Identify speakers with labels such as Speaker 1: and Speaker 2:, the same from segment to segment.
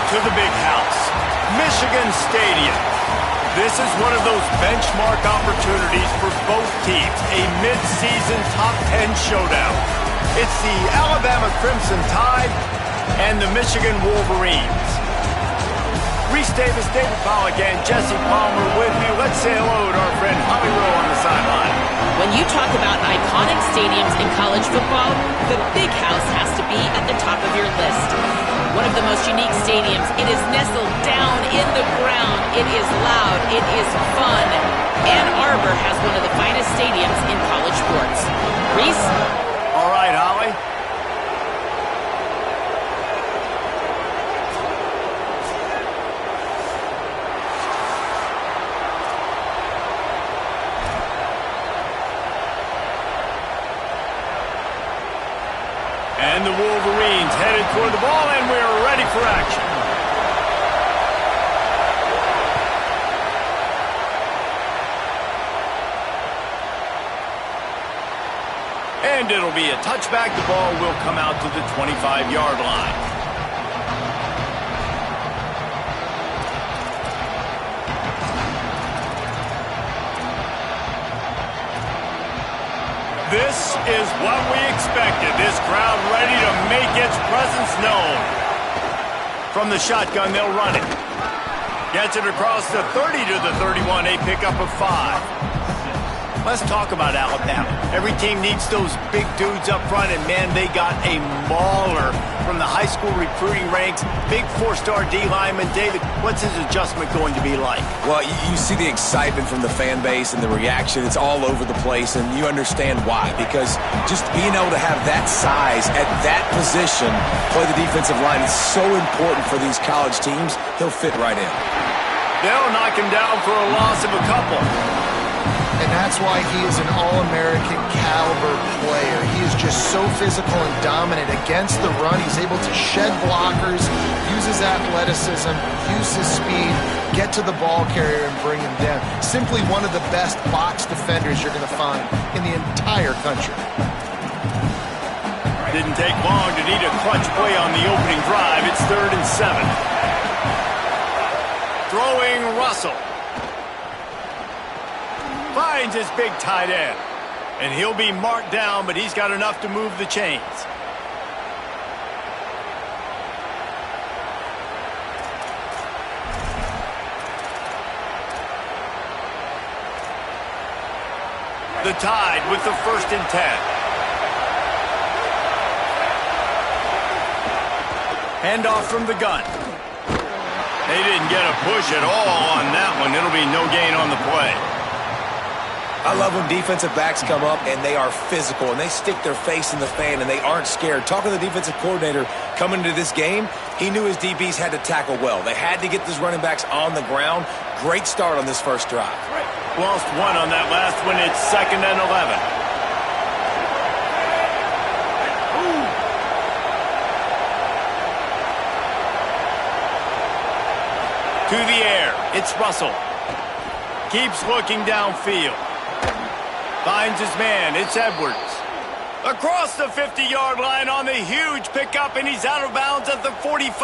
Speaker 1: to the big house, Michigan Stadium. This is one of those benchmark opportunities for both teams, a mid-season top 10 showdown. It's the Alabama Crimson Tide and the Michigan Wolverines. Reese Davis, David Pollack, and Jesse Palmer with me. Let's say hello to our friend Holly Rowe on the sideline.
Speaker 2: When you talk about iconic stadiums in college football, the Big House has to be at the top of your list. One of the most unique stadiums. It is nestled down in the ground. It is loud. It is fun. Ann Arbor has one of the finest stadiums in college sports. Reese?
Speaker 1: All right, Holly. And the Wolverines headed toward the ball, and we're ready for action. And it'll be a touchback. The ball will come out to the 25-yard line. This is what we expected. This crowd ready to make its presence known. From the shotgun, they'll run it. Gets it across the 30 to the 31, a pickup of 5. Let's talk about Alabama. Every team needs those big dudes up front, and man, they got a mauler from the high school recruiting ranks. Big 4-star D lineman. David, what's his adjustment going to be like?
Speaker 3: Well, you see the excitement from the fan base and the reaction. It's all over the place, and you understand why. Because just being able to have that size at that position, play the defensive line, is so important for these college teams. He'll fit right in.
Speaker 1: They'll knock him down for a loss of a couple.
Speaker 4: And that's why he is an All-American caliber player. He is just so physical and dominant against the run. He's able to shed blockers, use his athleticism, use his speed, get to the ball carrier and bring him down. Simply one of the best box defenders you're going to find in the entire country.
Speaker 1: Didn't take long to need a clutch play on the opening drive. It's 3rd and 7. Throwing Russell. Finds his big tight end. And he'll be marked down, but he's got enough to move the chains. The Tide with the 1st and 10. Handoff from the gun. They didn't get a push at all on that one. It'll be no gain on the play.
Speaker 3: I love when defensive backs come up and they are physical and they stick their face in the fan and they aren't scared. Talking to the defensive coordinator coming into this game, he knew his DBs had to tackle well. They had to get these running backs on the ground. Great start on this first drive.
Speaker 1: Lost one on that last one. It's 2nd and 11. To the air. It's Russell. Keeps looking downfield. Finds his man. It's Edwards. Across the 50-yard line on the huge pickup, and he's out of bounds at the 45.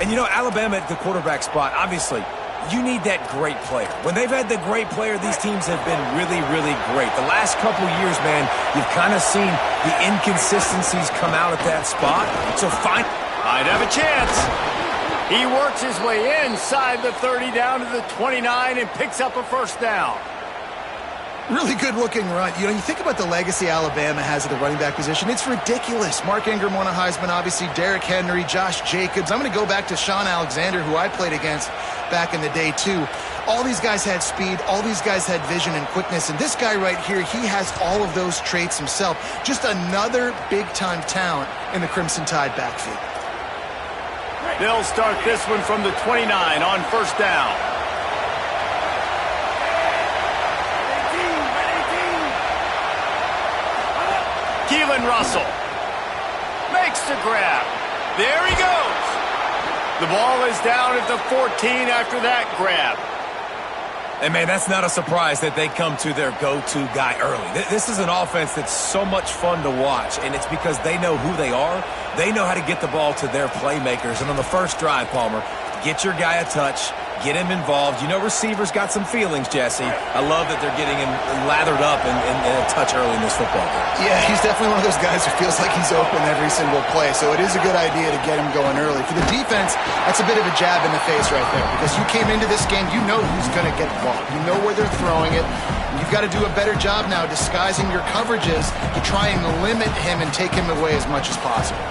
Speaker 3: And, you know, Alabama at the quarterback spot, obviously, you need that great player. When they've had the great player, these teams have been really, really great. The last couple years, man, you've kind of seen the inconsistencies come out at that spot. So
Speaker 1: might have a chance. He works his way inside the 30 down to the 29 and picks up a 1st down.
Speaker 4: Really good-looking run. You know, you think about the legacy Alabama has at the running back position. It's ridiculous. Mark Ingram won a Heisman, obviously. Derrick Henry, Josh Jacobs. I'm going to go back to Sean Alexander, who I played against back in the day, too. All these guys had speed. All these guys had vision and quickness. And this guy right here, he has all of those traits himself. Just another big-time talent in the Crimson Tide backfield.
Speaker 1: They'll start this one from the 29 on 1st down. Keelan Russell makes the grab. There he goes. The ball is down at the 14 after that grab.
Speaker 3: And, man, that's not a surprise that they come to their go-to guy early. This is an offense that's so much fun to watch, and it's because they know who they are. They know how to get the ball to their playmakers. And on the first drive, Palmer, get your guy a touch, get him involved. You know receivers got some feelings, Jesse. I love that they're getting him lathered up and a touch early in this football game.
Speaker 4: Yeah, he's definitely one of those guys who feels like he's open every single play, so it is a good idea to get him going early. For the defense, that's a bit of a jab in the face right there, because you came into this game, you know who's going to get the ball. You know where they're throwing it. You've got to do a better job now disguising your coverages to try and limit him and take him away as much as possible.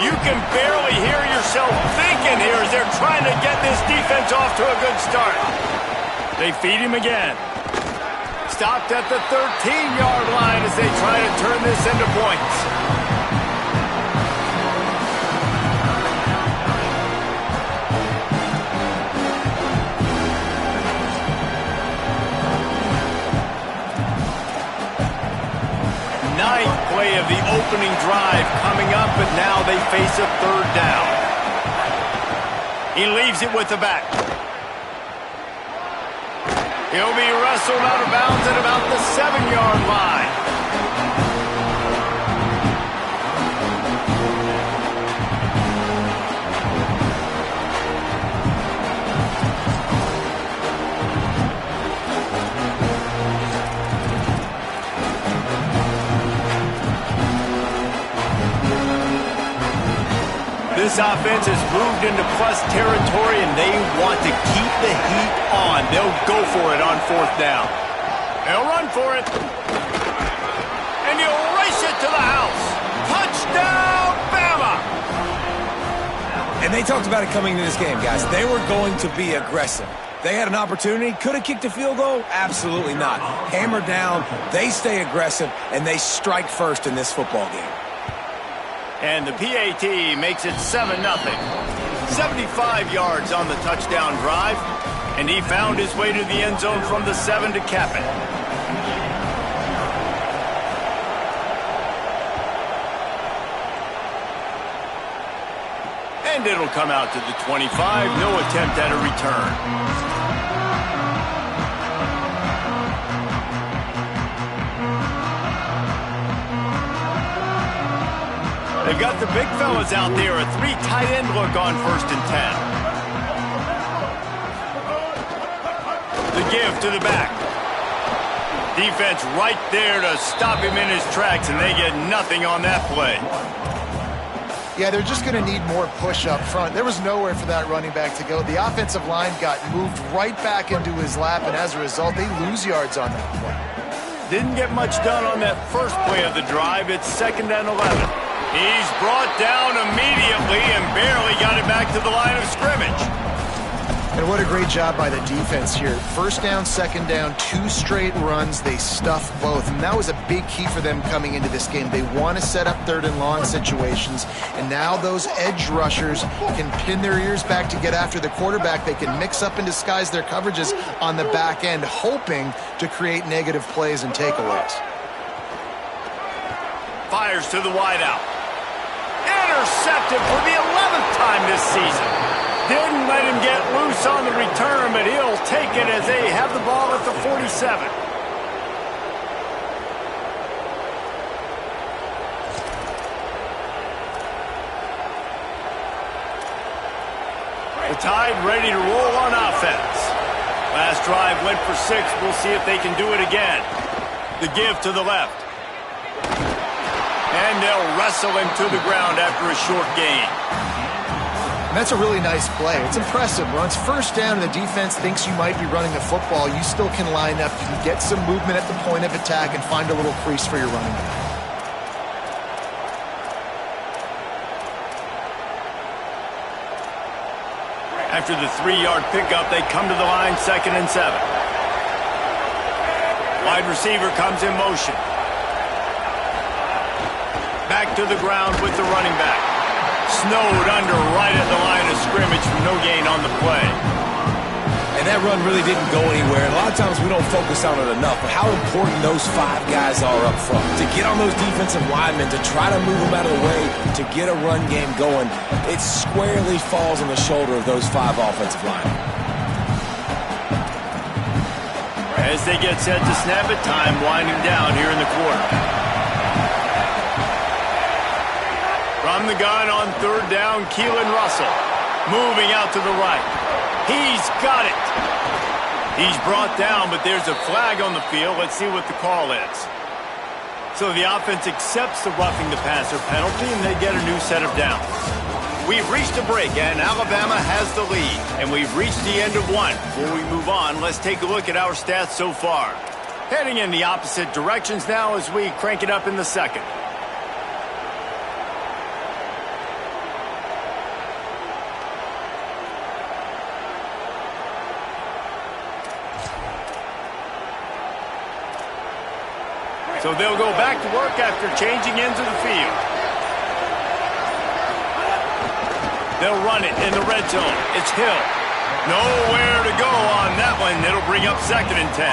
Speaker 1: You can barely hear yourself thinking here as they're trying to get this defense off to a good start. They feed him again. Stopped at the 13-yard line as they try to turn this into points. Ninth play of the opening drive coming up, but now they face a third down. He leaves it with the back. He'll be wrestled out of bounds at about the 7-yard line. This offense has moved into plus territory, and they want to keep the heat on. They'll go for it on fourth down. They'll run for it. And he'll race it to the house. Touchdown, Bama!
Speaker 3: And they talked about it coming into this game, guys. They were going to be aggressive. They had an opportunity. Could have kicked a field goal? Absolutely not. Hammered down, they stay aggressive, and they strike first in this football game.
Speaker 1: And the PAT makes it 7-0. 75 yards on the touchdown drive. And he found his way to the end zone from the 7 to cap it. And it'll come out to the 25. No attempt at a return. They've got the big fellas out there, a 3 tight end look on 1st and 10. The give to the back. Defense right there to stop him in his tracks, and they get nothing on that play.
Speaker 4: Yeah, they're just going to need more push up front. There was nowhere for that running back to go. The offensive line got moved right back into his lap, and as a result, they lose yards on that play.
Speaker 1: Didn't get much done on that first play of the drive. It's 2nd and 11. He's brought down immediately and barely got it back to the line of scrimmage.
Speaker 4: And what a great job by the defense here. 1st down, 2nd down, 2 straight runs. They stuffed both. And that was a big key for them coming into this game. They want to set up 3rd and long situations. And now those edge rushers can pin their ears back to get after the quarterback. They can mix up and disguise their coverages on the back end, hoping to create negative plays and takeaways.
Speaker 1: Fires to the wideout. Intercepted for the 11th time this season. Didn't let him get loose on the return, but he'll take it as they have the ball at the 47. The Tide ready to roll on offense. Last drive went for 6. We'll see if they can do it again. The give to the left. And they'll wrestle him to the ground after a short gain.
Speaker 4: And that's a really nice play. It's impressive. When it's 1st down and the defense thinks you might be running the football, you still can line up. You can get some movement at the point of attack and find a little crease for your running back.
Speaker 1: After the 3-yard pickup, they come to the line, 2nd and 7. Wide receiver comes in motion. Back to the ground with the running back. Snowed under right at the line of scrimmage for no gain on the play.
Speaker 3: And that run really didn't go anywhere. And a lot of times we don't focus on it enough, but how important those 5 guys are up front. To get on those defensive linemen, to try to move them out of the way, to get a run game going, it squarely falls on the shoulder of those 5 offensive linemen.
Speaker 1: As they get set to snap it, time winding down here in the quarter. From the gun on 3rd down, Keelan Russell. Moving out to the right. He's got it. He's brought down, but there's a flag on the field. Let's see what the call is. So the offense accepts the roughing the passer penalty, and they get a new set of downs. We've reached a break, and Alabama has the lead. And we've reached the end of one. Before we move on, let's take a look at our stats so far. Heading in the opposite directions now as we crank it up in the second. So they'll go back to work after changing into the field. They'll run it in the red zone. It's Hill. Nowhere to go on that one. It'll bring up 2nd and 10.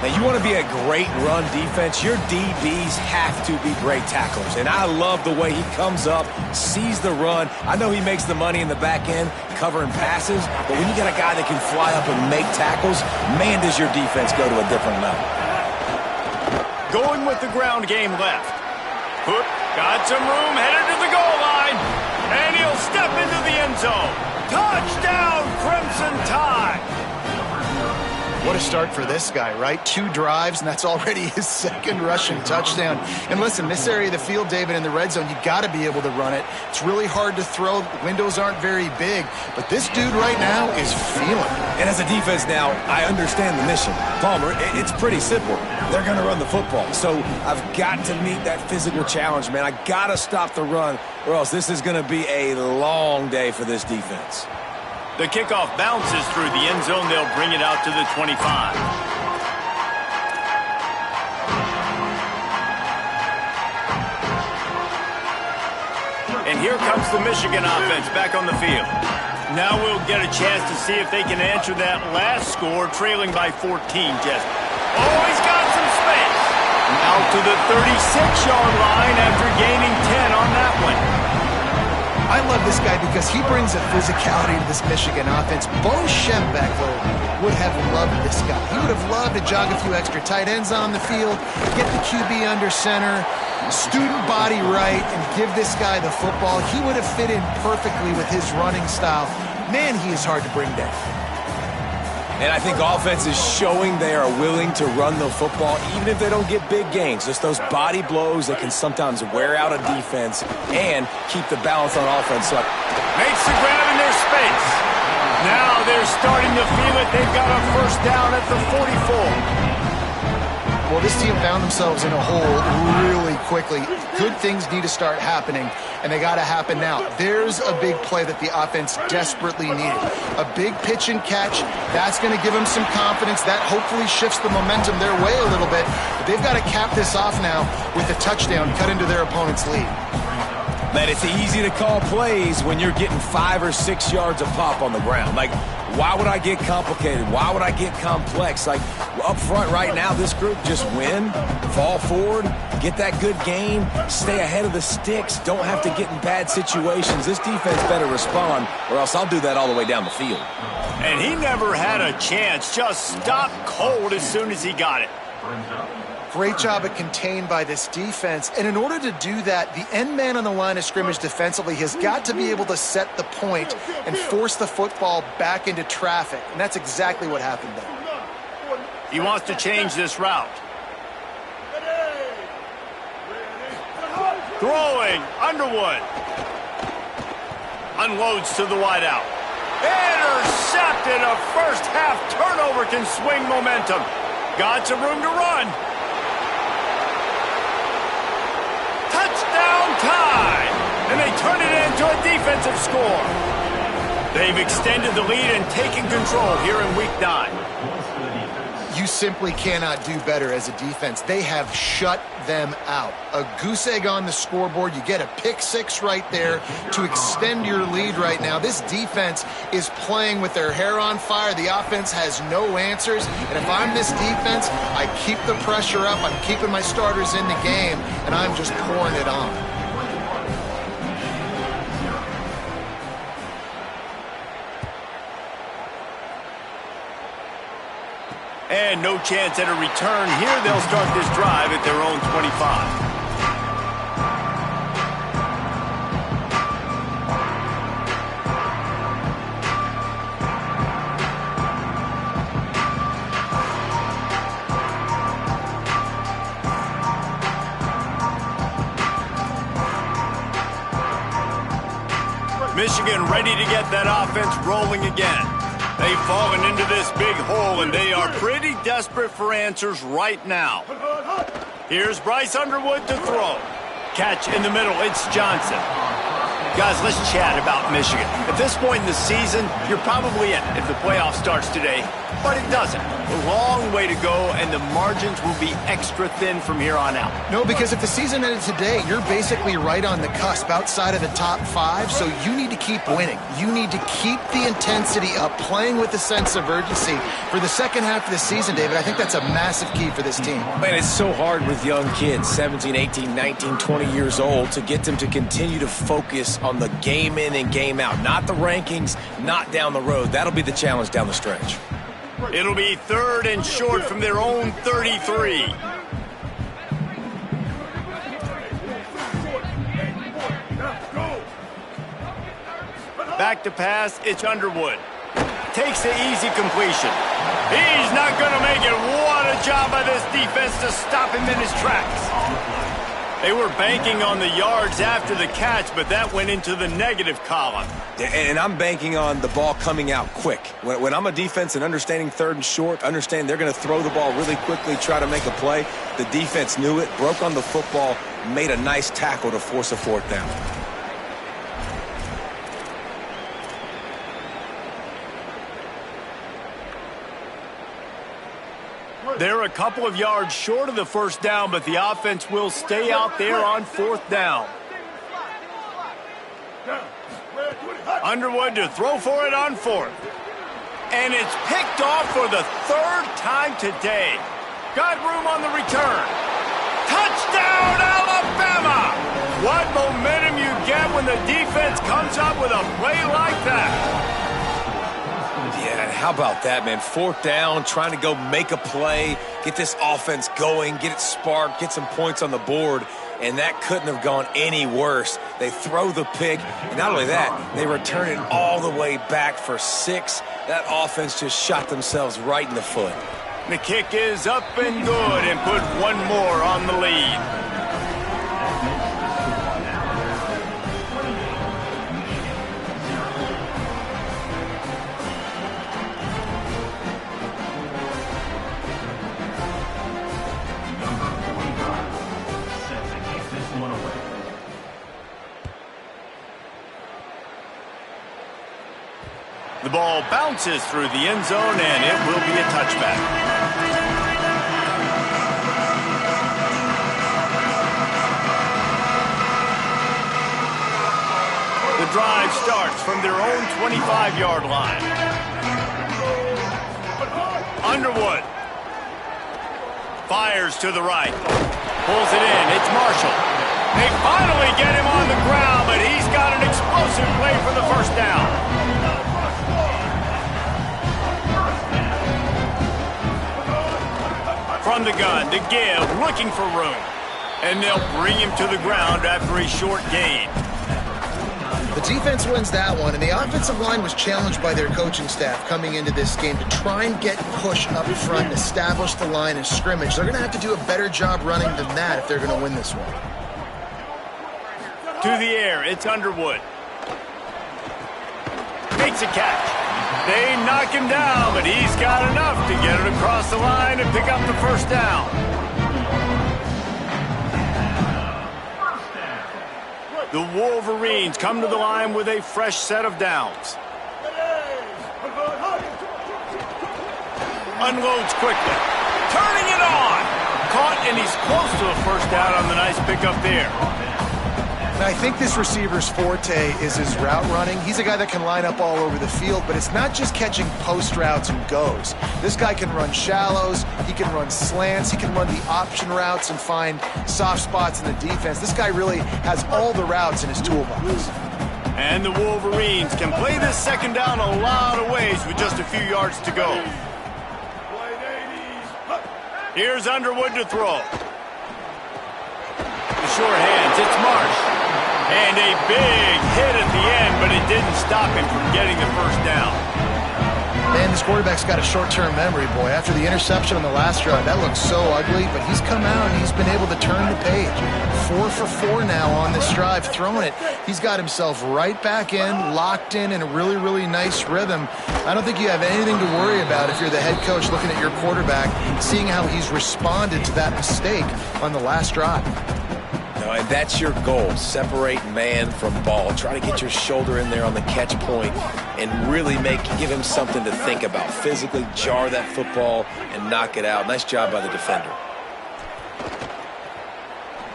Speaker 3: Now, you want to be a great run defense, your DBs have to be great tacklers. And I love the way he comes up, sees the run. I know he makes the money in the back end covering passes, but when you got a guy that can fly up and make tackles, man, does your defense go to a different level.
Speaker 1: Going with the ground game left. Hook got some room, headed to the goal line. And he'll step into the end zone. Touchdown, Crimson Tide.
Speaker 4: What a start for this guy, right? 2 drives, and that's already his 2nd rushing touchdown. And listen, this area of the field, David, in the red zone, you got to be able to run it. It's really hard to throw. Windows aren't very big. But this dude right now is feeling it.
Speaker 3: And as a defense now, I understand the mission. Palmer, it's pretty simple. They're going to run the football. So I've got to meet that physical challenge, man. I got to stop the run, or else this is going to be a long day for this defense.
Speaker 1: The kickoff bounces through the end zone. They'll bring it out to the 25. And here comes the Michigan offense back on the field. Now we'll get a chance to see if they can answer that last score, trailing by 14, Jess. Oh, he's got some space. Out to the 36-yard line after gaining 10 on that one.
Speaker 4: I love this guy because he brings a physicality to this Michigan offense. Bo Schembechler would have loved this guy. He would have loved to jog a few extra tight ends on the field, get the QB under center, student body right, and give this guy the football. He would have fit in perfectly with his running style. Man, he is hard to bring down.
Speaker 3: And I think offense is showing they are willing to run the football, even if they don't get big gains. Just those body blows that can sometimes wear out a defense and keep the balance on offense. So
Speaker 1: makes the grab in their space. Now they're starting to feel it. They've got a 1st down at the 44.
Speaker 4: Well, this team found themselves in a hole really quickly. Good things need to start happening, and they got to happen now. There's a big play that the offense desperately needed. A big pitch and catch. That's going to give them some confidence. That hopefully shifts the momentum their way a little bit. But they've got to cap this off now with a touchdown cut into their opponent's lead.
Speaker 3: That it's easy to call plays when you're getting 5 or 6 yards of pop on the ground. Like, why would I get complicated? Why would I get complex? Like, up front right now, this group just win, fall forward, get that good game, stay ahead of the sticks, don't have to get in bad situations. This defense better respond, or else I'll do that all the way down the field.
Speaker 1: And he never had a chance, just stopped cold as soon as he got it.
Speaker 4: Great job at contained by this defense. And in order to do that, the end man on the line of scrimmage defensively has got to be able to set the point and force the football back into traffic. And that's exactly what happened there.
Speaker 1: He wants to change this route. Throwing, Underwood. Unloads to the wideout. Intercepted. A first half turnover can swing momentum. Got some room to run. Touchdown Tide! And they turn it into a defensive score. They've extended the lead and taken control here in Week 9.
Speaker 4: You simply cannot do better as a defense. They have shut them out. A goose egg on the scoreboard. You get a pick six right there to extend your lead right now. This defense is playing with their hair on fire. The offense has no answers. And if I'm this defense, I keep the pressure up. I'm keeping my starters in the game, and I'm just pouring it on.
Speaker 1: And no chance at a return here. They'll start this drive at their own 25. Michigan ready to get that offense rolling again. They've fallen into this big hole, and they are pretty desperate for answers right now. Here's Bryce Underwood to throw. Catch in the middle. It's Johnson. Guys, let's chat about Michigan. At this point in the season, you're probably in if the playoff starts today, but it doesn't. A long way to go, and the margins will be extra thin from here on out.
Speaker 4: No, because if the season ended today, you're basically right on the cusp outside of the top five, so you need to keep winning. You need to keep the intensity up, playing with a sense of urgency. For the second half of the season, David, I think that's a massive key for this team.
Speaker 3: Man, it's so hard with young kids, 17, 18, 19, 20 years old, to get them to continue to focus on the game in and game out. Not the rankings, not down the road. That'll be the challenge down the stretch.
Speaker 1: It'll be 3rd and short from their own 33. Back to pass, it's Underwood. Takes the easy completion. He's not going to make it. What a job by this defense to stop him in his tracks. They were banking on the yards after the catch, but that went into the negative column.
Speaker 3: And I'm banking on the ball coming out quick. When I'm a defense and understanding 3rd and short, understand they're going to throw the ball really quickly, try to make a play. The defense knew it, broke on the football, made a nice tackle to force a 4th down.
Speaker 1: They're a couple of yards short of the 1st down, but the offense will stay out there on 4th down. Underwood to throw for it on 4th. And it's picked off for the 3rd time today. Got room on the return. Touchdown, Alabama! What momentum you get when the defense comes up with a play like that.
Speaker 3: Yeah, how about that, man? 4th down, trying to go make a play, get this offense going, get it sparked, get some points on the board, and that couldn't have gone any worse. They throw the pick, and not only that, they return it all the way back for 6. That offense just shot themselves right in the foot.
Speaker 1: The kick is up and good and put one more on the lead. The ball bounces through the end zone, and it will be a touchback. The drive starts from their own 25-yard line. Underwood fires to the right. Pulls it in. It's Marshall. They finally get him on the ground, but he's got an explosive play for the 1st down. From the gun to give, looking for room. And they'll bring him to the ground after a short gain.
Speaker 4: The defense wins that one, and the offensive line was challenged by their coaching staff coming into this game to try and get push up front and establish the line of scrimmage. They're going to have to do a better job running than that if they're going to win this one.
Speaker 1: To the air, it's Underwood. Makes a catch. They knock him down, but he's got enough to get it across the line and pick up the 1st down. The Wolverines come to the line with a fresh set of downs. Unloads quickly. turning it on. Caught, and he's close to a first down on the nice pickup there.
Speaker 4: And I think this receiver's forte is his route running. He's a guy that can line up all over the field, but it's not just catching post routes and goes. This guy can run shallows, he can run slants, he can run the option routes and find soft spots in the defense. This guy really has all the routes in his toolbox.
Speaker 1: And the Wolverines can play this second down a lot of ways with just a few yards to go. Here's Underwood to throw. The short hands, it's Marsh. And a big hit at the end, but it didn't stop him from getting the first down.
Speaker 4: Man, this quarterback's got a short-term memory, boy. After the interception on the last drive, that looked so ugly, but he's come out and he's been able to turn the page. 4 for 4 now on this drive, throwing it. He's got himself right back in, locked in a really, really nice rhythm. I don't think you have anything to worry about if you're the head coach looking at your quarterback, seeing how he's responded to that mistake on the last drive.
Speaker 3: And that's your goal. Separate man from ball. Try to get your shoulder in there on the catch point and really give him something to think about. Physically jar that football and knock it out. Nice job by the defender.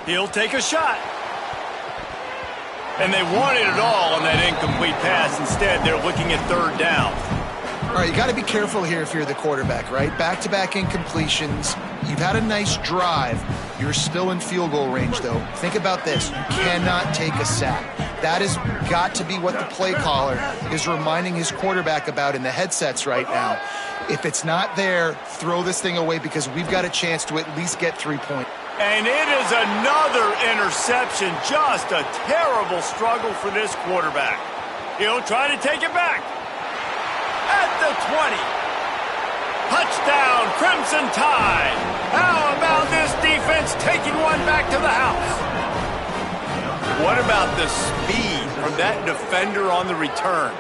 Speaker 1: He'll take a shot. And they wanted it all on that incomplete pass. Instead, they're looking at third down.
Speaker 4: All right, you got to be careful here if you're the quarterback, right? Back-to-back incompletions. You've had a nice drive. You're still in field goal range, though. Think about this. You cannot take a sack. That has got to be what the play caller is reminding his quarterback about in the headsets right now. If it's not there, throw this thing away because we've got a chance to at least get 3 points.
Speaker 1: And it is another interception. Just a terrible struggle for this quarterback. He'll try to take it back. At the 20. Touchdown, Crimson Tide. How about this defense taking one back to the house? What about the speed from that defender on the return?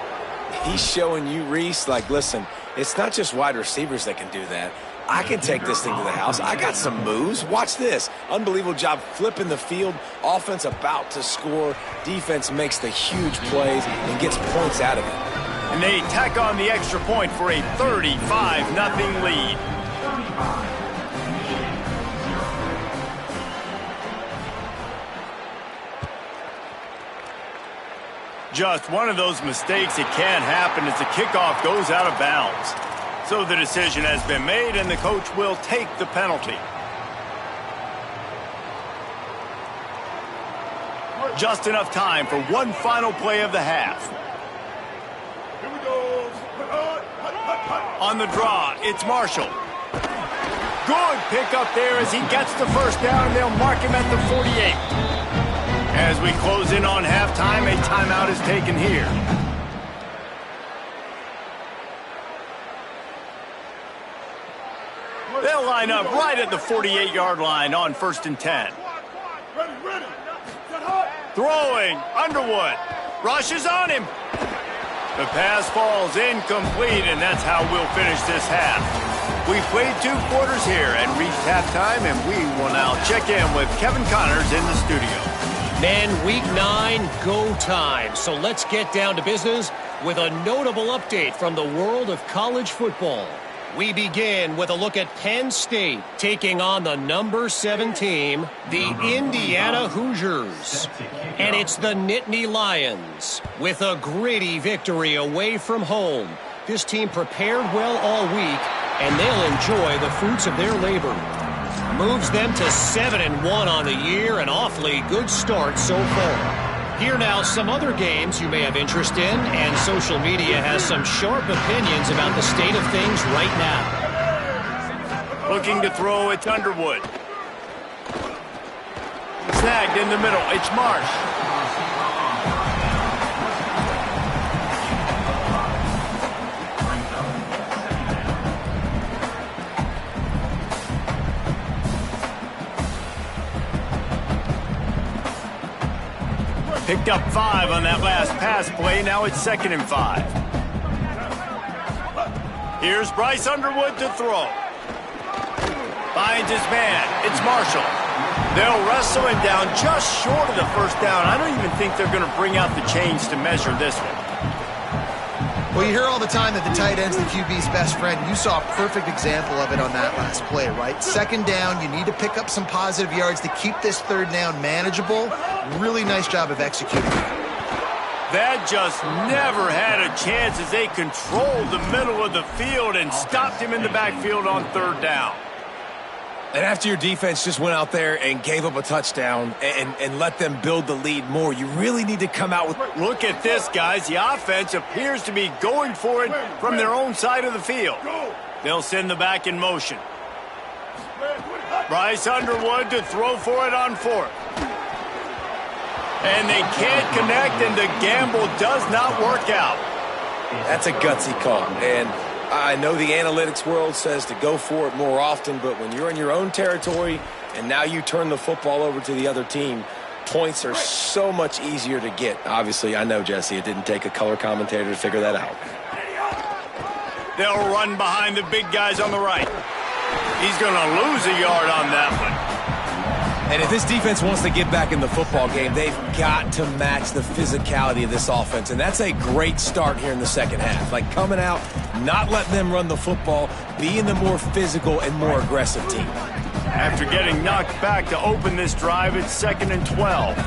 Speaker 3: He's showing you, Reese, like, listen, it's not just wide receivers that can do that. I can take this thing to the house. I got some moves. Watch this. Unbelievable job flipping the field. Offense about to score. Defense makes the huge plays and gets points out of it.
Speaker 1: And they tack on the extra point for a 35-0 lead. Just one of those mistakes that can happen as the kickoff goes out of bounds. So the decision has been made, and the coach will take the penalty. Just enough time for one final play of the half. On the draw, it's Marshall. Good pickup there as he gets the first down, and they'll mark him at the 48. As we close in on halftime, a timeout is taken here. They'll line up right at the 48-yard line on 1st and 10. Throwing, Underwood. Rushes on him. The pass falls incomplete, and that's how we'll finish this half. We've played 2 quarters here and reached halftime, and we will now check in with Kevin Connors in the studio.
Speaker 5: Men, week 9, go time. So let's get down to business with a notable update from the world of college football. We begin with a look at Penn State taking on the number 7 team, the Indiana Hoosiers. And it's the Nittany Lions with a gritty victory away from home. This team prepared well all week, and they'll enjoy the fruits of their labor. Moves them to 7-1 on the year, an awfully good start so far. Here now, some other games you may have interest in, and social media has some sharp opinions about the state of things right now.
Speaker 1: Looking to throw, it's Underwood. Snagged in the middle, it's Marsh. Picked up 5 on that last pass play. Now it's 2nd and 5. Here's Bryce Underwood to throw. Finds his man. It's Marshall. They'll wrestle him down just short of the first down. I don't even think they're going to bring out the chains to measure this one.
Speaker 4: Well, you hear all the time that the tight end's the QB's best friend. You saw a perfect example of it on that last play, right? Second down, you need to pick up some positive yards to keep this third down manageable. Really nice job of executing that.
Speaker 1: That just never had a chance as they controlled the middle of the field and stopped him in the backfield on third down.
Speaker 3: And after your defense just went out there and gave up a touchdown and let them build the lead more, you really need to come out with...
Speaker 1: Look at this, guys. The offense appears to be going for it from their own side of the field. They'll send the back in motion. Bryce Underwood to throw for it on fourth. And they can't connect, and the gamble does not work out.
Speaker 3: That's a gutsy call. And I know the analytics world says to go for it more often, but when you're in your own territory and now you turn the football over to the other team, points are so much easier to get. Obviously, I know, Jesse, it didn't take a color commentator to figure that out.
Speaker 1: They'll run behind the big guys on the right. He's going to lose a yard on that one.
Speaker 3: And if this defense wants to get back in the football game, they've got to match the physicality of this offense. And that's a great start here in the second half. Like coming out, not letting them run the football, being the more physical and more aggressive team.
Speaker 1: After getting knocked back to open this drive, it's 2nd and 12.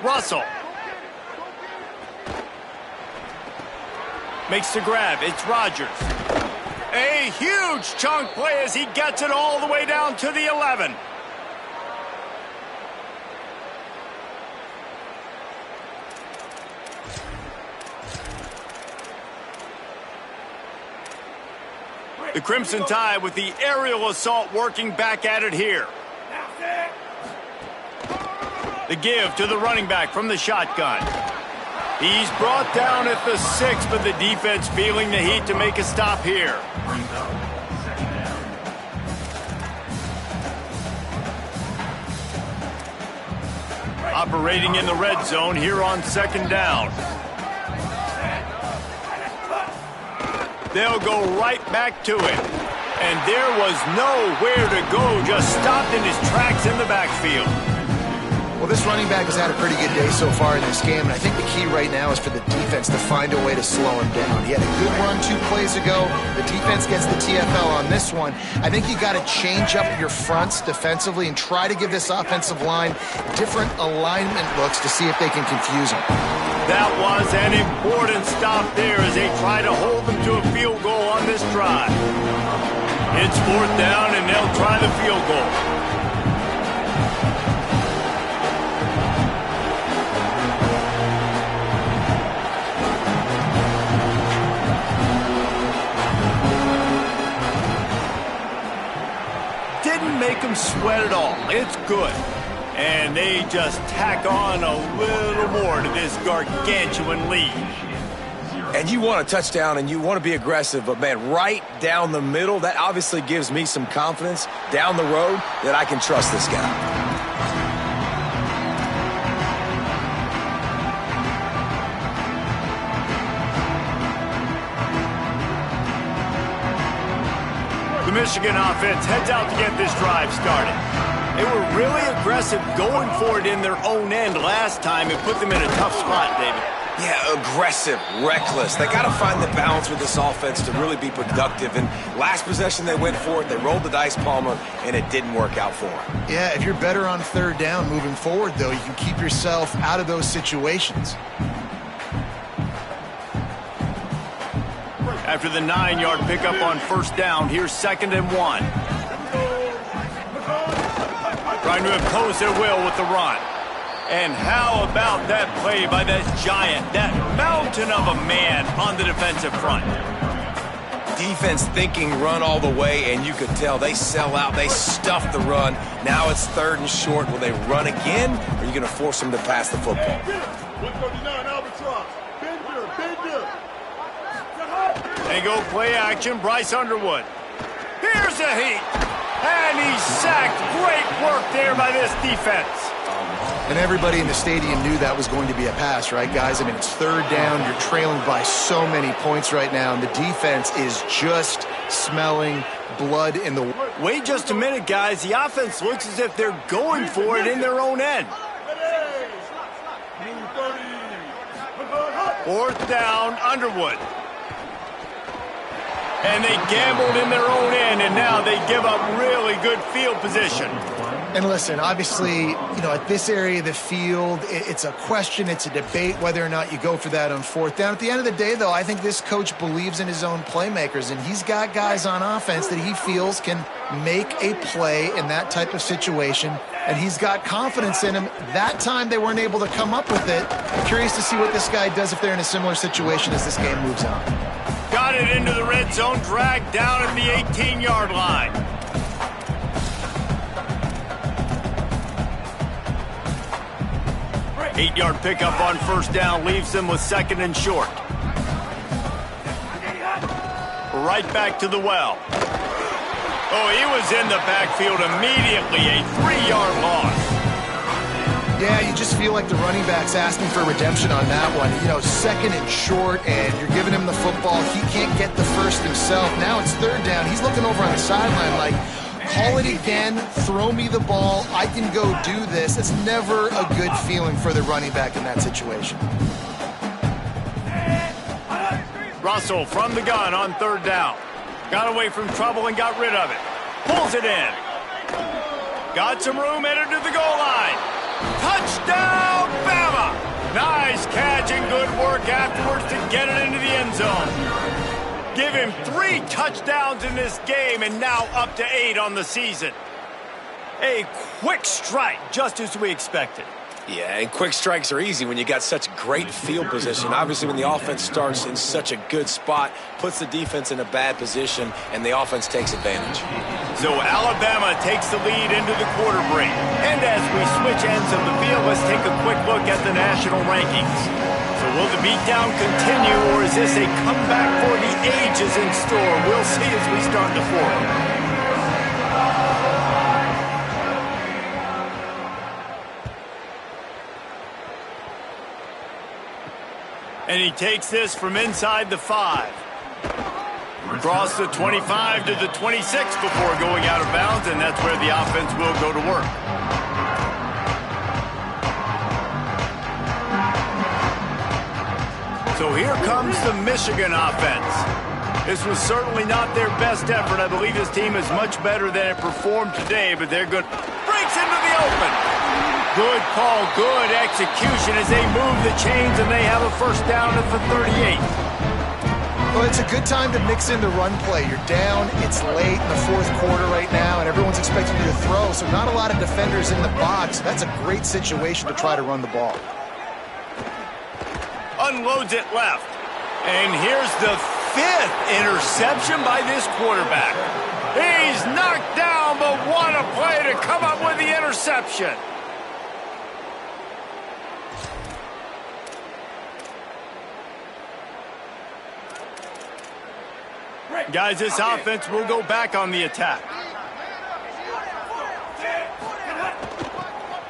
Speaker 1: Russell. Makes the grab. It's Rodgers. A huge chunk play as he gets it all the way down to the 11. The Crimson Tide with the aerial assault working back at it here. The give to the running back from the shotgun. He's brought down at the 6, but the defense feeling the heat to make a stop here. Operating in the red zone here on 2nd down. They'll go right back to it. And there was nowhere to go, just stopped in his tracks in the backfield.
Speaker 4: Well, this running back has had a pretty good day so far in this game, and I think the key right now is for the defense to find a way to slow him down. He had a good run 2 plays ago. The defense gets the TFL on this one. I think you got to change up your fronts defensively and try to give this offensive line different alignment looks to see if they can confuse him.
Speaker 1: That was an important stop there as they try to hold them to a field goal on this drive. It's 4th down, and they'll try the field goal. Make them sweat it all. It's good. And they just tack on a little more to this gargantuan lead.
Speaker 3: And you want a touchdown and you want to be aggressive, but man, right down the middle, that obviously gives me some confidence down the road that I can trust this guy.
Speaker 1: The Michigan offense heads out to get this drive started. They were really aggressive going for it in their own end last time. It put them in a tough spot, David.
Speaker 3: Yeah, aggressive, reckless. They got to find the balance with this offense to really be productive. And last possession they went for it, they rolled the dice, Palmer, and it didn't work out for them.
Speaker 4: Yeah, if you're better on 3rd down moving forward, though, you can keep yourself out of those situations.
Speaker 1: After the 9-yard pickup on 1st down, here's 2nd and 1. Trying to impose their will with the run. And how about that play by that giant, that mountain of a man on the defensive front?
Speaker 3: Defense thinking run all the way, and you could tell they sell out. They stuff the run. Now it's 3rd and short. Will they run again, or are you going to force them to pass the football?
Speaker 6: 139 Albatross. Bender.
Speaker 1: They go play action. Bryce Underwood. Here's the heat. And he's sacked. Great work there by this defense.
Speaker 4: And everybody in the stadium knew that was going to be a pass, right, guys? I mean, it's 3rd down. You're trailing by so many points right now, and the defense is just smelling blood in the...
Speaker 1: Wait just a minute, guys. The offense looks as if they're going for it in their own end. Fourth down, Underwood. And they gambled in their own end, and now they give up really good field position.
Speaker 4: And listen, obviously, at this area of the field, it's a question, it's a debate whether or not you go for that on fourth down. At the end of the day, though, I think this coach believes in his own playmakers, and he's got guys on offense that he feels can make a play in that type of situation, and he's got confidence in him. That time they weren't able to come up with it. I'm curious to see what this guy does if they're in a similar situation as this game moves on.
Speaker 1: Got it into the red zone, dragged down at the 18-yard line. Eight-yard pickup on first down leaves them with second and short. Right back to the well. Oh, he was in the backfield immediately, a 3-yard loss.
Speaker 4: Yeah, you just feel like the running back's asking for redemption on that one. Second and short, and you're giving him the football. He can't get the first himself. Now it's third down. He's looking over on the sideline like, call it again, throw me the ball, I can go do this. It's never a good feeling for the running back in that situation.
Speaker 1: Russell from the gun on third down. Got away from trouble and got rid of it. Pulls it in. Got some room, headed to the goal line. Touchdown, Bama! Nice catch and good work afterwards to get it into the end zone. Give him 3 touchdowns in this game and now up to 8 on the season. A quick strike, just as we expected.
Speaker 3: Yeah, and quick strikes are easy when you got such great field position. Obviously, when the offense starts in such a good spot, puts the defense in a bad position, and the offense takes advantage.
Speaker 1: So Alabama takes the lead into the quarter break. And as we switch ends of the field, let's take a quick look at the national rankings. So will the beatdown continue, or is this a comeback for the ages in store? We'll see as we start the fourth. And he takes this from inside the 5. Across the 25 to the 26 before going out of bounds, and that's where the offense will go to work. So here comes the Michigan offense. This was certainly not their best effort. I believe this team is much better than it performed today, but they're good. Breaks into the open. Good call, good execution as they move the chains, and they have a first down at the 38.
Speaker 4: Well, it's a good time to mix in the run play. You're down, it's late in the fourth quarter right now, and everyone's expecting you to throw, so not a lot of defenders in the box. That's a great situation to try to run the ball.
Speaker 1: Unloads it left. And here's the 5th interception by this quarterback. He's knocked down, but what a play to come up with the interception. Guys, this offense will go back on the attack.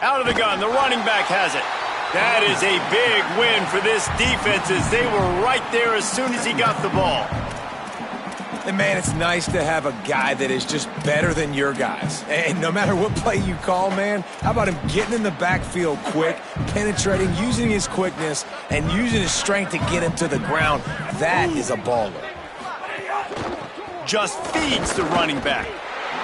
Speaker 1: Out of the gun, the running back has it. That is a big win for this defense as they were right there as soon as he got the ball.
Speaker 3: And, man, it's nice to have a guy that is just better than your guys. And no matter what play you call, man, how about him getting in the backfield quick, penetrating, using his quickness, and using his strength to get him to the ground. That is a baller.
Speaker 1: Just feeds the running back.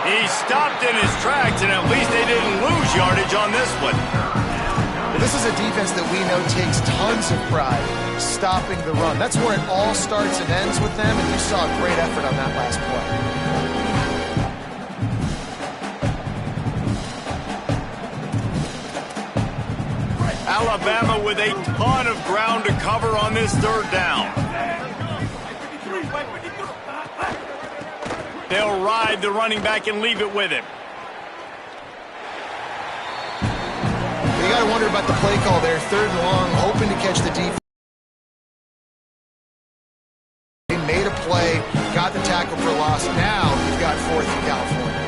Speaker 1: He stopped in his tracks, and at least they didn't lose yardage on this one.
Speaker 4: Well, this is a defense that we know takes tons of pride stopping the run. That's where it all starts and ends with them, and you saw a great effort on that last play.
Speaker 1: Alabama with a ton of ground to cover on this third down. They'll ride the running back and leave it with him.
Speaker 4: You got to wonder about the play call there. Third and long, hoping to catch the defense. They made a play, got the tackle for loss. Now you've got 4th and California.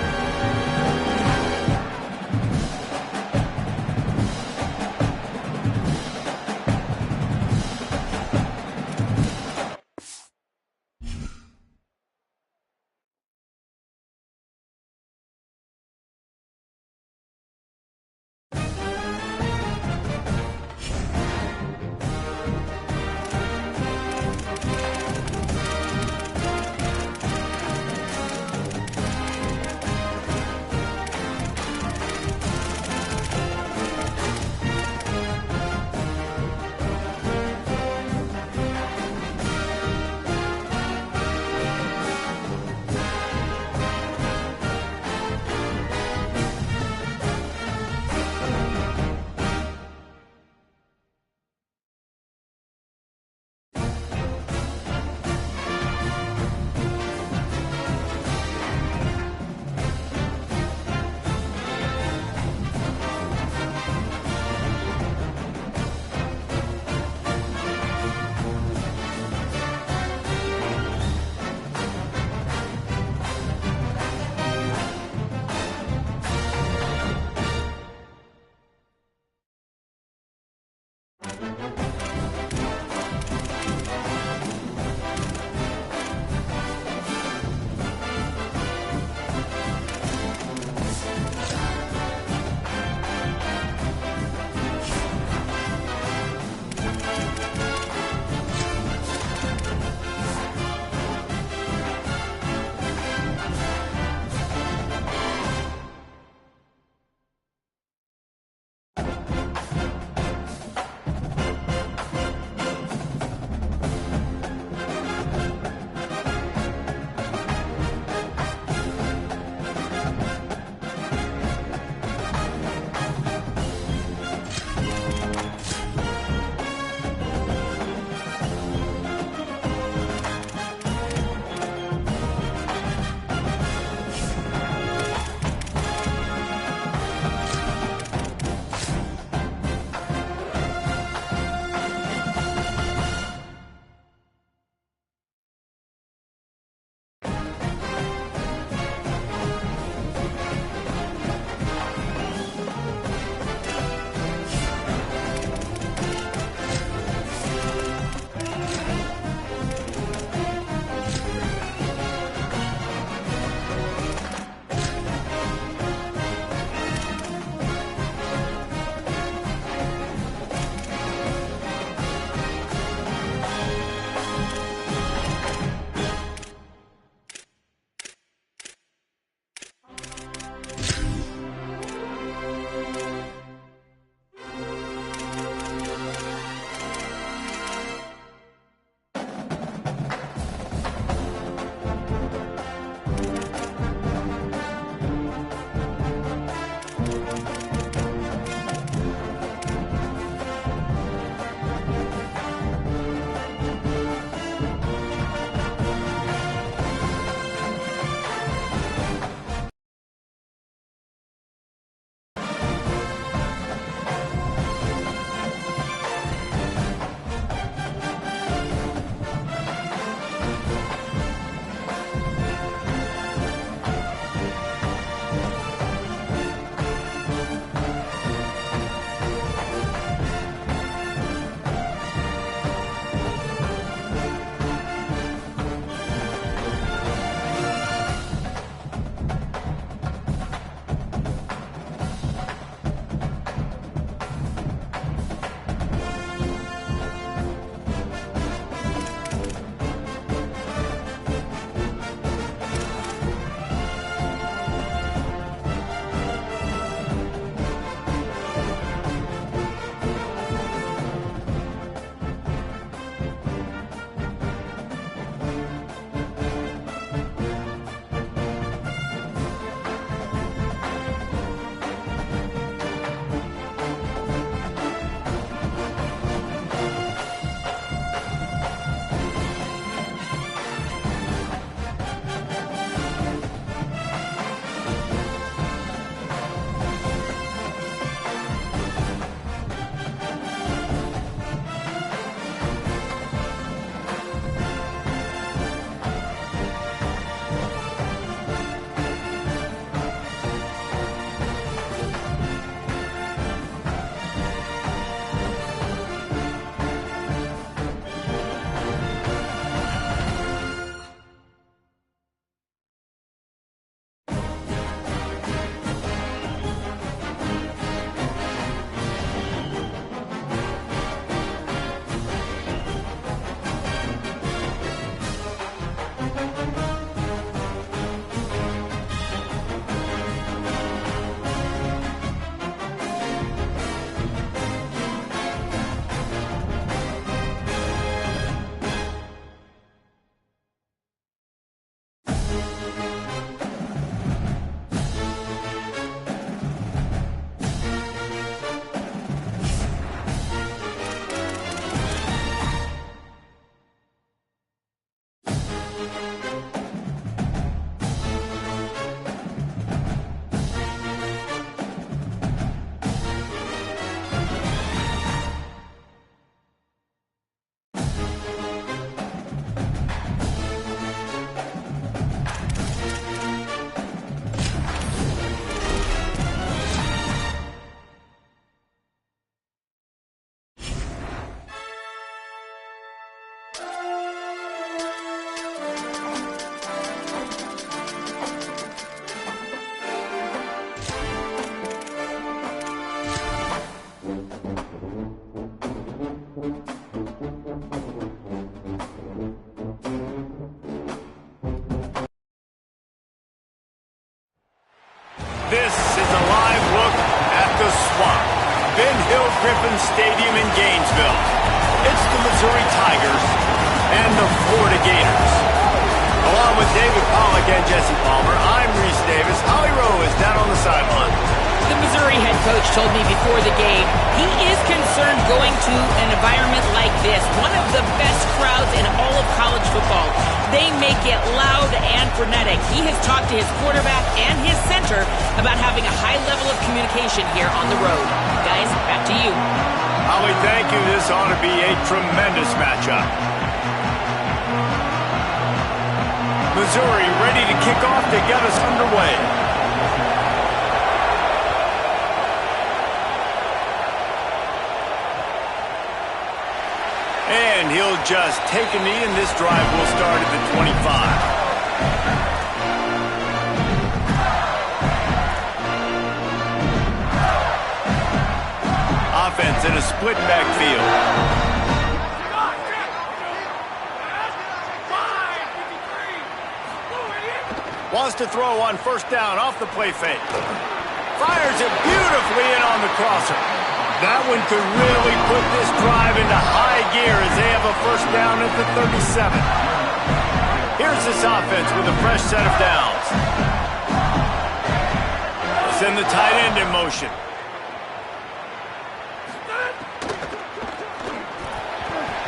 Speaker 1: This is a live look at the Swamp, Ben Hill Griffin Stadium in Gainesville. It's the Missouri Tigers and the Florida Gators. Along with David Pollack and Jesse Palmer, I'm Reese Davis. Holly Rowe is down on the sideline.
Speaker 2: The Missouri head coach told me before the game he is concerned going to an environment like this, one of the best crowds in all of college football. They make it loud and frenetic. He has talked to his quarterback and his center about having a high level of communication here on the road. Guys, back to you.
Speaker 1: Holly, thank you. This ought to be a tremendous matchup. Missouri ready to kick off to get us underway. And he'll just take a knee, and this drive will start at the 25. Offense in a split backfield. Wants to throw on first down off the play fake. Fires it beautifully in on the crosser. That one could really put this drive into high gear as they have a first down at the 37. Here's this offense with a fresh set of downs. Send the tight end in motion.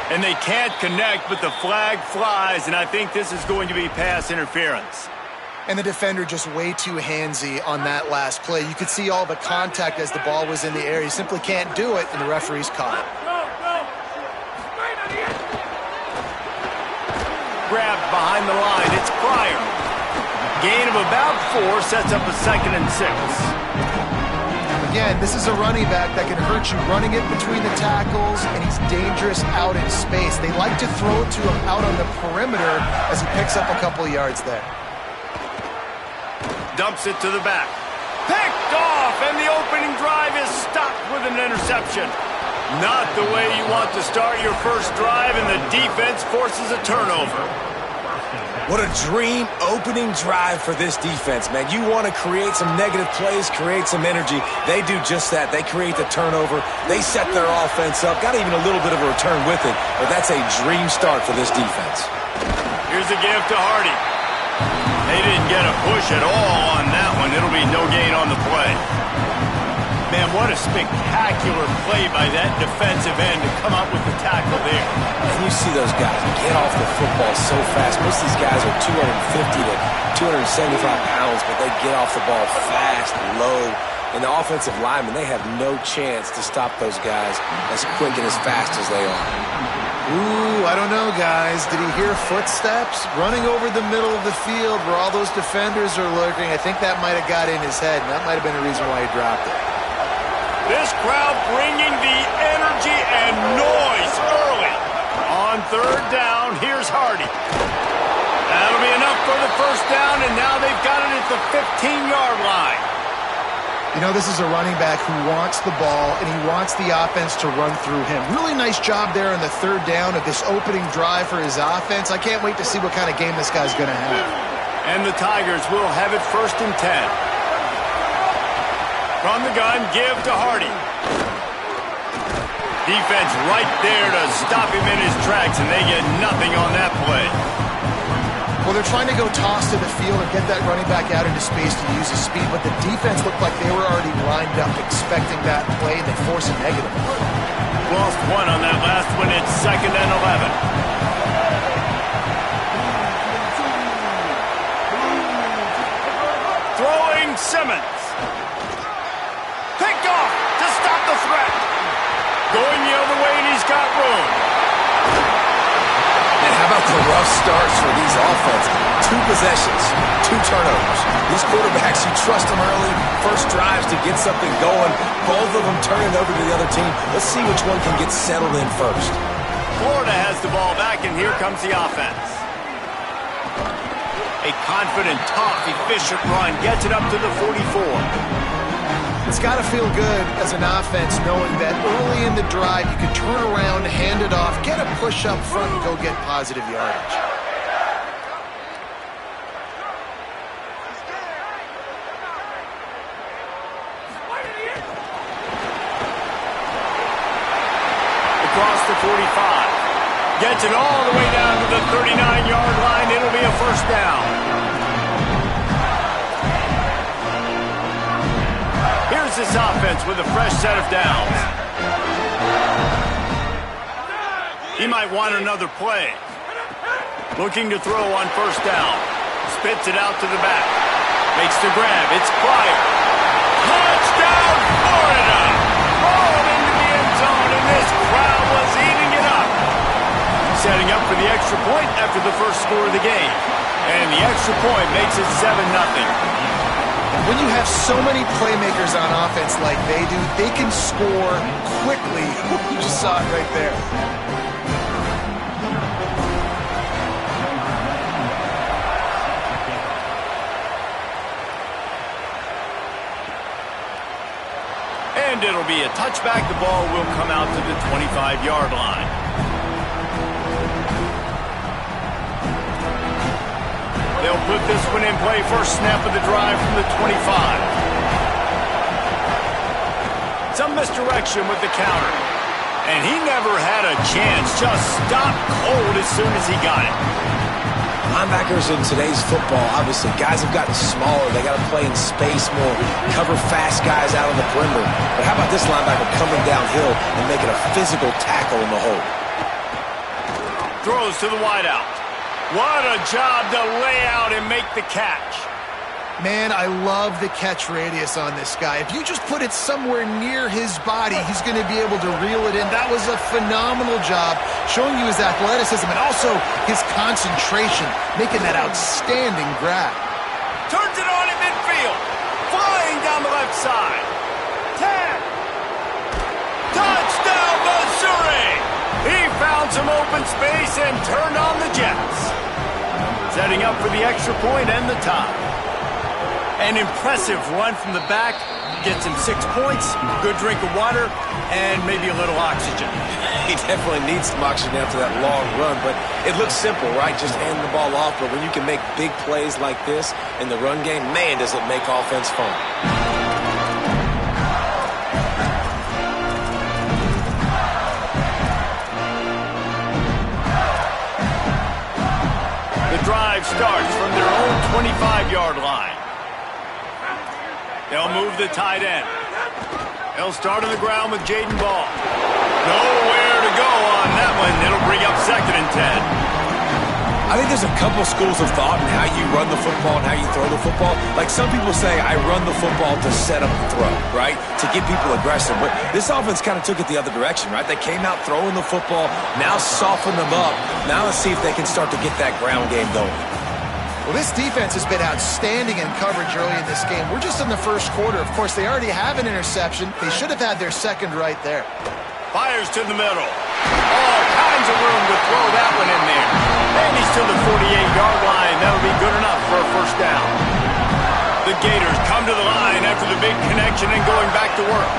Speaker 1: And they can't connect, but the flag flies, and I think this is going to be pass interference.
Speaker 4: And the defender just way too handsy on that last play. You could see all the contact as the ball was in the air. He simply can't do it, and the referee's caught it.
Speaker 1: Grabbed behind the line. It's Pryor. Gain of about 4 sets up a 2nd and 6.
Speaker 4: Again, this is a running back that can hurt you running it between the tackles, and he's dangerous out in space. They like to throw it to him out on the perimeter as he picks up a couple of yards there.
Speaker 1: Dumps it to the back. Picked off, and the opening drive is stopped with an interception. Not the way you want to start your first drive, and the defense forces a turnover.
Speaker 3: What a dream opening drive for this defense, man. You want to create some negative plays, create some energy. They do just that. They create the turnover. They set their offense up. Got even a little bit of a return with it, but that's a dream start for this defense.
Speaker 1: Here's a give to Hardy. They didn't get a push at all on that one. It'll be no gain on the play. Man, what a spectacular play by that defensive end to come up with the tackle there.
Speaker 3: And you see those guys get off the football so fast. Most of these guys are 250 to 275 pounds, but they get off the ball fast, low. And the offensive linemen, they have no chance to stop those guys as quick and as fast as they are.
Speaker 4: Ooh, I don't know, guys. Did he hear footsteps running over the middle of the field where all those defenders are lurking? I think that might have got in his head, and that might have been the reason why he dropped it.
Speaker 1: This crowd bringing the energy and noise early. On 3rd down, here's Hardy. That'll be enough for the first down, and now they've got it at the 15-yard line.
Speaker 4: You know, this is a running back who wants the ball, and he wants the offense to run through him. Really nice job there on the 3rd down of this opening drive for his offense. I can't wait to see what kind of game this guy's going to have.
Speaker 1: And the Tigers will have it 1st and 10. From the gun, give to Hardy. Defense right there to stop him in his tracks, and they get nothing on that play.
Speaker 4: Well, they're trying to go toss to the field and get that running back out into space to use his speed, but the defense looked like they were already lined up expecting that play, and they force a negative.
Speaker 1: Lost 1 on that last one. It's 2nd and 11. Throwing Simmons. Picked off to stop the threat. Going the other way, and he's got room.
Speaker 3: And how about the rough starts for these offenses? 2 possessions, 2 turnovers. These quarterbacks, you trust them early, first drives to get something going. Both of them turn it over to the other team. Let's see which one can get settled in first.
Speaker 1: Florida has the ball back, and here comes the offense. A confident, tough, efficient run gets it up to the 44.
Speaker 4: It's got to feel good as an offense knowing that early in the drive you can turn around, hand it off, get a push up front, and go get positive yardage.
Speaker 1: Gets it all the way down to the 39-yard line. It'll be a first down. Here's this offense with a fresh set of downs. He might want another play. Looking to throw on first down. Spits it out to the back. Makes the grab. It's Pryor. Touchdown, Florida! Rolling into the end zone, and this crowd was eating it up. Setting up for the extra point after the first score of the game. And the extra point makes it 7-0.
Speaker 4: When you have so many playmakers on offense like they do, they can score quickly. You just saw it right there.
Speaker 1: And it'll be a touchback. The ball will come out to the 25-yard line. They'll put this one in play. First snap of the drive from the 25. Some misdirection with the counter. And he never had a chance. Just stopped cold as soon as he got it.
Speaker 3: Linebackers in today's football, obviously, guys have gotten smaller. They got to play in space more, cover fast guys out on the perimeter. But how about this linebacker coming downhill and making a physical tackle in the hole?
Speaker 1: Throws to the wideout. What a job to lay out and make the catch.
Speaker 4: Man, I love the catch radius on this guy. If you just put it somewhere near his body, he's going to be able to reel it in. That was a phenomenal job, showing you his athleticism and also his concentration, making that outstanding grab.
Speaker 1: Turns it on in midfield. Flying down the left side. 10. Touchdown, Missouri! He found some open space and turned on the Jets. Setting up for the extra point and the tie. An impressive run from the back. Gets him 6 points, good drink of water, and maybe a little oxygen.
Speaker 3: He definitely needs some oxygen after that long run, but it looks simple, right? Just hand the ball off, but when you can make big plays like this in the run game, man, does it make offense fun.
Speaker 1: The drive starts from their own 25-yard line. They'll move the tight end. They'll start on the ground with Jaden Ball. Nowhere to go on that one. It'll bring up 2nd and 10.
Speaker 3: I think there's a couple schools of thought in how you run the football and how you throw the football. Like some people say, I run the football to set up the throw, right? To get people aggressive. But this offense kind of took it the other direction, right? They came out throwing the football, now soften them up. Now let's see if they can start to get that ground game going.
Speaker 4: Well, this defense has been outstanding in coverage early in this game. We're just in the first quarter. Of course, they already have an interception. They should have had their second right there.
Speaker 1: Fires to the middle. All kinds of room to throw that one in there. And he's to the 48-yard line. That'll be good enough for a first down. The Gators come to the line after the big connection and going back to work.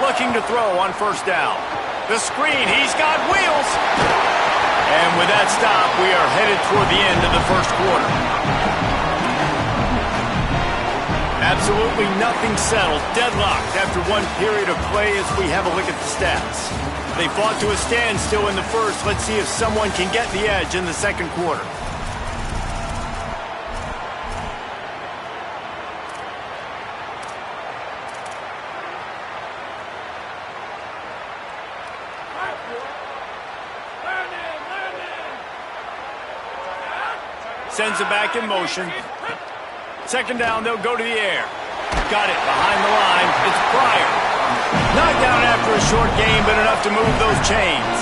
Speaker 1: Looking to throw on first down. The screen, he's got wheels. And with that stop, we are headed toward the end of the first quarter. Absolutely nothing settled. Deadlocked after one period of play as we have a look at the stats. They fought to a standstill in the first. Let's see if someone can get the edge in the second quarter. Sends it back in motion. Second down, they'll go to the air. Got it behind the line. It's Pryor. Knocked down after a short game, but enough to move those chains.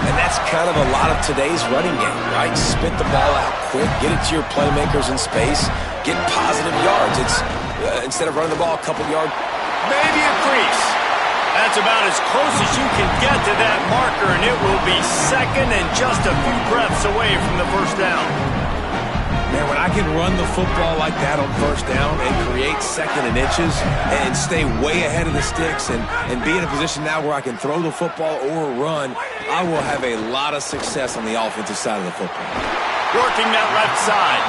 Speaker 3: And that's kind of a lot of today's running game, right? Spit the ball out quick, get it to your playmakers in space, get positive yards. It's instead of running the ball a couple yards.
Speaker 1: Maybe a crease. That's about as close as you can get to that marker, and it will be second and just a few breaths away from the first down.
Speaker 3: Man, when I can run the football like that on first down and create second and inches and stay way ahead of the sticks and be in a position now where I can throw the football or run, I will have a lot of success on the offensive side of the football.
Speaker 1: Working that left side.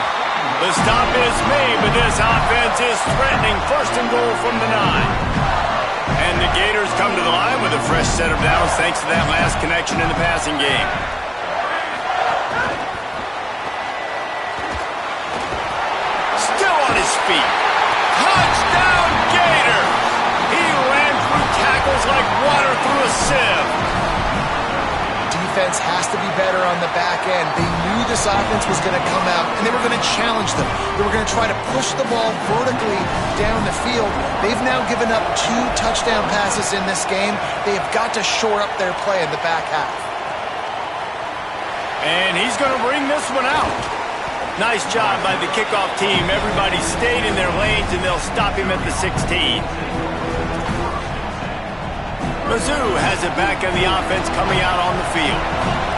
Speaker 1: The stop is made, but this offense is threatening. First and goal from the 9. And the Gators come to the line with a fresh set of downs thanks to that last connection in the passing game. Still on his feet. Touchdown, Gators! He ran through tackles like water through a sieve.
Speaker 4: Defense has to be better on the back end. They knew this offense was going to come out, and they were going to challenge them. They were going to try to push the ball vertically down the field. They've now given up 2 touchdown passes in this game. They have got to shore up their play in the back half.
Speaker 1: And he's going to bring this one out. Nice job by the kickoff team. Everybody stayed in their lanes, and they'll stop him at the 16. Mizzou has it back in the offense coming out on the field.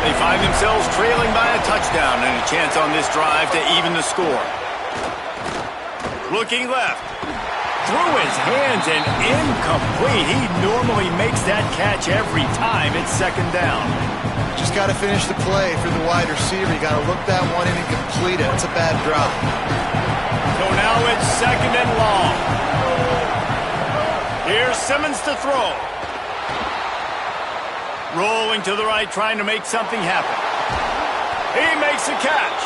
Speaker 1: They find themselves trailing by a touchdown and a chance on this drive to even the score. Looking left. Through his hands and incomplete. He normally makes that catch every time. It's second down.
Speaker 4: Just got to finish the play for the wide receiver. You got to look that one in and complete it. It's a bad drop.
Speaker 1: So now it's second and long. Here's Simmons to throw. Rolling to the right, trying to make something happen. He makes a catch.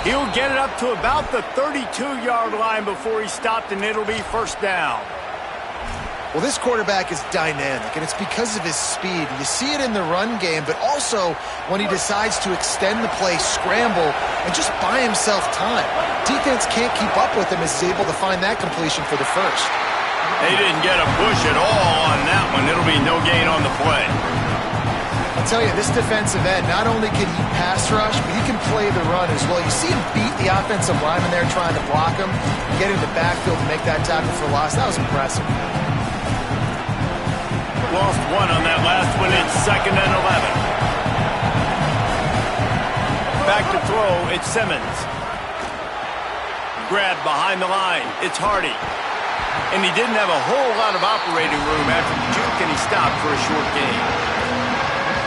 Speaker 1: He'll get it up to about the 32-yard line before he stopped, and it'll be first down.
Speaker 4: Well, this quarterback is dynamic, and it's because of his speed. You see it in the run game, but also when he decides to extend the play, scramble, and just buy himself time. Defense can't keep up with him as he's able to find that completion for the first.
Speaker 1: They didn't get a push at all on that one. It'll be no gain on the play.
Speaker 4: I'll tell you, this defensive end, not only can he pass rush, but he can play the run as well. You see him beat the offensive lineman there trying to block him, get in the backfield to make that tackle for loss. That was impressive.
Speaker 1: Lost one on that last one. It's second and 11. Back to throw. It's Simmons. Grabbed behind the line. It's Hardy. And he didn't have a whole lot of operating room after the juke, and he stopped for a short gain.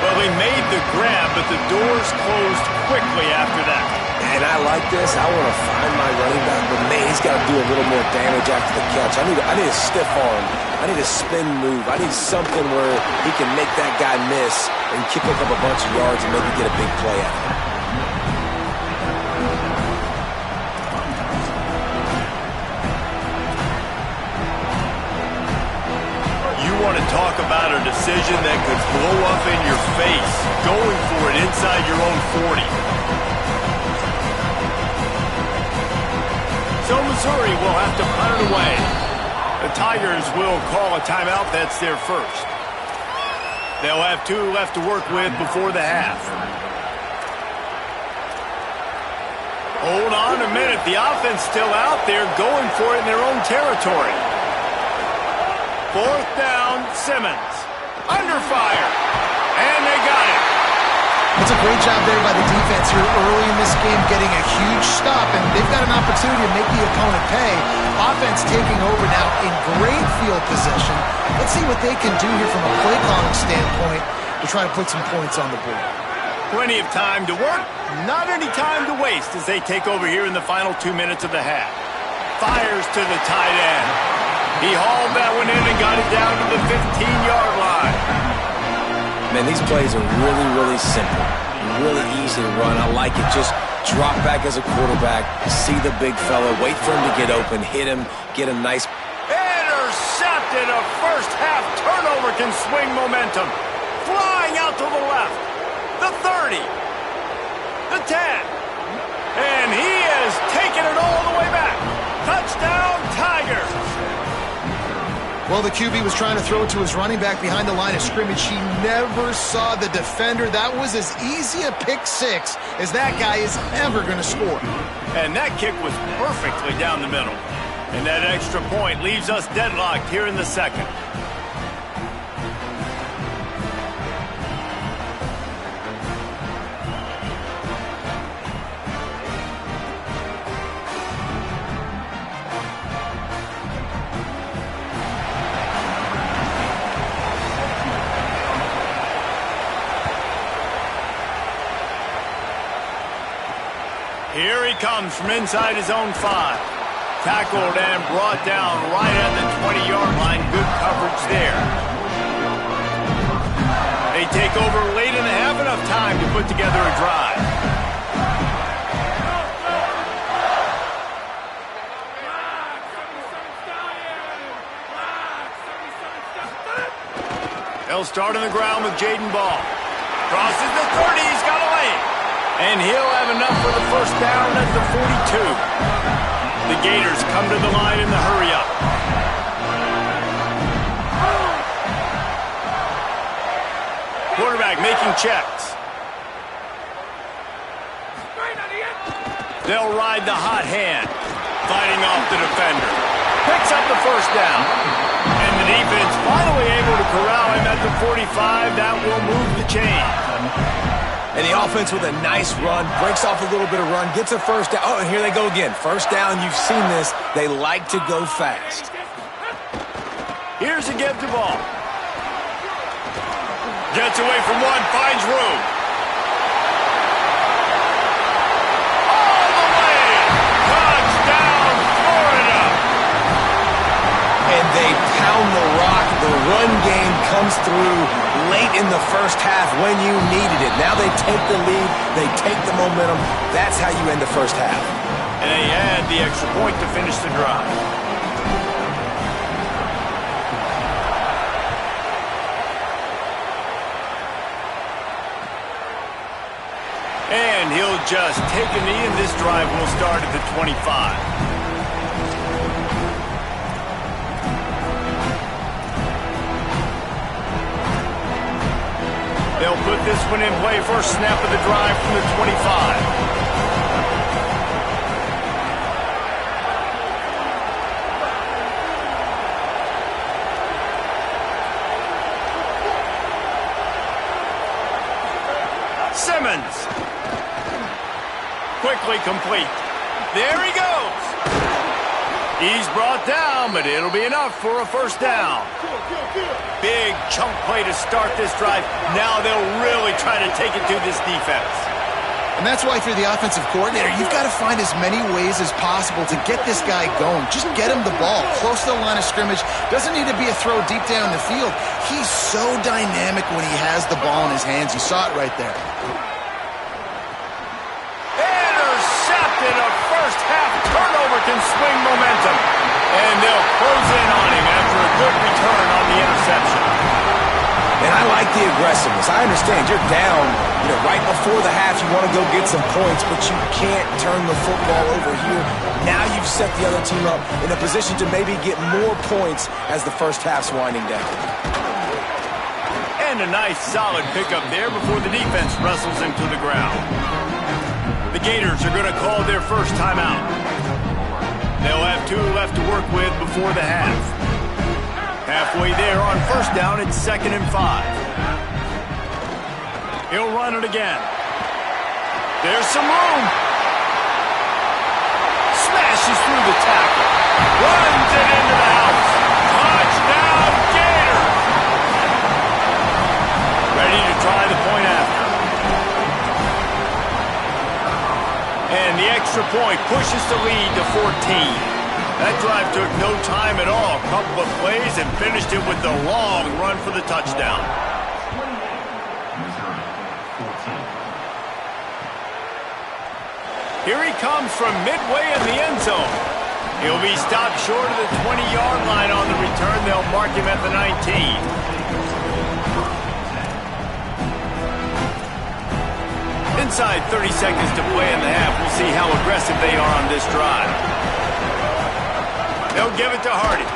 Speaker 1: Well, he made the grab, but the doors closed quickly after that.
Speaker 3: And I like this. I want to find my running back, but man, he's got to do a little more damage after the catch. I need a stiff arm. I need a spin move. I need something where he can make that guy miss and pick up a bunch of yards and maybe get a big play out of it.
Speaker 1: Want to talk about a decision that could blow up in your face, going for it inside your own 40. So Missouri will have to punt it away. The Tigers will call a timeout. That's their first. They'll have 2 left to work with before the half. Hold on a minute. The offense still out there going for it in their own territory. Fourth down, Simmons. Under fire. And they got it.
Speaker 4: It's a great job there by the defense here early in this game, getting a huge stop, and they've got an opportunity to make the opponent pay. Offense taking over now in great field position. Let's see what they can do here from a play calling standpoint to try to put some points on the board.
Speaker 1: Plenty of time to work, not any time to waste as they take over here in the final 2 minutes of the half. Fires to the tight end. He hauled that one in and got it down to the 15-yard line.
Speaker 3: Man, these plays are really, really simple. Really easy to run. I like it. Just drop back as a quarterback, see the big fella, wait for him to get open, hit him, get a nice...
Speaker 1: Intercepted! A first-half turnover can swing momentum. Flying out to the left. The 30. The 10. And he has taken it all the way back. Touchdown, Tigers!
Speaker 4: Well, the QB was trying to throw it to his running back behind the line of scrimmage. He never saw the defender. That was as easy a pick six as that guy is ever going to score.
Speaker 1: And that kick was perfectly down the middle. And that extra point leaves us deadlocked here in the second. Here he comes from inside his own 5. Tackled and brought down right at the 20-yard line. Good coverage there. They take over late in the half, enough time to put together a drive. They'll start on the ground with Jaden Ball. Crosses the 30, he's got away. And he'll have enough for the first down at the 42. The Gators come to the line in the hurry-up. Quarterback making checks. They'll ride the hot hand, fighting off the defender. Picks up the first down. And the defense finally able to corral him at the 45. That will move the chain.
Speaker 3: And the offense with a nice run, breaks off a little bit of run, gets a first down. Oh, and here they go again. First down, you've seen this. They like to go fast.
Speaker 1: Here's a give to Ball. Gets away from one, finds room. All the way! Touchdown, Florida!
Speaker 3: And they pound the rock. The run game comes through late in the first half when you needed it. Now they take the lead. They take the momentum. That's how you end the first half.
Speaker 1: And they add the extra point to finish the drive. And he'll just take a knee, and this drive will start at the 25. They'll put this one in play. First snap of the drive from the 25. Simmons. Quickly complete. There he goes. He's brought down, but it'll be enough for a first down. Big chunk play to start this drive. Now they'll really try to take it to this defense.
Speaker 4: And that's why if you're the offensive coordinator, you've got to find as many ways as possible to get this guy going. Just get him the ball close to the line of scrimmage. Doesn't need to be a throw deep down the field. He's so dynamic when he has the ball in his hands. You saw it right there.
Speaker 1: Intercepted. A first half turnover can swing momentum. And they'll close in on him after a good return on the interception.
Speaker 3: And I like the aggressiveness. I understand you're down, right before the half. You want to go get some points, but you can't turn the football over here. Now you've set the other team up in a position to maybe get more points as the first half's winding down.
Speaker 1: And a nice solid pickup there before the defense wrestles him to the ground. The Gators are going to call their first timeout. They'll have 2 left to work with before the half. Halfway there on first down, it's 2nd and 5. He'll run it again. There's some room. Smashes through the tackle. Runs it into the house. Touchdown, Gators! Ready to try the point after. And the extra point pushes the lead to 14. That drive took no time at all. A couple of plays and finished it with the long run for the touchdown. Here he comes from midway in the end zone. He'll be stopped short of the 20-yard line on the return. They'll mark him at the 19. Inside 30 seconds to play in the half. We'll see how aggressive they are on this drive. They'll give it to Hardy.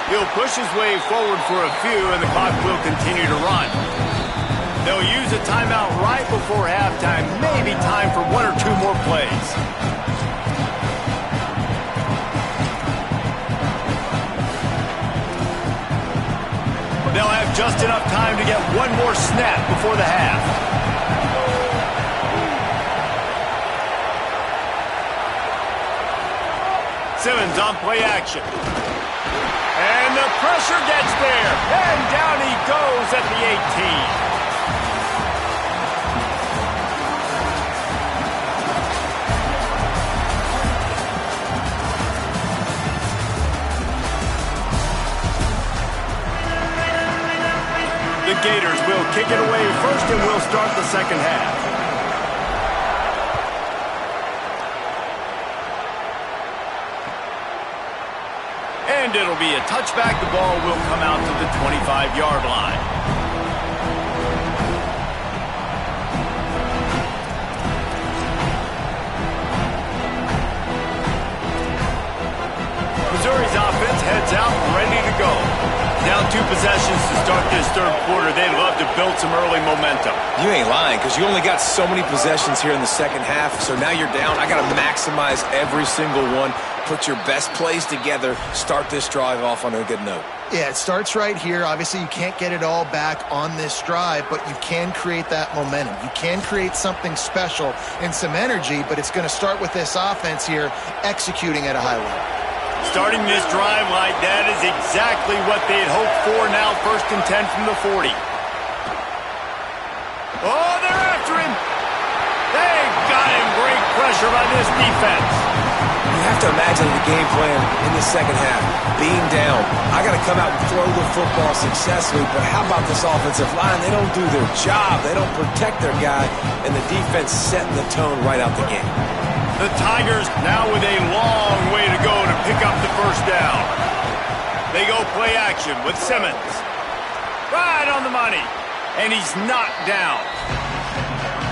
Speaker 1: He'll push his way forward for a few, and the clock will continue to run. They'll use a timeout right before halftime. Maybe time for 1 or 2 more plays. They'll have just enough time to get 1 more snap before the half. Simmons on play action. And the pressure gets there. And down he goes at the 18. kick it away first, and we'll start the second half. And it'll be a touchback. The ball will come out to the 25-yard line. Missouri's offense heads out, ready to go. Down 2 possessions to start this third quarter. They'd love to build some early momentum.
Speaker 3: You ain't lying, because you only got so many possessions here in the second half, so now you're down. I got to maximize every single one. Put your best plays together. Start this drive off on a good note.
Speaker 4: Yeah, it starts right here. Obviously, you can't get it all back on this drive, but you can create that momentum. You can create something special and some energy, but it's going to start with this offense here executing at a high level.
Speaker 1: Starting this drive like that is exactly what they'd hoped for. Now 1st and 10 from the 40. Oh, they're after him. They got him. Great pressure by this defense.
Speaker 3: You have to imagine the game plan in the second half. Being down, I got to come out and throw the football successfully, but how about this offensive line? They don't do their job. They don't protect their guy, and the defense setting the tone right out the game.
Speaker 1: The Tigers now with a long way to go to pick up the first down. They go play action with Simmons. Right on the money. And he's knocked down.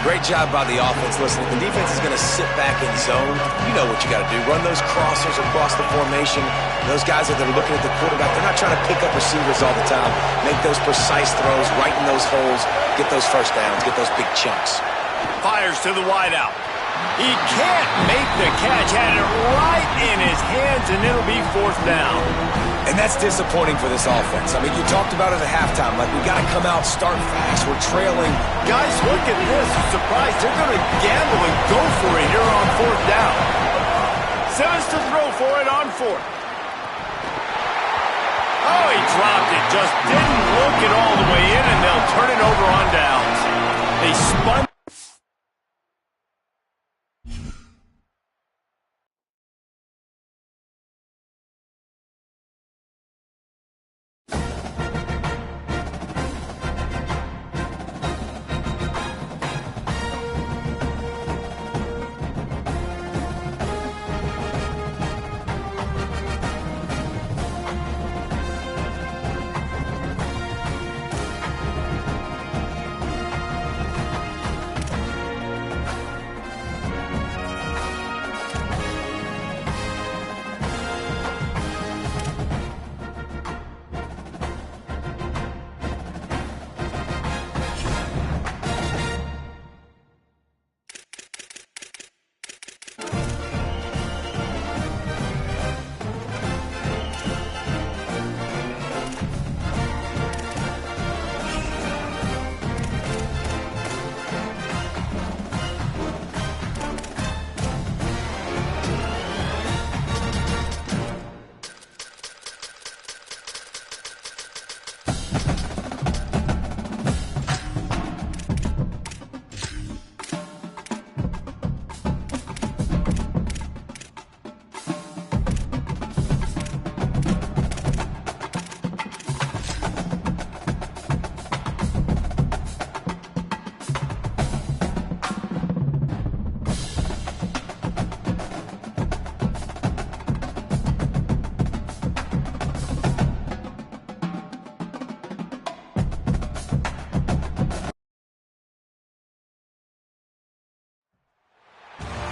Speaker 3: Great job by the offense. Listen, if the defense is going to sit back in zone, you know what you got to do. Run those crossers across the formation. Those guys that are looking at the quarterback, they're not trying to pick up receivers all the time. Make those precise throws, right in those holes, get those first downs, get those big chunks.
Speaker 1: Fires to the wideout. He can't make the catch. Had it right in his hands, and it'll be 4th down.
Speaker 3: And that's disappointing for this offense. I mean, you talked about it at halftime. Like, we got to come out, start fast. We're trailing.
Speaker 1: Guys, look at this. I'm surprised. They're going to gamble and go for it here on 4th down. Simmons to throw for it on 4th. Oh, he dropped it. Just didn't look it all the way in, and they'll turn it over on downs. They spun.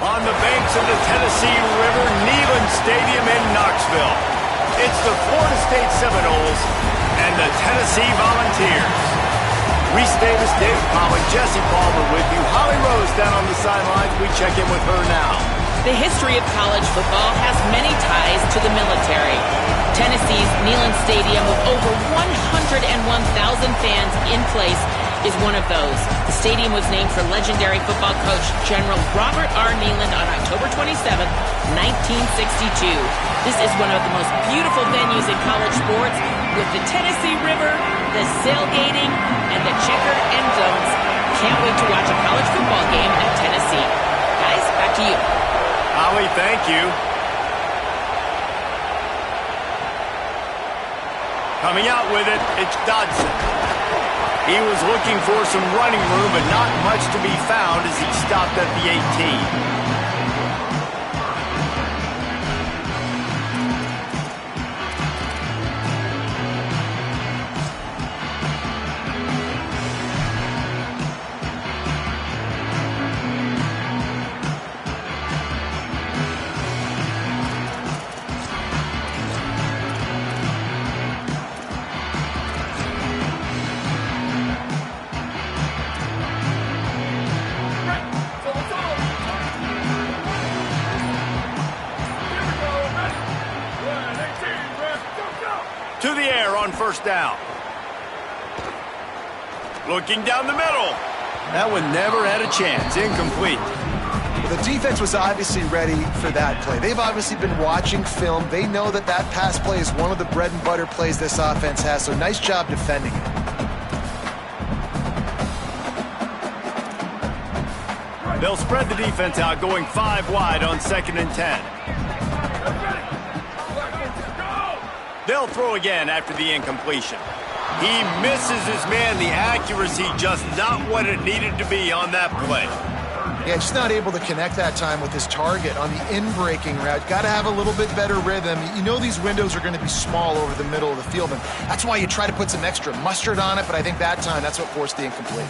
Speaker 1: On the banks of the Tennessee River, Neyland Stadium in Knoxville. It's the Florida State Seminoles and the Tennessee Volunteers. Reese Davis, Dave Pollock, Jesse Palmer with you. Holly Rose down on the sidelines. We check in with her now.
Speaker 2: The history of college football has many ties to the military. Tennessee's Neyland Stadium with over 101,000 fans in place is one of those. The stadium was named for legendary football coach General Robert R. Neyland on October 27, 1962. This is one of the most beautiful venues in college sports with the Tennessee River, the sailgating, and the checkered end zones. Can't wait to watch a college football game at Tennessee. Guys, back to you.
Speaker 1: Holly, thank you. Coming out with it, it's Dodson. He was looking for some running room, but not much to be found as he stopped at the 18. To the air on first down. Looking down the middle. That one never had a chance. Incomplete.
Speaker 4: The defense was obviously ready for that play. They've obviously been watching film. They know that that pass play is one of the bread and butter plays this offense has, so nice job defending it.
Speaker 1: They'll spread the defense out, going 5 wide on 2nd and 10. They'll throw again after the incompletion. He misses his man. The accuracy just not what it needed to be on that play.
Speaker 4: Yeah, just not able to connect that time with his target on the in-breaking route. Got to have a little bit better rhythm. You know these windows are going to be small over the middle of the field, and that's why you try to put some extra mustard on it, but I think that time that's what forced the incomplete.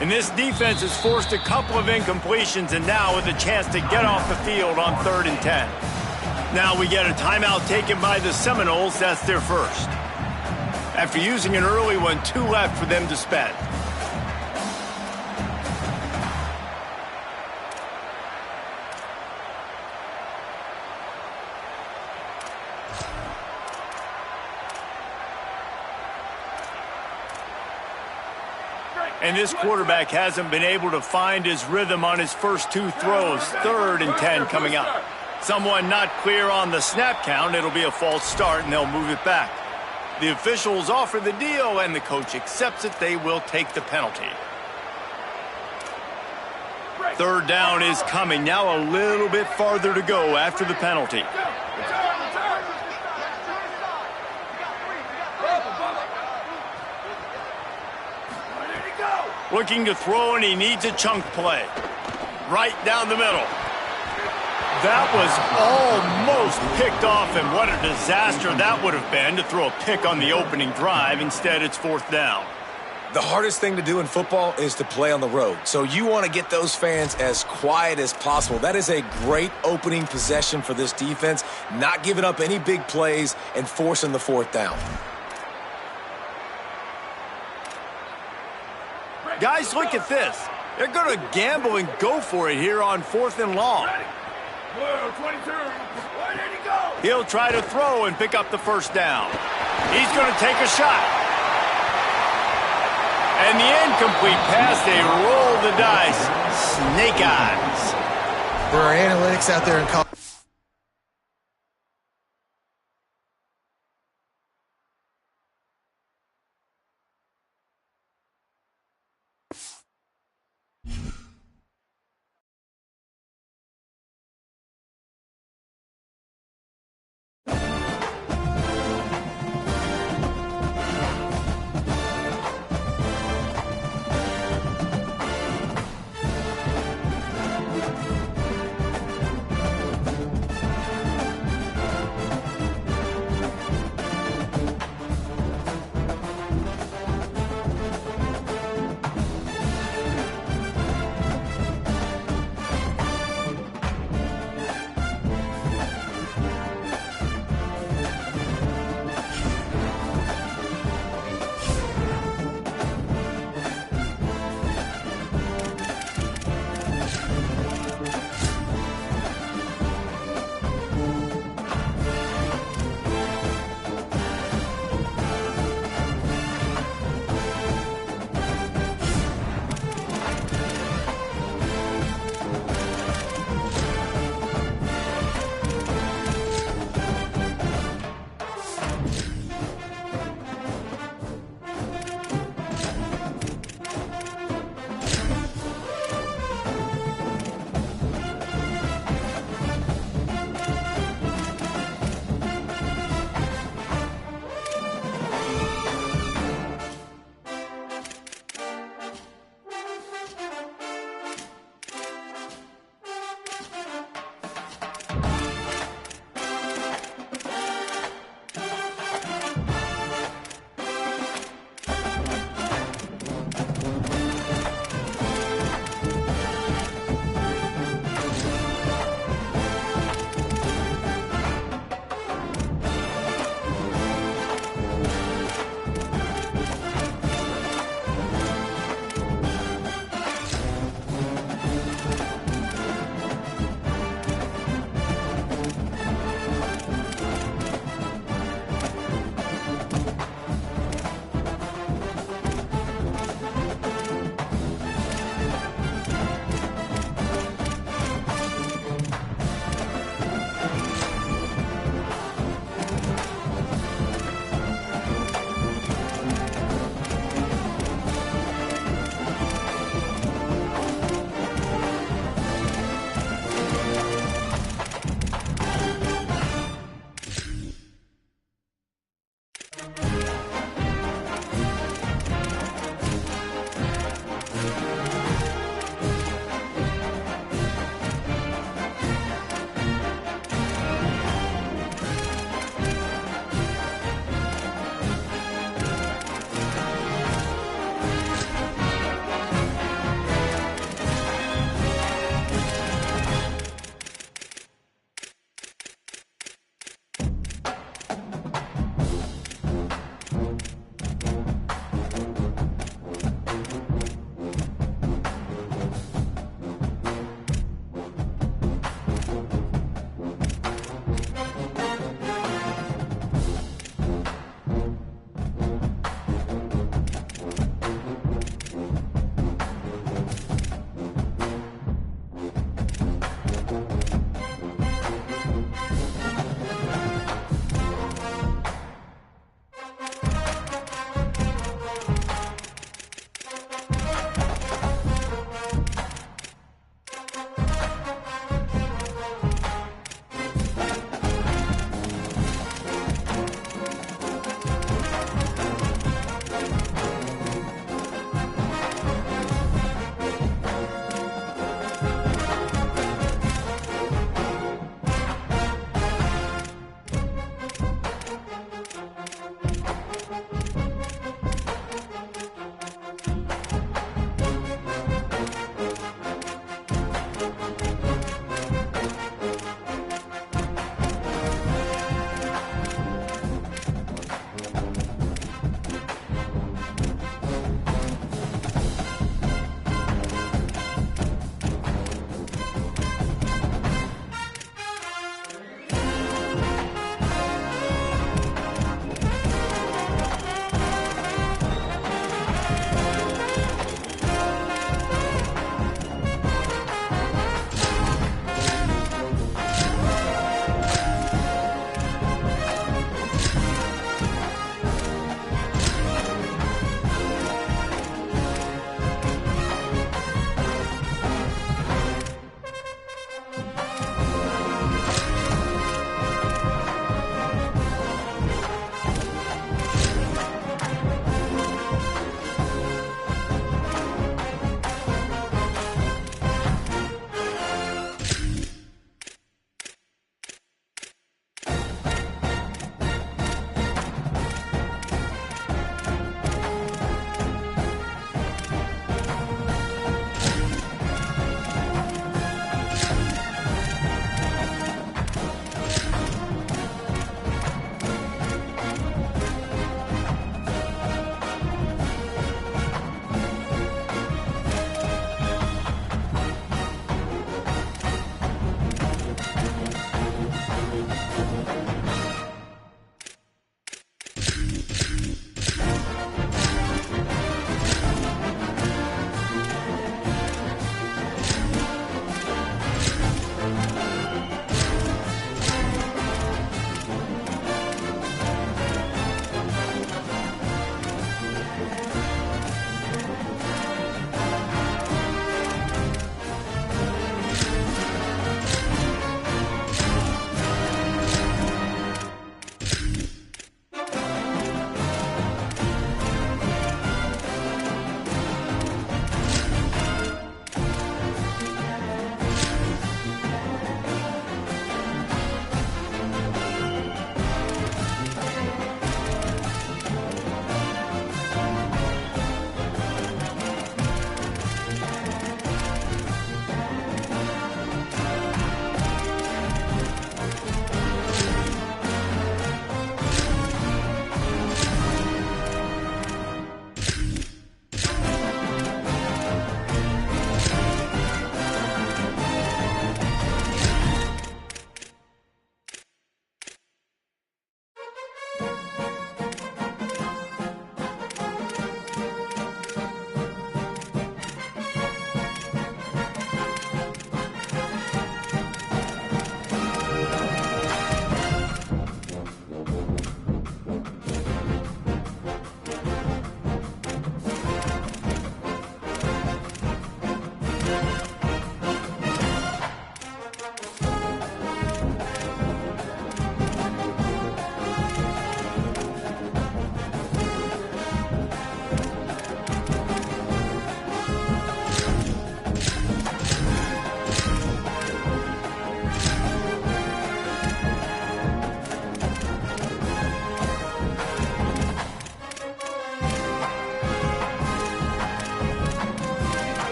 Speaker 1: And this defense has forced a couple of incompletions, and now with a chance to get off the field on 3rd and 10. Now we get a timeout taken by the Seminoles. That's their first. After using an early one, 2 left for them to spend. And this quarterback hasn't been able to find his rhythm on his first 2 throws. 3rd and 10 coming up. Someone not clear on the snap count. It'll be a false start, and they'll move it back. The officials offer the deal, and the coach accepts it. They will take the penalty. 3rd down is coming. Now a little bit farther to go after the penalty. Looking to throw, and he needs a chunk play. Right down the middle. That was almost picked off, and what a disaster that would have been to throw a pick on the opening drive. Instead, it's 4th down.
Speaker 3: The hardest thing to do in football is to play on the road. So you want to get those fans as quiet as possible. That is a great opening possession for this defense, not giving up any big plays and forcing the 4th down.
Speaker 1: Guys, look at this. They're going to gamble and go for it here on 4th and long. He'll try to throw and pick up the first down. He's going to take a shot. And the incomplete pass, they roll the dice. Snake eyes.
Speaker 4: There are analytics out there in college.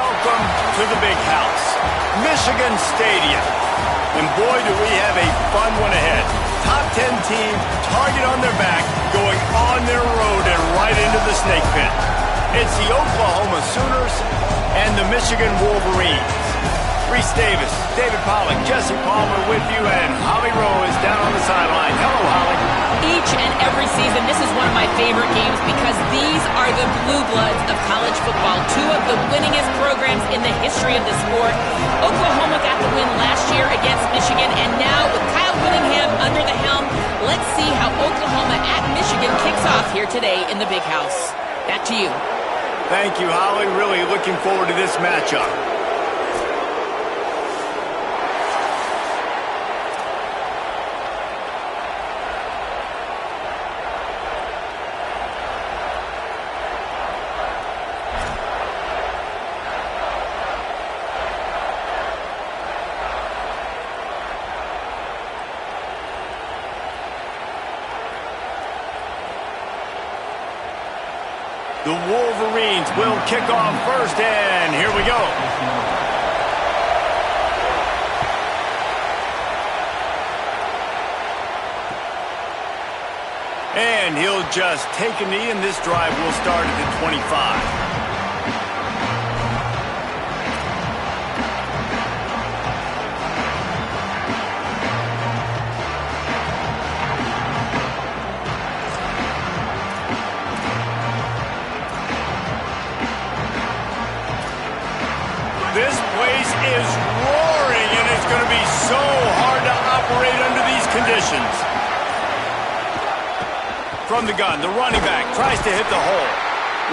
Speaker 1: Welcome to the big house, Michigan Stadium. And boy, do we have a fun one ahead. Top 10 team, target on their back, going on their road and right into the snake pit. It's the Oklahoma Sooners and the Michigan Wolverines. Reese Davis, David Pollack, Jesse Palmer with you, and Holly Rowe is down on the sideline. Hello, Holly.
Speaker 2: Each and every season, this is one of my favorite games because these are the blue bloods of college football. Two of the winningest programs in the history of the sport. Oklahoma got the win last year against Michigan, and now with Kyle Whittingham under the helm, let's see how Oklahoma at Michigan kicks off here today in the big house. Back to you.
Speaker 1: Thank you, Holly. Really looking forward to this matchup. The Wolverines will kick off first, and here we go. And he'll just take a knee, and this drive will start at the 25. This place is roaring, and it's going to be so hard to operate under these conditions. From the gun, the running back tries to hit the hole.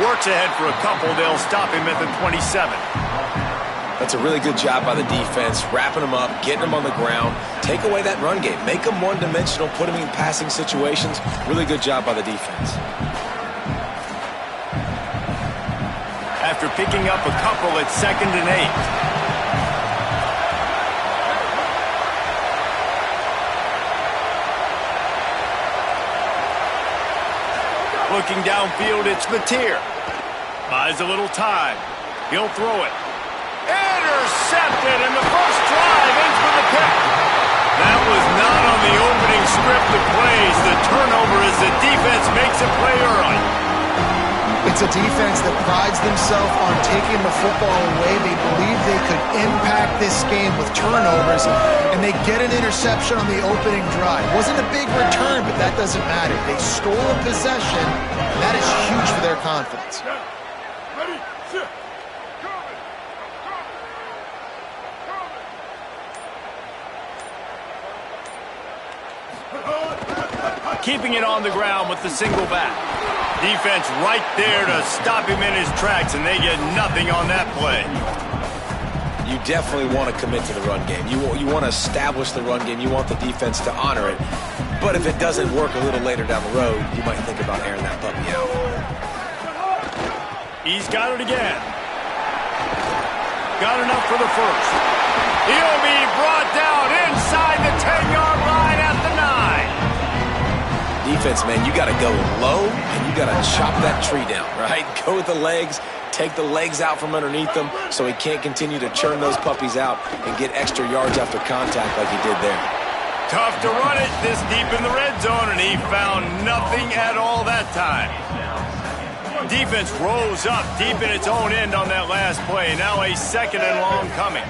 Speaker 1: Works ahead for a couple. They'll stop him at the 27.
Speaker 3: That's a really good job by the defense, wrapping them up, getting them on the ground. Take away that run game. Make them one-dimensional, put them in passing situations. Really good job by the defense.
Speaker 1: After picking up a couple at 2nd and 8. Looking downfield, it's Mateer. Buys a little time. He'll throw it. Intercepted, and the first drive ends with a pick. That was not on the opening script of plays. The turnover as the defense makes a play early.
Speaker 4: It's a defense that prides themselves on taking the football away. They believe they could impact this game with turnovers, and they get an interception on the opening drive. Wasn't a big return, but that doesn't matter. They stole a possession, and that is huge for their confidence.
Speaker 6: Ready, sit.
Speaker 1: Keeping it on the ground with the single back. Defense right there to stop him in his tracks, and they get nothing on that play.
Speaker 3: You definitely want to commit to the run game. You want to establish the run game. You want the defense to honor it. But if it doesn't work a little later down the road, you might think about airing that puppy out.
Speaker 1: He's got it again. Got enough for the first. He'll be brought down inside the 10-yard line at the 9.
Speaker 3: Defense, man, you got to go low, and you got to chop that tree down, right? Go with the legs, take the legs out from underneath them so he can't continue to churn those puppies out and get extra yards after contact like he did there.
Speaker 1: Tough to run it this deep in the red zone, and he found nothing at all that time. Defense rose up deep in its own end on that last play. Now a 2nd and long coming.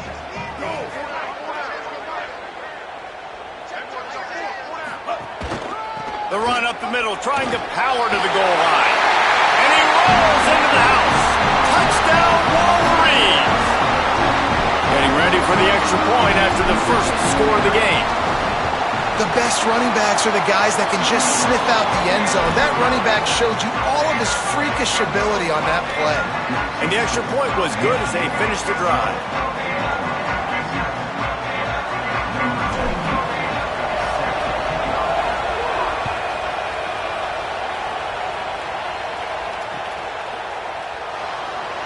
Speaker 1: The run up the middle, trying to power to the goal line. And he rolls into the house. Touchdown, Wolverines! Getting ready for the extra point after the first score of the game.
Speaker 4: The best running backs are the guys that can just sniff out the end zone. That running back showed you all of his freakish ability on that play.
Speaker 1: And the extra point was good as they finished the drive.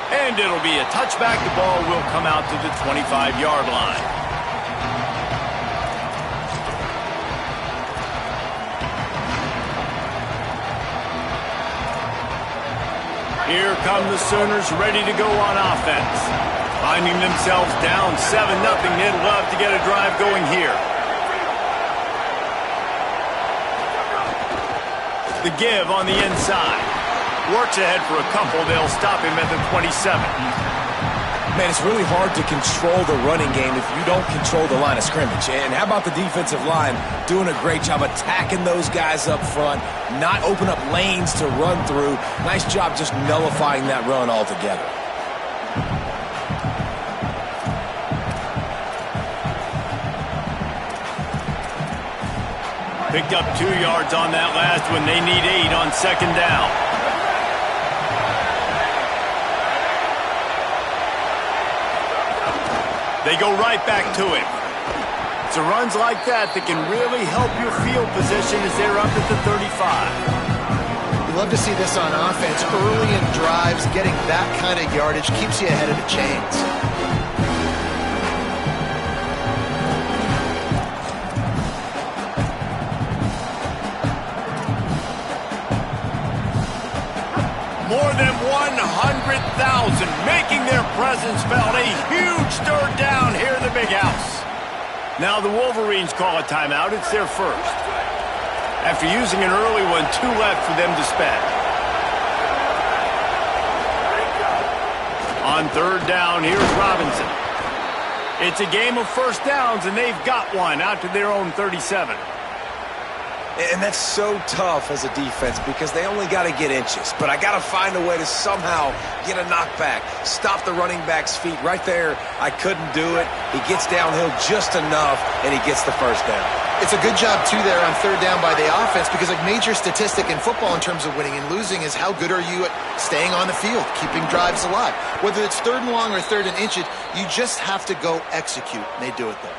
Speaker 1: And it'll be a touchback. The ball will come out to the 25-yard line. Here come the Sooners ready to go on offense. Finding themselves down 7-0. They'd love to get a drive going here. The give on the inside. Works ahead for a couple. They'll stop him at the 27.
Speaker 3: Man, it's really hard to control the running game if you don't control the line of scrimmage. And how about the defensive line doing a great job attacking those guys up front, not open up lanes to run through. Nice job just nullifying that run altogether.
Speaker 1: Picked up 2 yards on that last one. They need 8 on second down. They go right back to him. It's runs like that that can really help your field position as they're up at the 35.
Speaker 4: You love to see this on offense. Early in drives, getting that kind of yardage keeps you ahead of the chains.
Speaker 1: More than 100,000 making their presence felt. A huge third down here in the big house. Now the Wolverines call a timeout. It's their first. After using an early one, 2 left for them to spend. On third down, here's Robinson. It's a game of first downs, and they've got one out to their own 37.
Speaker 3: And that's so tough as a defense because they only got to get inches. But I got to find a way to somehow get a knockback, stop the running back's feet. Right there, I couldn't do it. He gets downhill just enough, and he gets the first down.
Speaker 4: It's a good job, too, there on third down by the offense because a major statistic in football in terms of winning and losing is how good are you at staying on the field, keeping drives alive. Whether it's third and long or third and inches, you just have to go execute, and they do it there.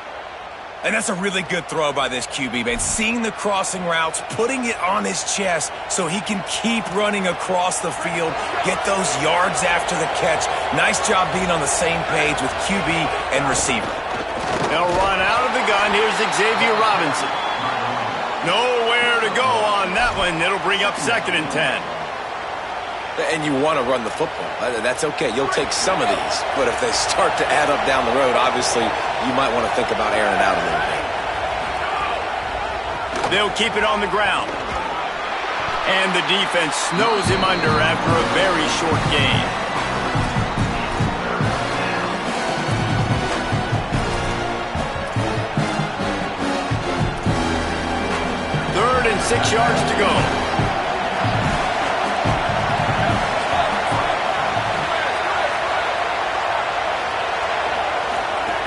Speaker 3: And that's a really good throw by this QB, man. Seeing the crossing routes, putting it on his chest so he can keep running across the field, get those yards after the catch. Nice job being on the same page with QB and receiver.
Speaker 1: They'll run out of the gun. Here's Xavier Robinson. Nowhere to go on that one. It'll bring up second and 10.
Speaker 3: And you want to run the football. That's okay. You'll take some of these. But if they start to add up down the road, obviously you might want to think about airing it out a little bit.
Speaker 1: They'll keep it on the ground. And the defense snows him under after a very short gain. Third and 6 yards to go.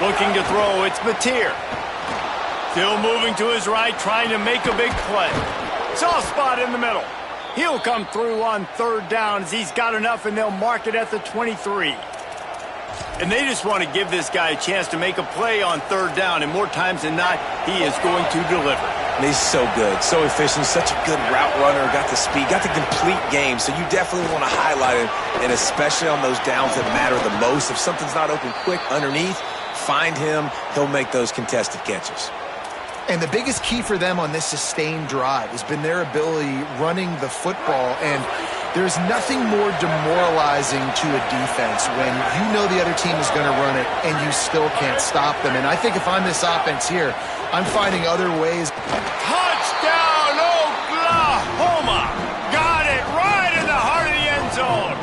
Speaker 1: Looking to throw, it's Mateer. Still moving to his right, trying to make a big play. Soft spot in the middle. He'll come through on third down as he's got enough, and they'll mark it at the 23. And they just want to give this guy a chance to make a play on third down, and more times than not, he is going to deliver.
Speaker 3: And he's so good, so efficient, such a good route runner, got the speed, got the complete game, so you definitely want to highlight him, and especially on those downs that matter the most. If something's not open quick underneath, find him, he'll make those contested catches.
Speaker 4: And the biggest key for them on this sustained drive has been their ability running the football. And there's nothing more demoralizing to a defense when you know the other team is going to run it and you still can't stop them. And I think if I'm this offense here, I'm finding other ways.
Speaker 1: Touchdown, Oklahoma! Got it right in the heart of the end zone.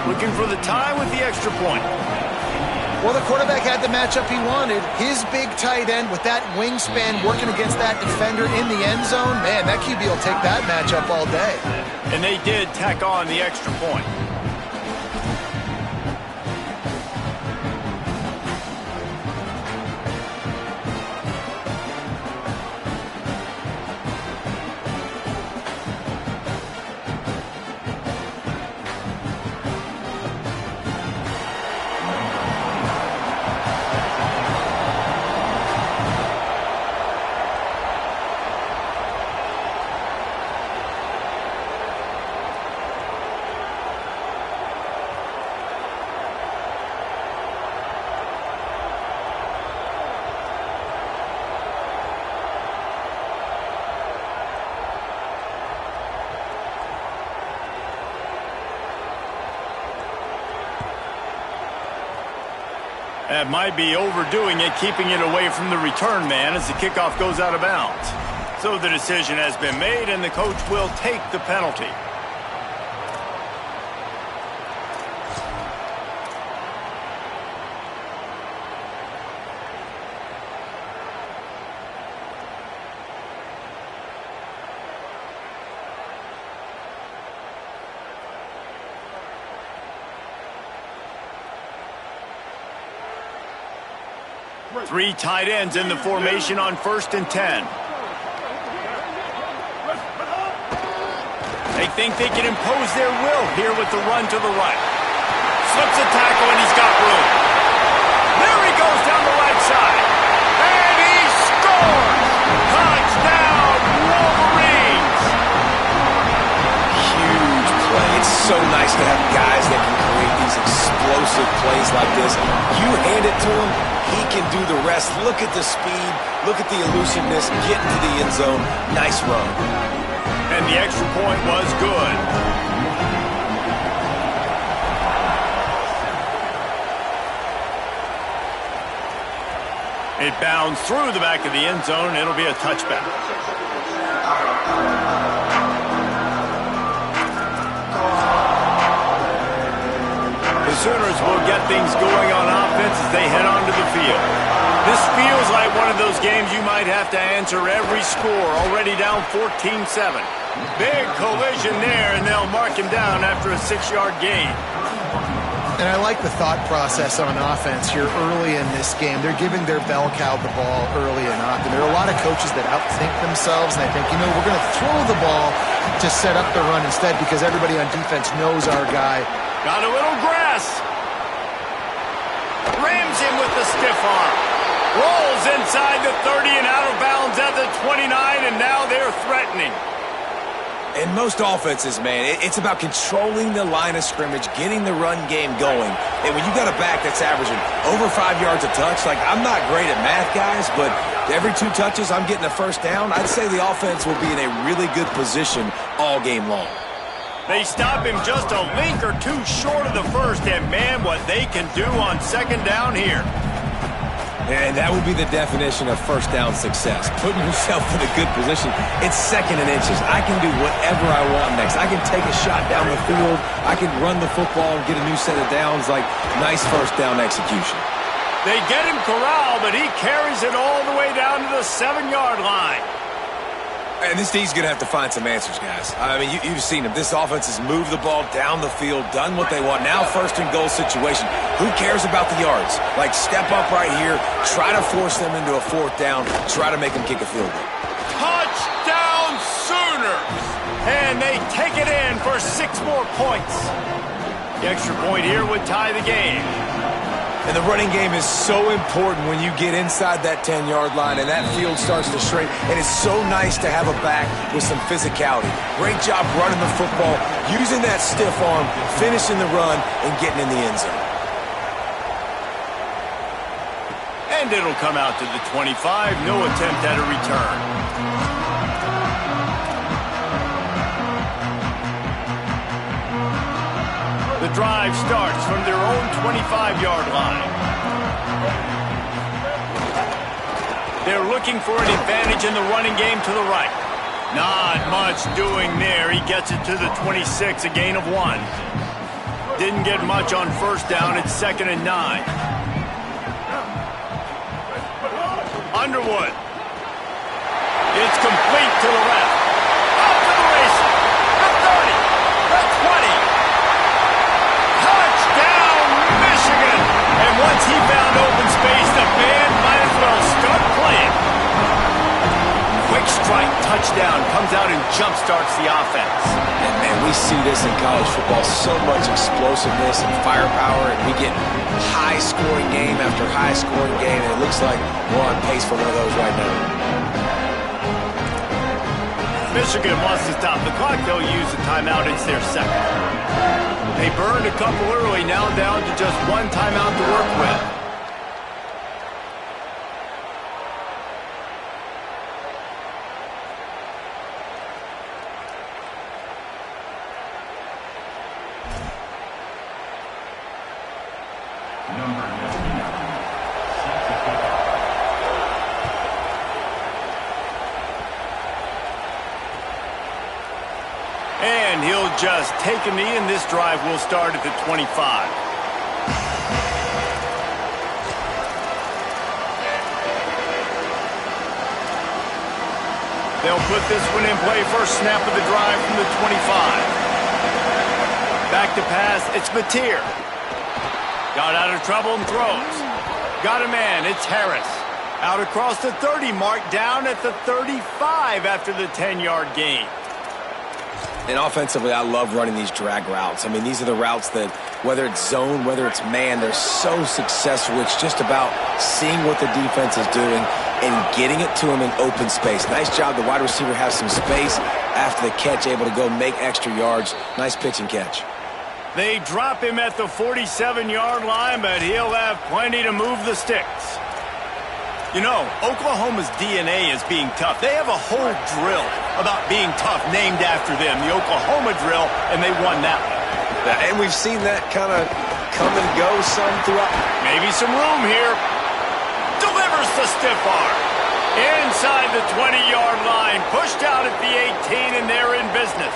Speaker 1: Looking for the tie with the extra point.
Speaker 4: Well, the quarterback had the matchup he wanted. His big tight end with that wingspan working against that defender in the end zone. Man, that QB will take that matchup all day.
Speaker 1: And they did tack on the extra point. That might be overdoing it, keeping it away from the return man as the kickoff goes out of bounds. So the decision has been made, and the coach will take the penalty. Three tight ends in the formation on 1st and 10. They think they can impose their will here with the run to the right. Slips a tackle and he's got room. There he goes down the right side. And he scores! Touchdown, Wolverines!
Speaker 3: Huge play. It's so nice to have guys that can create these explosive plays like this. You hand it to him, he can do the rest. Look at the speed. Look at the elusiveness. Get into the end zone. Nice run.
Speaker 1: And the extra point was good. It bounds through the back of the end zone. It'll be a touchback. The Sooners will get things going on offense as they head onto the field. This feels like one of those games you might have to answer every score, already down 14-7. Big collision there, and they'll mark him down after a 6-yard gain.
Speaker 4: And I like the thought process on offense here early in this game. They're giving their bell cow the ball early and often. There are a lot of coaches that outthink themselves, and they think, you know, we're going to throw the ball to set up the run instead because everybody on defense knows our guy.
Speaker 1: Got a little grass. Rams him with the stiff arm. Rolls inside the 30 and out of bounds at the 29, and now they're threatening.
Speaker 3: In most offenses, man, it's about controlling the line of scrimmage, getting the run game going. And when you got a back that's averaging over 5 yards a touch, like, I'm not great at math, guys, but every 2 touches I'm getting a first down, I'd say the offense will be in a really good position all game long.
Speaker 1: They stop him just a link or two short of the first, and man, what they can do on 2nd down here.
Speaker 3: And that would be the definition of first down success. Putting yourself in a good position. It's 2nd and inches. I can do whatever I want next. I can take a shot down the field. I can run the football and get a new set of downs. Like, nice first down execution.
Speaker 1: They get him corralled, but he carries it all the way down to the 7-yard line.
Speaker 3: And this D's going to have to find some answers, guys. I mean, you've seen him. This offense has moved the ball down the field, done what they want. Now 1st and goal situation. Who cares about the yards? Like, step up right here, try to force them into a 4th down, try to make them kick a field goal.
Speaker 1: Touchdown Sooners! And they take it in for 6 more points. The extra point here would tie the game.
Speaker 3: And the running game is so important when you get inside that 10-yard line and that field starts to shrink. And it's so nice to have a back with some physicality. Great job running the football, using that stiff arm, finishing the run, and getting in the end zone.
Speaker 1: And it'll come out to the 25. No attempt at a return. The drive starts from their own 25-yard line. They're looking for an advantage in the running game to the right. Not much doing there. He gets it to the 26, a gain of 1. Didn't get much on 1st down. It's 2nd and 9. Underwood. It's complete to the left. Out to the races. The 30. The 20. Touchdown, Michigan! And once he found open space, the band might as well start playing. Quick strike touchdown comes out and jump-starts the offense.
Speaker 3: And, man, we see this in college football, so much explosiveness and firepower, and we get high-scoring game after high-scoring game, and it looks like we're on pace for one of those right now.
Speaker 1: Michigan wants to stop the clock. They'll use the timeout. It's their 2nd. They burned a couple early, now down to just 1 timeout to work with.
Speaker 6: Number 99.
Speaker 1: just take a knee, and this drive will start at the 25. They'll put this one in play. First snap of the drive from the 25. Back to pass. It's Mateer. Got out of trouble and throws. Got a man. It's Harris. Out across the 30 mark, down at the 35 after the 10-yard gain.
Speaker 3: And offensively, I love running these drag routes. I mean, these are the routes that, whether it's zone, whether it's man, they're so successful. It's just about seeing what the defense is doing and getting it to him in open space. Nice job. The wide receiver has some space after the catch, able to go make extra yards. Nice pitch and catch.
Speaker 1: They drop him at the 47-yard line, but he'll have plenty to move the sticks. You know, Oklahoma's DNA is being tough. They have a whole drill about being tough named after them, the Oklahoma drill, and they won that one.
Speaker 3: And we've seen that kind of come and go some throughout.
Speaker 1: Maybe some room here. Delivers the stiff arm. Inside the 20-yard line, pushed out at the 18, and they're in business.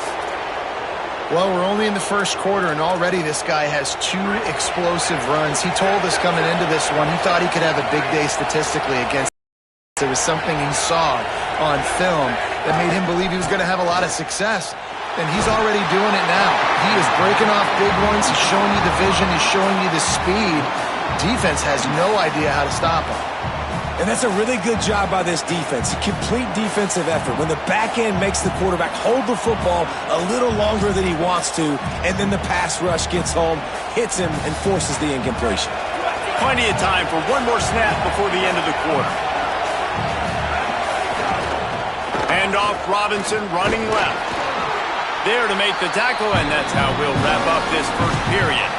Speaker 4: Well, we're only in the first quarter, and already this guy has 2 explosive runs. He told us coming into this one he thought he could have a big day statistically against. It was something he saw on film that made him believe he was going to have a lot of success. And he's already doing it now. He is breaking off big ones. He's showing you the vision. He's showing you the speed. Defense has no idea how to stop him.
Speaker 3: And that's a really good job by this defense. Complete defensive effort. When the back end makes the quarterback hold the football a little longer than he wants to, and then the pass rush gets home, hits him, and forces the incompletion.
Speaker 1: Plenty of time for one more snap before the end of the quarter. Hand off Robinson, running left. There to make the tackle, and that's how we'll wrap up this first period.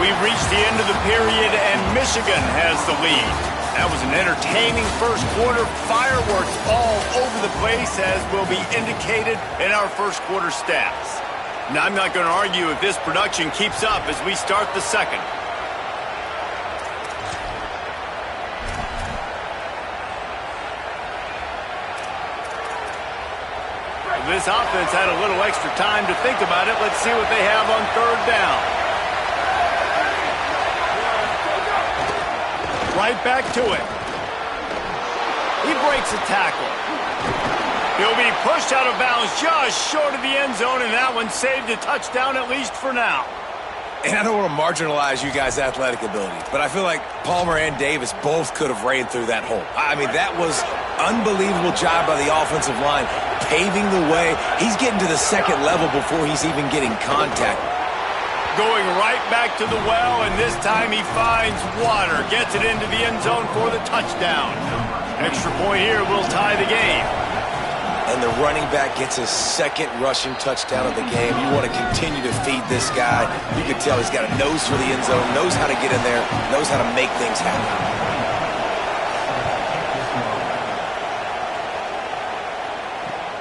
Speaker 1: We've reached the end of the period, and Michigan has the lead. That was an entertaining first quarter. Fireworks all over the place, as will be indicated in our first quarter stats. Now, I'm not going to argue if this production keeps up as we start the second. This offense had a little extra time to think about it. Let's see what they have on third down. Right back to it. He breaks a tackle. He'll be pushed out of bounds just short of the end zone, and that one saved a touchdown at least for now.
Speaker 3: And I don't want to marginalize you guys' athletic ability, but I feel like Palmer and Davis both could have ran through that hole. I mean, that was unbelievable job by the offensive line, paving the way. He's getting to the second level before he's even getting contact.
Speaker 1: Going right back to the well, and this time he finds water. Gets it into the end zone for the touchdown. Extra point here will tie the game.
Speaker 3: And the running back gets his second rushing touchdown of the game. You want to continue to feed this guy. You can tell he's got a nose for the end zone, knows how to get in there, knows how to make things happen.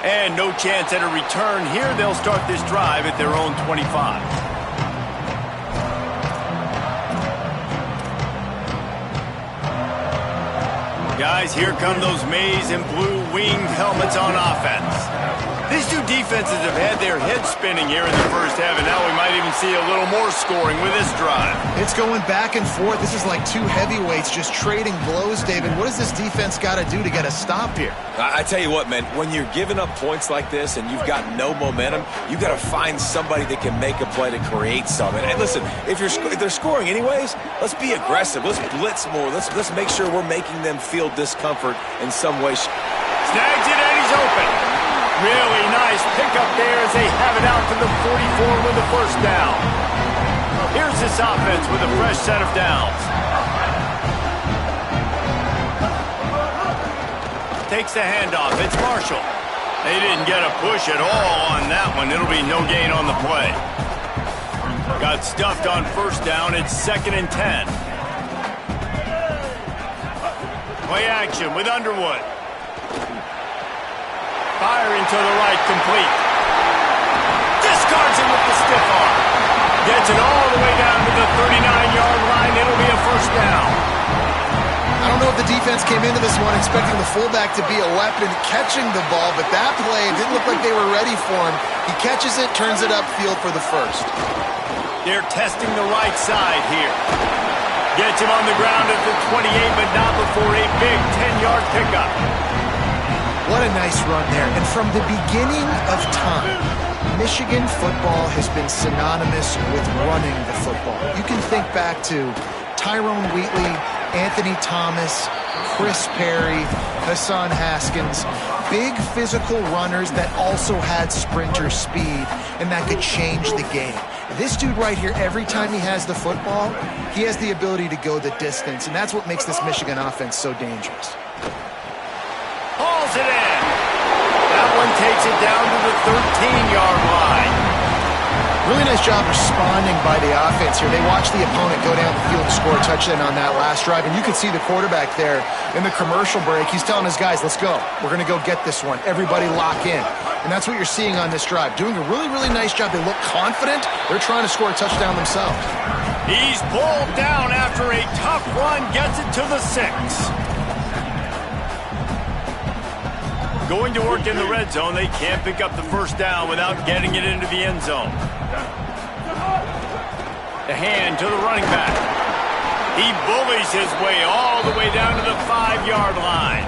Speaker 1: And no chance at a return here. They'll start this drive at their own 25. Guys, here come those maize and blue winged helmets on offense. These two defenses have had their heads spinning here in the first half, and now we might even see a little more scoring with this drive.
Speaker 4: It's going back and forth. This is like two heavyweights just trading blows, David. What does this defense got to do to get a stop here?
Speaker 3: I tell you what, man, when you're giving up points like this and you've got no momentum, you got to find somebody that can make a play to create something. And listen, if they're scoring anyways, let's be aggressive. Let's blitz more. Let's make sure we're making them feel discomfort in some way.
Speaker 1: Snags it, and he's open. Really nice pickup there as they have it out to the 44 with the first down. Here's this offense with a fresh set of downs. Takes the handoff. It's Marshall. They didn't get a push at all on that one. It'll be no gain on the play. Got stuffed on first down. It's 2nd and 10. Play action with Underwood. Firing to the right, complete. Discards it with the stiff arm. Gets it all the way down to the 39-yard line. It'll be a first down.
Speaker 4: I don't know if the defense defense came into this one expecting the fullback to be a weapon catching the ball, but that play, it didn't look like they were ready for him. He catches it, turns it upfield for the first.
Speaker 1: They're testing the right side here. Gets him on the ground at the 28, but not before a big 10-yard pickup.
Speaker 4: What a nice run there. And from the beginning of time, Michigan football has been synonymous with running the football. You can think back to Tyrone Wheatley, Anthony Thomas, Chris Perry, Hassan Haskins. Big physical runners that also had sprinter speed and that could change the game. This dude right here, every time he has the football, he has the ability to go the distance, and that's what makes this Michigan offense so dangerous.
Speaker 1: Hauls it in. That one takes it down to the 13-yard line.
Speaker 4: Really nice job responding by the offense here. They watched the opponent go down the field and score a touchdown on that last drive, and you can see the quarterback there in the commercial break. He's telling his guys, let's go. We're going to go get this one. Everybody lock in. And that's what you're seeing on this drive. Doing a really, really nice job. They look confident. They're trying to score a touchdown themselves.
Speaker 1: He's pulled down after a tough run. Gets it to the 6. Going to work in the red zone. They can't pick up the first down without getting it into the end zone. The hand to the running back. He bullies his way all the way down to the 5-yard line.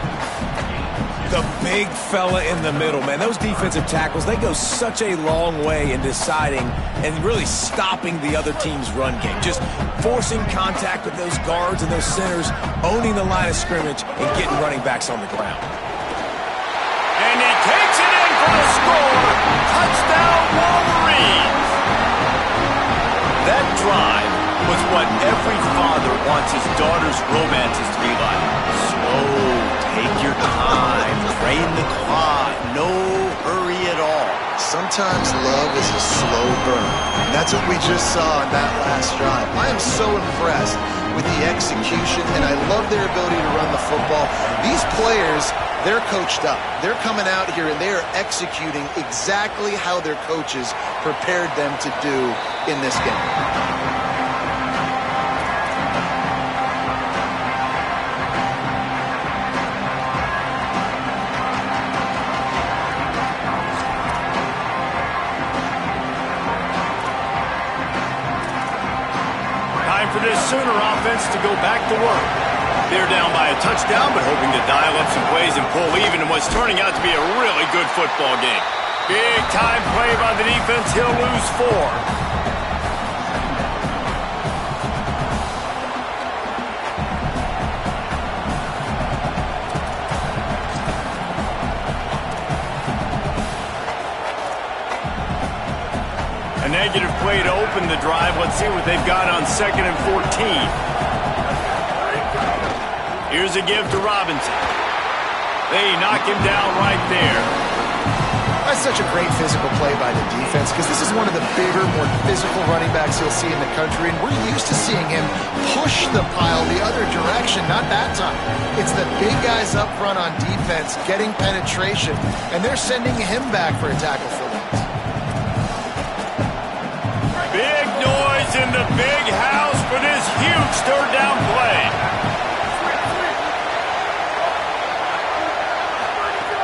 Speaker 3: The big fella in the middle, man. Those defensive tackles, they go such a long way in deciding and really stopping the other team's run game. Just forcing contact with those guards and those centers, owning the line of scrimmage, and getting running backs on the ground.
Speaker 1: And he takes it in for a score. Touchdown, Wolverines. That drive was what every father wants his daughter's romances to be like. Slow, take your time, drain the clock, no hurry at all.
Speaker 4: Sometimes love is a slow burn. And that's what we just saw in that last drive. I am so impressed with the execution, and I love their ability to run the football. These players, they're coached up. They're coming out here, and they are executing exactly how their coaches prepared them to do in this game.
Speaker 1: For this Sooner offense to go back to work. They're down by a touchdown, but hoping to dial up some plays and pull even in what's turning out to be a really good football game. Big time play by the defense. He'll lose 4. Negative play to open the drive. Let's see what they've got on 2nd and 14. Here's a give to Robinson. They knock him down right there.
Speaker 4: That's such a great physical play by the defense because this is one of the bigger, more physical running backs you'll see in the country, and we're used to seeing him push the pile the other direction, not that time. It's the big guys up front on defense getting penetration, and they're sending him back for a tackle for loss.
Speaker 1: Big noise in the big house for this huge third down play.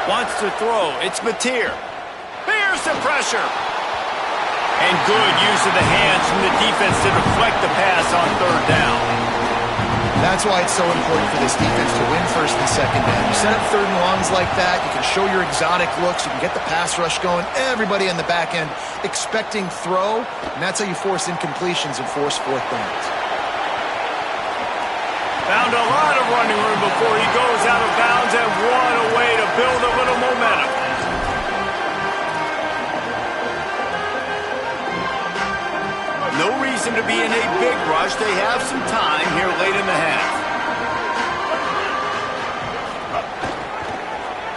Speaker 1: Wants to throw. It's Mateer. Bears the pressure. And good use of the hands from the defense to deflect the pass on 3rd down.
Speaker 4: That's why it's so important for this defense to win 1st and 2nd down. You set up 3rd and longs like that, you can show your exotic looks, you can get the pass rush going, everybody on the back end expecting throw, and that's how you force incompletions and force 4th downs.
Speaker 1: Found a lot of running room before he goes out of bounds, and what a way to build a little momentum. No reason to be in a big rush. They have some time here late in the half.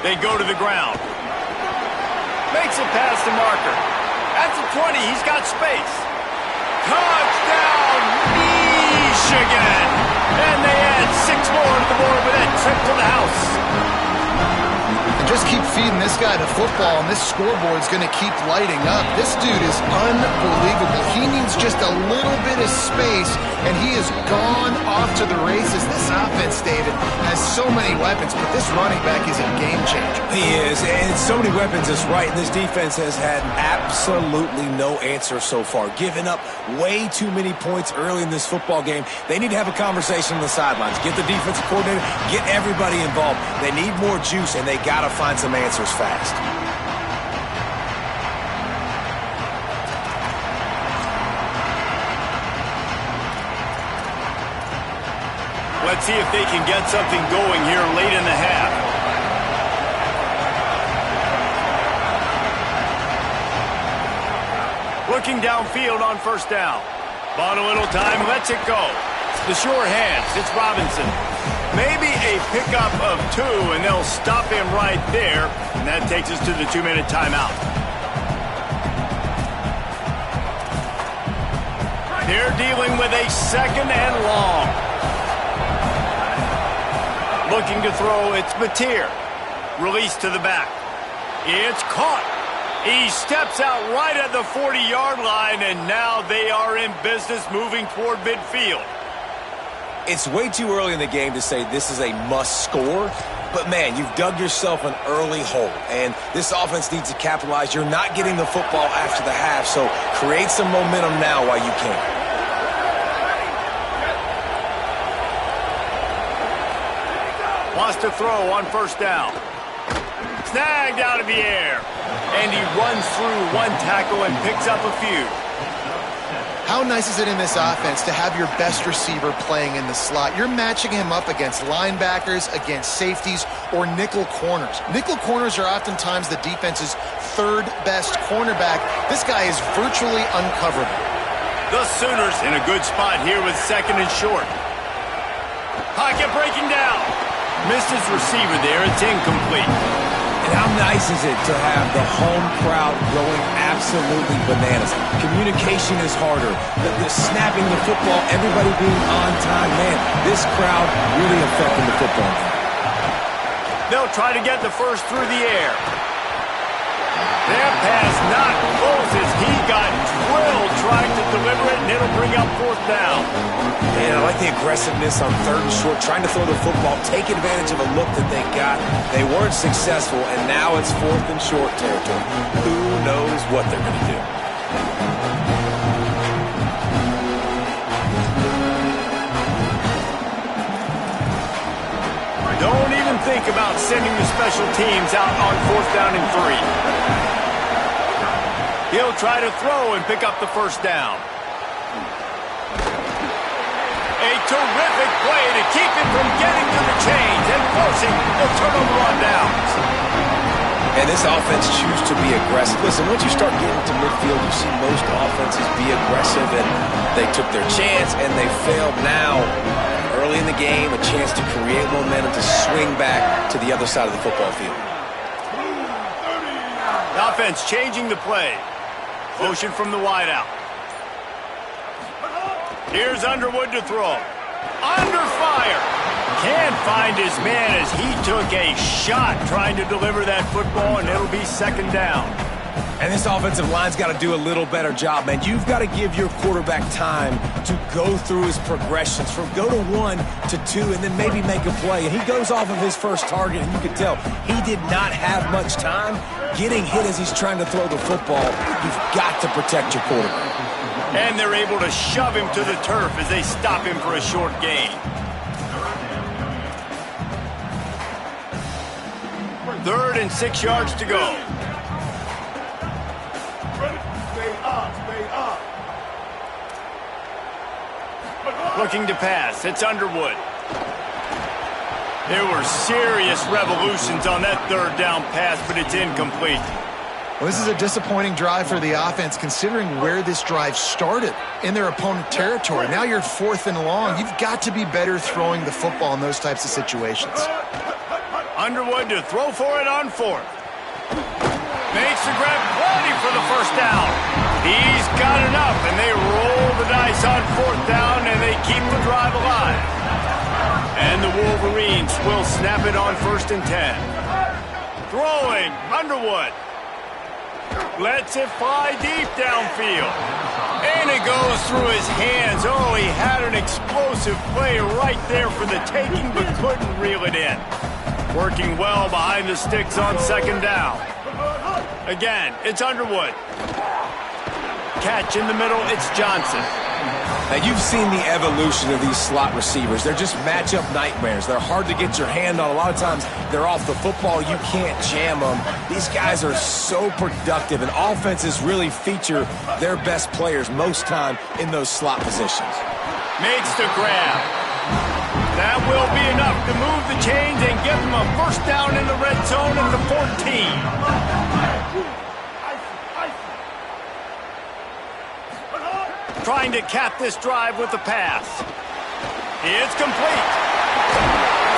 Speaker 1: They go to the ground. Makes it past the marker. At the 20, he's got space. Touchdown, Michigan! And they add 6 more to the board with that trip to the house.
Speaker 4: And just keep feeding this guy the football, and this scoreboard's going to keep lighting up. This dude is unbelievable. He needs just a little bit of space, and he has gone off to the races. This offense, David, has so many weapons, but this running back is a game changer.
Speaker 3: He is, and so many weapons is right, and this defense has had absolutely no answer so far, giving up way too many points early in this football game. They need to have a conversation on the sidelines. Get the defensive coordinator, get everybody involved. They need more juice, and they got to find some answers fast.
Speaker 1: Let's see if they can get something going here late in the half. Looking downfield on first down. Bought a little time, lets it go. The sure hands, it's Robinson. Maybe a pickup of 2, and they'll stop him right there. And that takes us to the 2-minute timeout. They're dealing with a 2nd and long. Looking to throw, it's Mateer. Release to the back. It's caught. He steps out right at the 40-yard line, and now they are in business moving toward midfield.
Speaker 3: It's way too early in the game to say this is a must score, but man, you've dug yourself an early hole, and this offense needs to capitalize. You're not getting the football after the half, so create some momentum now while you can.
Speaker 1: Wants to throw on first down. Snagged out of the air. And he runs through one tackle and picks up a few.
Speaker 4: How nice is it in this offense to have your best receiver playing in the slot? You're matching him up against linebackers, against safeties, or nickel corners. Nickel corners are oftentimes the defense's 3rd best cornerback. This guy is virtually uncoverable.
Speaker 1: The Sooners in a good spot here with 2nd and short. Pocket breaking down. Missed his receiver there. It's incomplete.
Speaker 3: And how nice is it to have the home crowd going absolutely bananas? Communication is harder. The snapping the football, everybody being on time. Man, this crowd really affecting the football game.
Speaker 1: They'll try to get the first through the air. That pass not close as he got drilled trying to deliver it, and it'll bring up 4th down.
Speaker 3: Man, I like the aggressiveness on 3rd and short, trying to throw the football, take advantage of a look that they got. They weren't successful, and now it's 4th and short territory. Who knows what they're going to do?
Speaker 1: Don't even think about sending the special teams out on 4th down and 3. He'll try to throw and pick up the first down. A terrific play to keep him from getting to the chains and forcing the turnover on downs.
Speaker 3: And this offense chooses to be aggressive. Listen, once you start getting to midfield, you see most offenses be aggressive, and they took their chance, and they failed. Now, early in the game, a chance to create momentum to swing back to the other side of the football field.
Speaker 1: The offense changing the play. Motion from the wideout. Here's Underwood to throw. Under fire. Can't find his man as he took a shot trying to deliver that football, and it'll be 2nd down.
Speaker 3: And this offensive line's got to do a little better job, man. You've got to give your quarterback time to go through his progressions from go to 1 to 2 and then maybe make a play. And he goes off of his first target, and you can tell he did not have much time getting hit as he's trying to throw the football. You've got to protect your quarterback.
Speaker 1: And they're able to shove him to the turf as they stop him for a short gain. 3rd and 6 yards to go. Looking to pass. It's Underwood. There were serious revolutions on that 3rd down pass, but it's incomplete.
Speaker 4: Well, this is a disappointing drive for the offense, considering where this drive started, in their opponent territory. Now you're 4th and long. You've got to be better throwing the football in those types of situations.
Speaker 1: Underwood to throw for it on 4th. Makes the grab, plenty for the first down. He's got enough, and they roll the dice on 4th down, and they keep the drive alive. And the Wolverines will snap it on 1st and 10. Throwing, Underwood. Lets it fly deep downfield. And it goes through his hands. Oh, he had an explosive play right there for the taking, but couldn't reel it in. Working well behind the sticks on second down. Again, it's Underwood. Catch in the middle, it's Johnson.
Speaker 3: Now, you've seen the evolution of these slot receivers. They're just matchup nightmares. They're hard to get your hand on. A lot of times, they're off the football. You can't jam them. These guys are so productive, and offenses really feature their best players most time in those slot positions.
Speaker 1: Makes the grab. That will be enough to move the chains and give them a first down in the red zone at the 14. Trying to cap this drive with the pass. It's complete.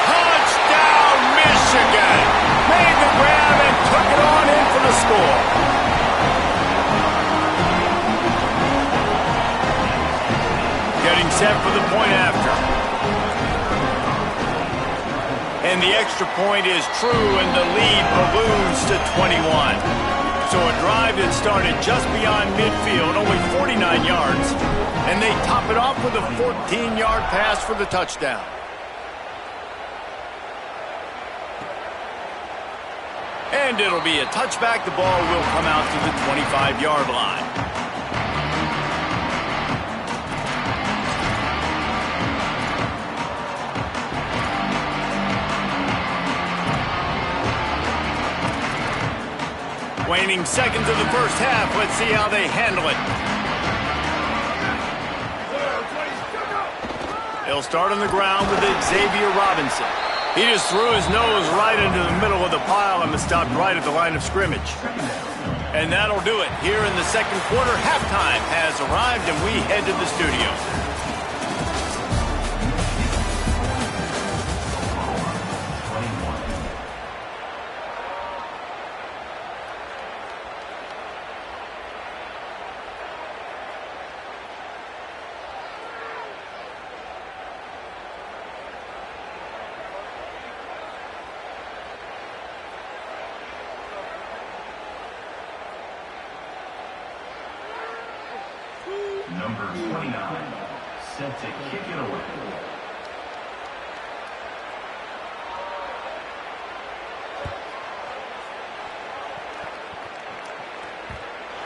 Speaker 1: Touchdown, Michigan! Made the grab and took it on in for the score. Getting set for the point after. And the extra point is true, and the lead balloons to 21. So a drive that started just beyond midfield, only 49 yards, and they top it off with a 14-yard pass for the touchdown. And it'll be a touchback. The ball will come out to the 25-yard line. Waning seconds of the first half. Let's see how they handle it. He'll start on the ground with Xavier Robinson. He just threw his nose right into the middle of the pile and stopped right at the line of scrimmage. And that'll do it. Here in the second quarter, halftime has arrived, and we head to the studio.
Speaker 7: Number 29, set to kick it away.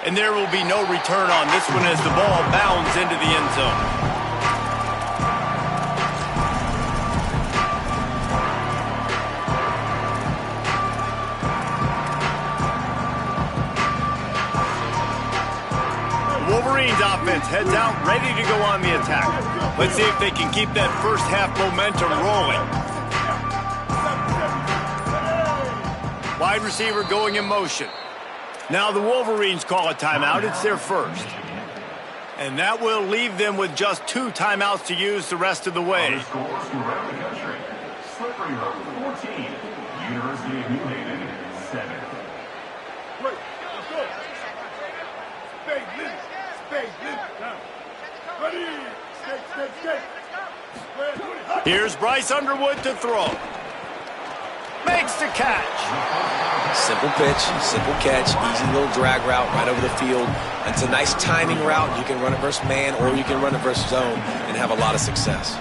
Speaker 1: And there will be no return on this one as the ball bounds into the end zone. Wolverines offense heads out, ready to go on the attack. Let's see if they can keep that first half momentum rolling. Wide receiver going in motion. Now the Wolverines call a timeout. It's their first. And that will leave them with just 2 timeouts to use the rest of the way.
Speaker 7: Scores from around the country. Slippery Road 14, University of New Haven 7.
Speaker 6: Wait, let's go. Spade, Lynn. Spade, Lynn. Down. Ready. Skate.
Speaker 1: Here's Bryce Underwood to throw. Makes the catch.
Speaker 3: Simple pitch, simple catch, easy little drag route right over the field. It's a nice timing route. You can run it versus man or you can run it versus zone and have a lot of success.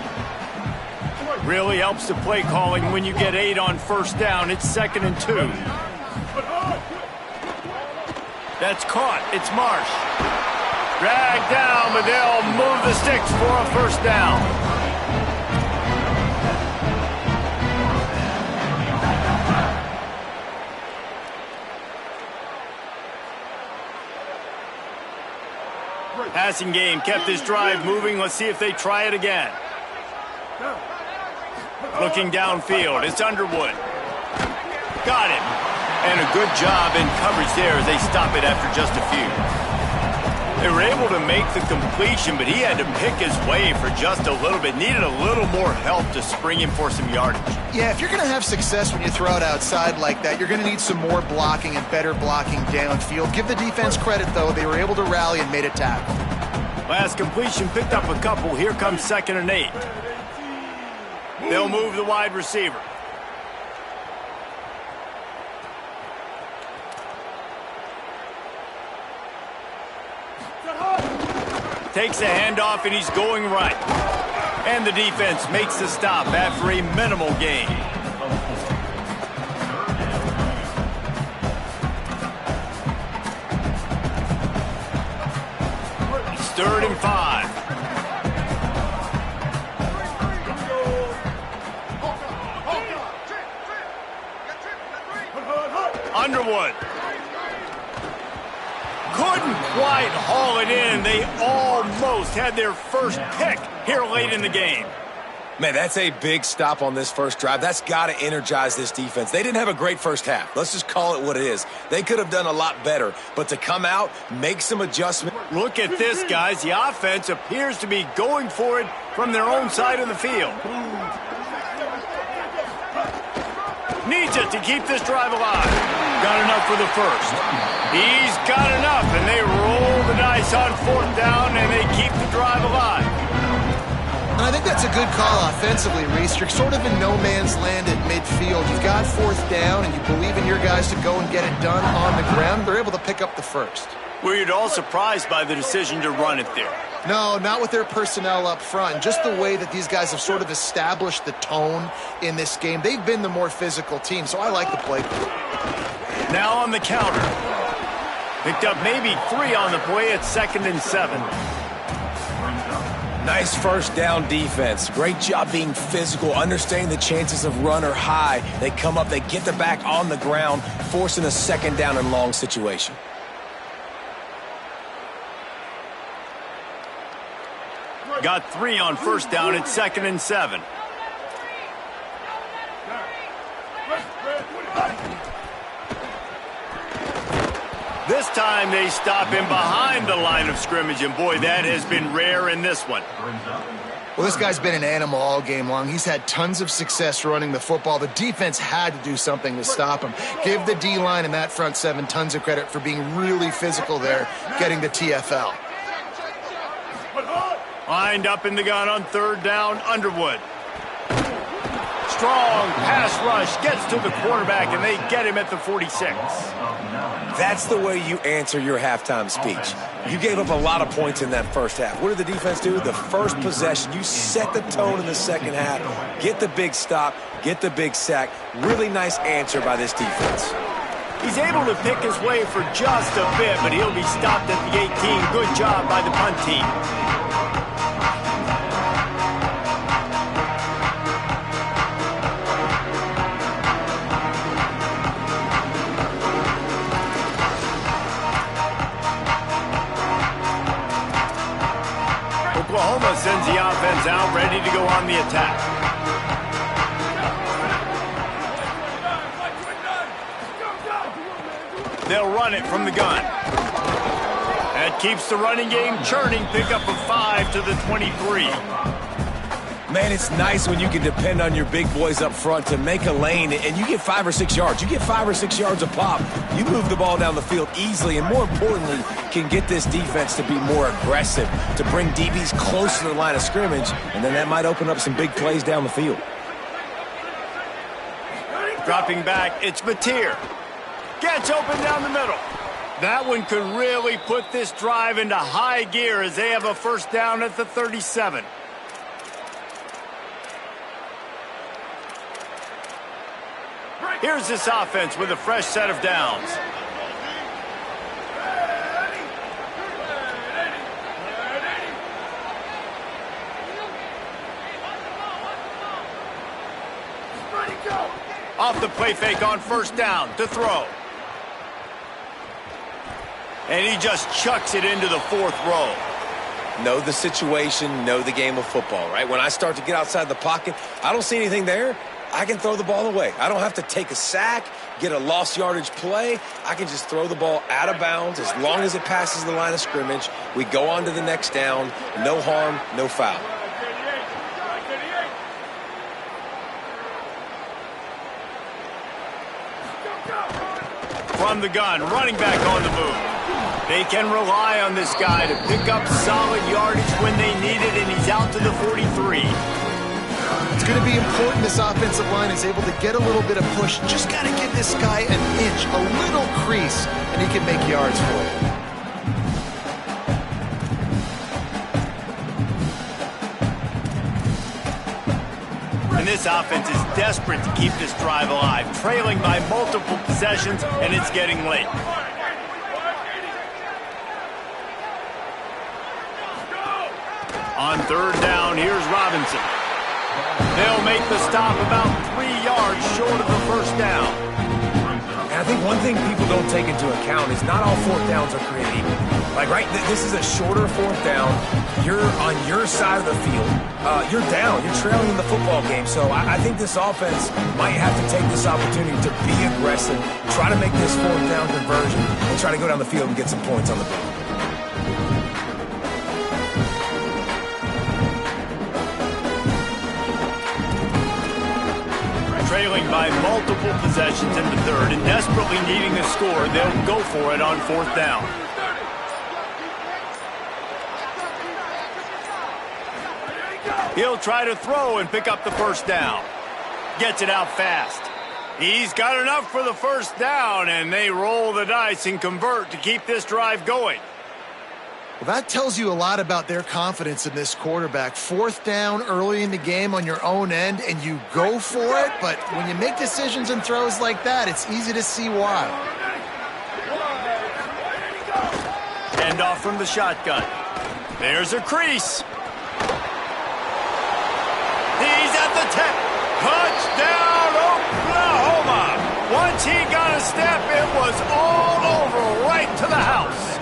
Speaker 1: Really helps the play calling when you get 8 on first down. It's 2nd and 2. That's caught. It's Marsh. Dragged down, but they'll move the sticks for a first down. Passing game kept this drive moving. Let's see if they try it again. Looking downfield, it's Underwood. Got it. And a good job in coverage there as they stop it after just a few. They were able to make the completion, but he had to pick his way for just a little bit. Needed a little more help to spring him for some yardage.
Speaker 4: Yeah, if you're going to have success when you throw it outside like that, you're going to need some more blocking and better blocking downfield. Give the defense credit, though. They were able to rally and made a tackle.
Speaker 1: Last completion picked up a couple. Here comes 2nd and 8. They'll move the wide receiver. Takes a handoff, and he's going right. And the defense makes the stop after a minimal gain. It's 3rd and 5. Underwood. Couldn't quite haul it in. They almost had their first pick here late in the game.
Speaker 3: Man, that's a big stop on this first drive. That's got to energize this defense. They didn't have a great first half. Let's just call it what it is. They could have done a lot better, but to come out, make some adjustments.
Speaker 1: Look at this, guys. The offense appears to be going for it from their own side of the field. Needs it to keep this drive alive. Got enough for the first. He's got enough, and they roll the dice on 4th down, and they keep the drive alive.
Speaker 4: And I think that's a good call offensively, Reese. You're sort of in no man's land at midfield. You've got 4th down, and you believe in your guys to go and get it done on the ground. They're able to pick up the first.
Speaker 1: Were you at all surprised by the decision to run it there?
Speaker 4: No, not with their personnel up front. Just the way that these guys have sort of established the tone in this game. They've been the more physical team, so I like the play.
Speaker 1: Now on the counter. Picked up maybe 3 on the play at 2nd and 7.
Speaker 3: Nice first down defense. Great job being physical, understanding the chances of run are high. They come up, they get the back on the ground, forcing a 2nd down and long situation.
Speaker 1: Got 3 on 1st down at 2nd and 7. This time they stop him behind the line of scrimmage, and boy, that has been rare in this one.
Speaker 4: Well, this guy's been an animal all game long. He's had tons of success running the football. The defense had to do something to stop him. Give the D-line and that front 7 tons of credit for being really physical there, getting the TFL.
Speaker 1: Lined up in the gun on 3rd down, Underwood. Strong pass rush, gets to the quarterback, and they get him at the 46.
Speaker 3: That's the way you answer your halftime speech. You gave up a lot of points in that first half. What did the defense do? The first possession, you set the tone in the second half. Get the big stop, get the big sack. Really nice answer by this defense.
Speaker 1: He's able to pick his way for just a bit, but he'll be stopped at the 18. Good job by the punt team. Oklahoma sends the offense out, ready to go on the attack. They'll run it from the gun. That keeps the running game churning. Pickup of 5 to the 23.
Speaker 3: Man, it's nice when you can depend on your big boys up front to make a lane, and you get 5 or 6 yards. You get 5 or 6 yards a pop. You move the ball down the field easily, and more importantly, can get this defense to be more aggressive, to bring DBs close to the line of scrimmage, and then that might open up some big plays down the field.
Speaker 1: Dropping back, it's Mateer. Gets open down the middle. That one could really put this drive into high gear as they have a 1st down at the 37. Here's this offense with a fresh set of downs. Off the play fake on 1st down to throw. And he just chucks it into the 4th row.
Speaker 3: Know the situation, know the game of football, right? When I start to get outside the pocket, I don't see anything there. I can throw the ball away. I don't have to take a sack, get a lost yardage play. I can just throw the ball out of bounds as long as it passes the line of scrimmage. We go on to the next down. No harm, no foul.
Speaker 1: From the gun, running back on the move. They can rely on this guy to pick up solid yardage when they need it, and he's out to the 43.
Speaker 4: It's going to be important this offensive line is able to get a little bit of push. Just got to give this guy an inch, a little crease, and he can make yards for you.
Speaker 1: This offense is desperate to keep this drive alive, trailing by multiple possessions, and it's getting late. On third down, here's Robinson. They'll make the stop about 3 yards short of the first down.
Speaker 3: And I think one thing people don't take into account is not all fourth downs are created equal. Like, right, this is a shorter fourth down. You're on your side of the field. You're down. You're trailing in the football game. So I think this offense might have to take this opportunity to be aggressive, try to make this fourth down conversion, and try to go down the field and get some points on the board.
Speaker 1: Trailing by multiple possessions in the third and desperately needing a score, they'll go for it on fourth down. He'll try to throw and pick up the first down. Gets it out fast. He's got enough for the first down, and they roll the dice and convert to keep this drive going.
Speaker 4: Well, that tells you a lot about their confidence in this quarterback. Fourth down early in the game on your own end, and you go for it. But when you make decisions and throws like that, it's easy to see why.
Speaker 1: Hand off from the shotgun. There's a crease. He's at the 10. Touchdown, Oklahoma. Once he got a step, it was all over right to the house.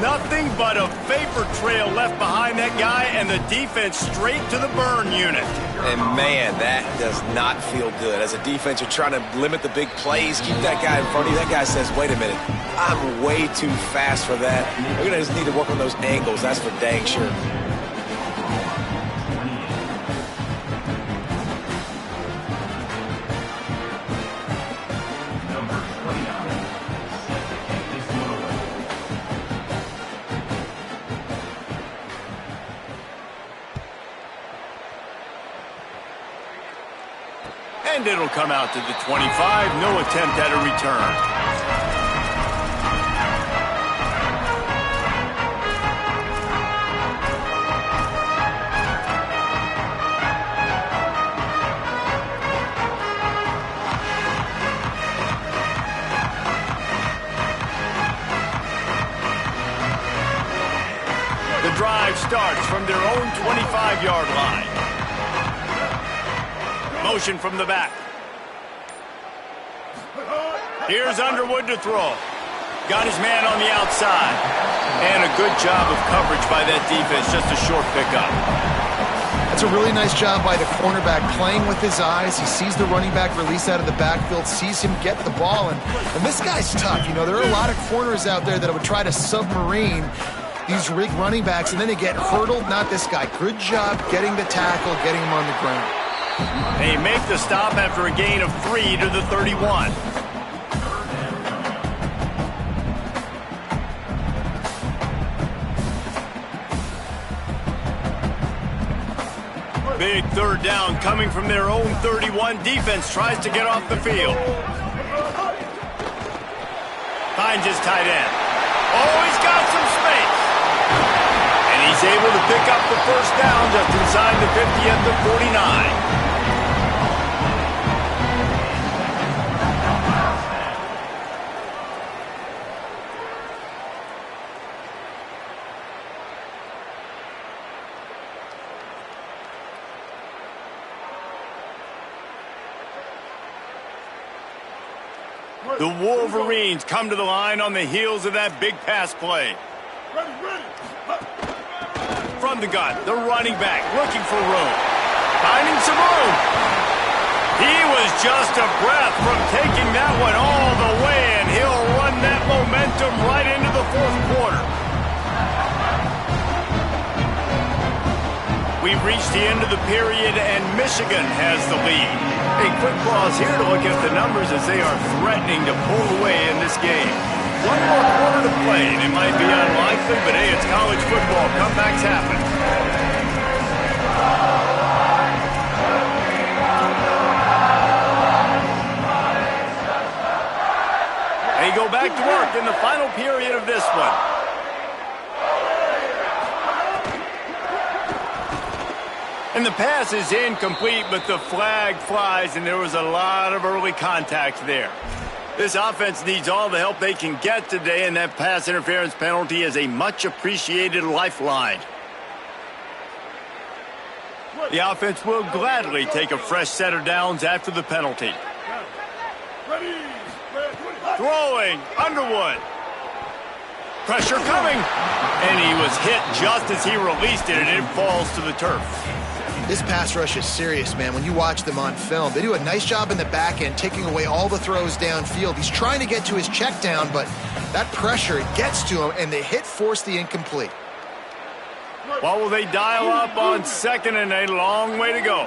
Speaker 1: Nothing but a vapor trail left behind that guy, and the defense straight to the burn unit.
Speaker 3: And, man, that does not feel good. As a defense, you're trying to limit the big plays, keep that guy in front of you. That guy says, wait a minute, I'm way too fast for that. We're going to just need to work on those angles. That's for dang sure.
Speaker 1: And it'll come out to the 25. No attempt at a return. The drive starts from their own 25-yard line. Motion from the back. Here's Underwood to throw. Got his man on the outside. And a good job of coverage by that defense. Just a short pickup.
Speaker 4: That's a really nice job by the cornerback, playing with his eyes. He sees the running back release out of the backfield, sees him get the ball. And this guy's tough. You know, there are a lot of corners out there that would try to submarine these rig running backs, and then they get hurdled. Not this guy. Good job getting the tackle, getting him on the ground.
Speaker 1: They make the stop after a gain of 3 to the 31. Big third down coming from their own 31. Defense tries to get off the field. Finds his tight end. Oh, he's got some space. And he's able to pick up the first down just inside the 50 at the 49. The Wolverines come to the line on the heels of that big pass play. From the gun, the running back looking for room. Finding some room. He was just a breath from taking that one all the way, and he'll run that momentum right into the fourth quarter. We've reached the end of the period, and Michigan has the lead. A quick pause here to look at the numbers as they are threatening to pull away in this game. One more quarter to play, and it might be unlikely, but hey, it's college football. Comebacks happen. They go back to work in the final period of this one. And the pass is incomplete, but the flag flies, and there was a lot of early contact there. This offense needs all the help they can get today, and that pass interference penalty is a much-appreciated lifeline. The offense will gladly take a fresh set of downs after the penalty. Throwing, Underwood. Pressure coming. And he was hit just as he released it, and it falls to the turf.
Speaker 4: This pass rush is serious, man. When you watch them on film, they do a nice job in the back end, taking away all the throws downfield. He's trying to get to his check down, but that pressure gets to him, and the hit forced the incomplete.
Speaker 1: What will they dial up on second and a long way to go?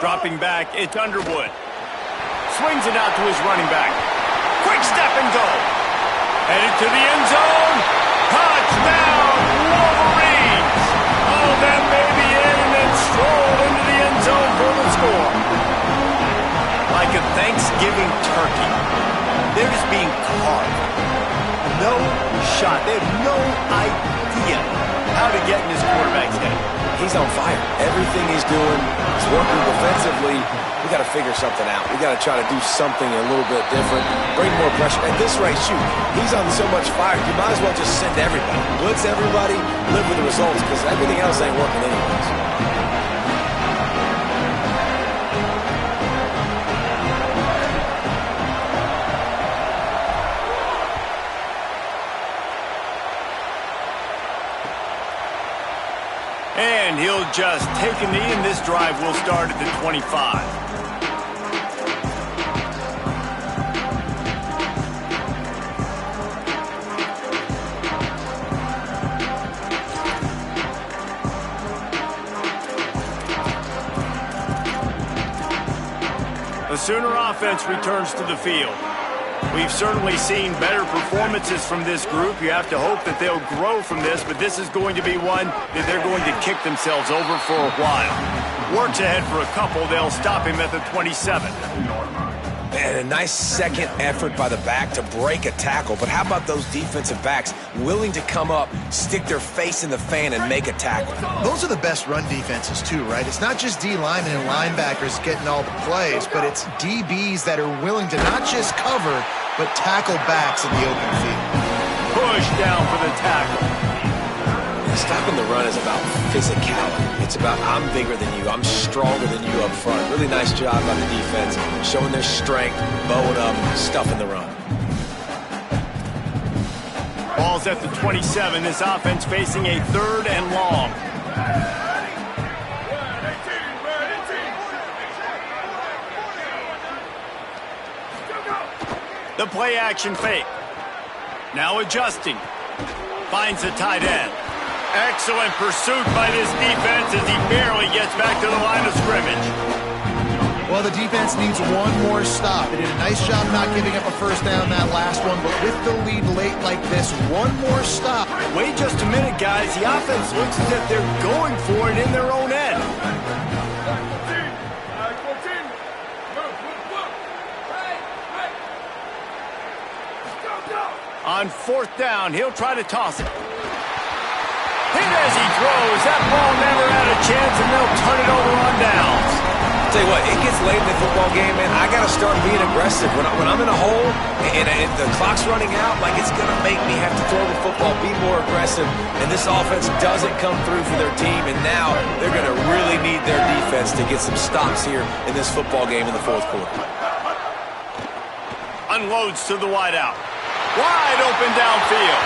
Speaker 1: Dropping back, it's Underwood. Swings it out to his running back. Quick step and go. Headed to the end zone. Touchdown, Wolverines! Oh, that may be in, and then stroll into the end zone for the score. Like a Thanksgiving turkey, they're just being carved. No shot. They have no idea how to get in this quarterback's head.
Speaker 3: He's on fire. Everything he's doing is working defensively. We got to figure something out. We got to try to do something a little bit different. Bring more pressure. At this rate, shoot, he's on so much fire. You might as well just send everybody. Blitz everybody, live with the results, because everything else ain't working anyways.
Speaker 1: And he'll just take a knee, and this drive will start at the 25. The Sooner offense returns to the field. We've certainly seen better performances from this group. You have to hope that they'll grow from this, but this is going to be one that they're going to kick themselves over for a while. Works ahead for a couple. They'll stop him at the 27.
Speaker 3: And a nice second effort by the back to break a tackle. But how about those defensive backs willing to come up, stick their face in the fan, and make a tackle?
Speaker 4: Those are the best run defenses, too, right? It's not just D linemen and linebackers getting all the plays, but it's DBs that are willing to not just cover, but tackle backs in the open field.
Speaker 1: Push down for the tackle.
Speaker 3: Stopping the run is about physicality. It's about I'm bigger than you, I'm stronger than you up front. Really nice job by the defense, showing their strength, bowing up, stuffing the run.
Speaker 1: Ball's at the 27. This offense facing a 3rd and long. The play action fake. Now adjusting. Finds the tight end. Excellent pursuit by this defense as he barely gets back to the line of scrimmage.
Speaker 4: Well, the defense needs one more stop. They did a nice job not giving up a first down that last one, but with the lead late like this, one more stop.
Speaker 1: Wait just a minute, guys. The offense looks as if they're going for it in their own end. On 4th down, he'll try to toss it. Hit as he throws. That ball never had a chance, and they'll turn it over on downs.
Speaker 3: Tell you what, it gets late in the football game, man. I got to start being aggressive. When I'm in a hole and the clock's running out, like it's going to make me have to throw the football, be more aggressive. And this offense doesn't come through for their team, and now they're going to really need their defense to get some stops here in this football game in the 4th quarter.
Speaker 1: Unloads to the wideout. Wide open downfield.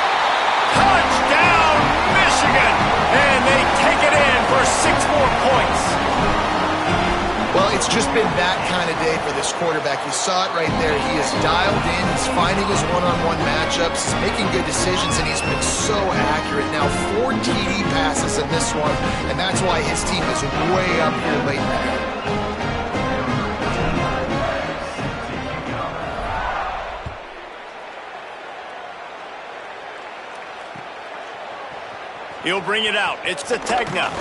Speaker 1: Touchdown, Michigan! And they take it in for 6 more points.
Speaker 4: Well, it's just been that kind of day for this quarterback. You saw it right there. He is dialed in. He's finding his one-on-one matchups. He's making good decisions, and he's been so accurate. Now 4 TD passes in this one, and that's why his team is way up here late in the game.
Speaker 1: He'll bring it out. It's the Tegna.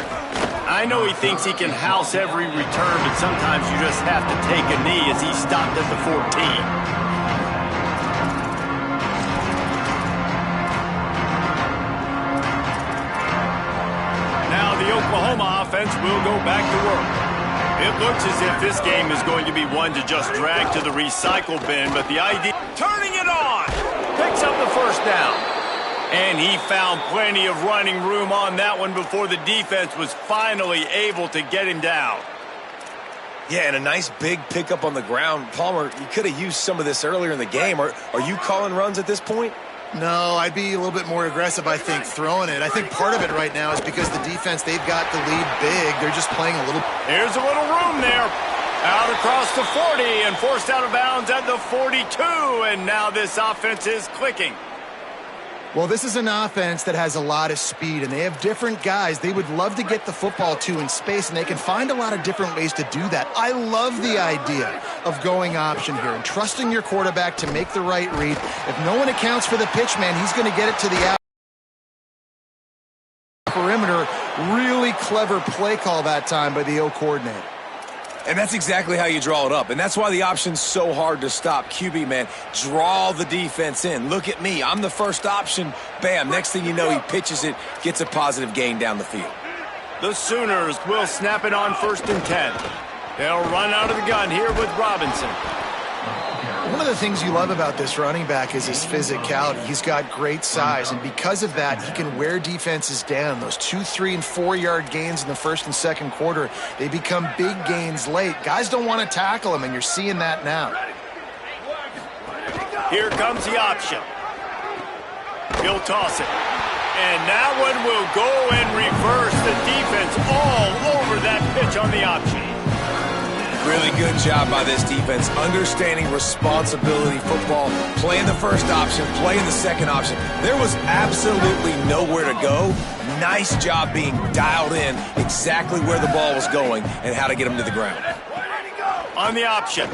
Speaker 1: I know he thinks he can house every return, but sometimes you just have to take a knee as he stopped at the 14. Oklahoma offense will go back to work. It looks as if this game is going to be one to just drag to the recycle bin, but the idea... Turning it on! Picks up the first down. And he found plenty of running room on that one before the defense was finally able to get him down.
Speaker 3: Yeah, and a nice big pickup on the ground. Palmer, you could have used some of this earlier in the game. Are you calling runs at this point?
Speaker 4: No, I'd be a little bit more aggressive, I think, throwing it. I think part of it right now is because the defense, they've got the lead big. They're just playing a little...
Speaker 1: Here's a little room there. Out across the 40 and forced out of bounds at the 42. And now this offense is clicking.
Speaker 4: Well, this is an offense that has a lot of speed, and they have different guys they would love to get the football to in space, and they can find a lot of different ways to do that. I love the idea of going option here and trusting your quarterback to make the right read. If no one accounts for the pitch, man, he's going to get it to the out perimeter. Really clever play call that time by the O coordinator.
Speaker 3: And that's exactly how you draw it up. And that's why the option's so hard to stop. QB, man, draw the defense in. Look at me. I'm the first option. Bam. Next thing you know, he pitches it, gets a positive gain down the field.
Speaker 1: The Sooners will snap it on 1st and 10. They'll run out of the gun here with Robinson.
Speaker 4: One of the things you love about this running back is his physicality. He's got great size, and because of that, he can wear defenses down. Those 2, 3, and 4-yard gains in the first and second quarter, they become big gains late. Guys don't want to tackle him, and you're seeing that now.
Speaker 1: Here comes the option. He'll toss it. And that one will go and reverse the defense all over that pitch on the option.
Speaker 3: Really good job by this defense, understanding responsibility football, playing the first option, playing the second option. There was absolutely nowhere to go. Nice job being dialed in exactly where the ball was going and how to get him to the ground.
Speaker 1: On the option.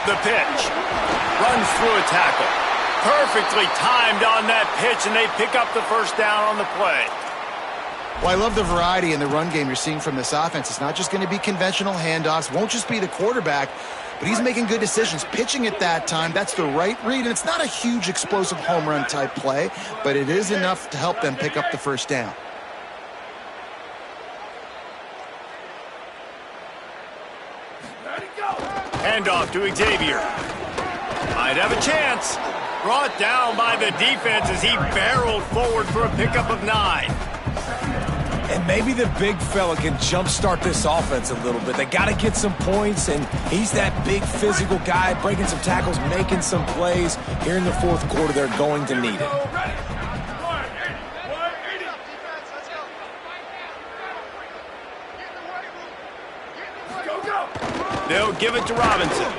Speaker 1: The pitch. Runs through a tackle. Perfectly timed on that pitch, and they pick up the first down on the play.
Speaker 4: Well, I love the variety in the run game you're seeing from this offense. It's not just going to be conventional handoffs. Won't just be the quarterback, but he's making good decisions. Pitching at that time, that's the right read. And it's not a huge explosive home run type play, but it is enough to help them pick up the first down.
Speaker 1: Handoff to Xavier. Might have a chance. Brought down by the defense as he barreled forward for a pickup of 9.
Speaker 3: And maybe the big fella can jumpstart this offense a little bit. They got to get some points, and he's that big physical guy, breaking some tackles, making some plays. Here in the fourth quarter, they're going to need it.
Speaker 1: They'll give it to Robinson.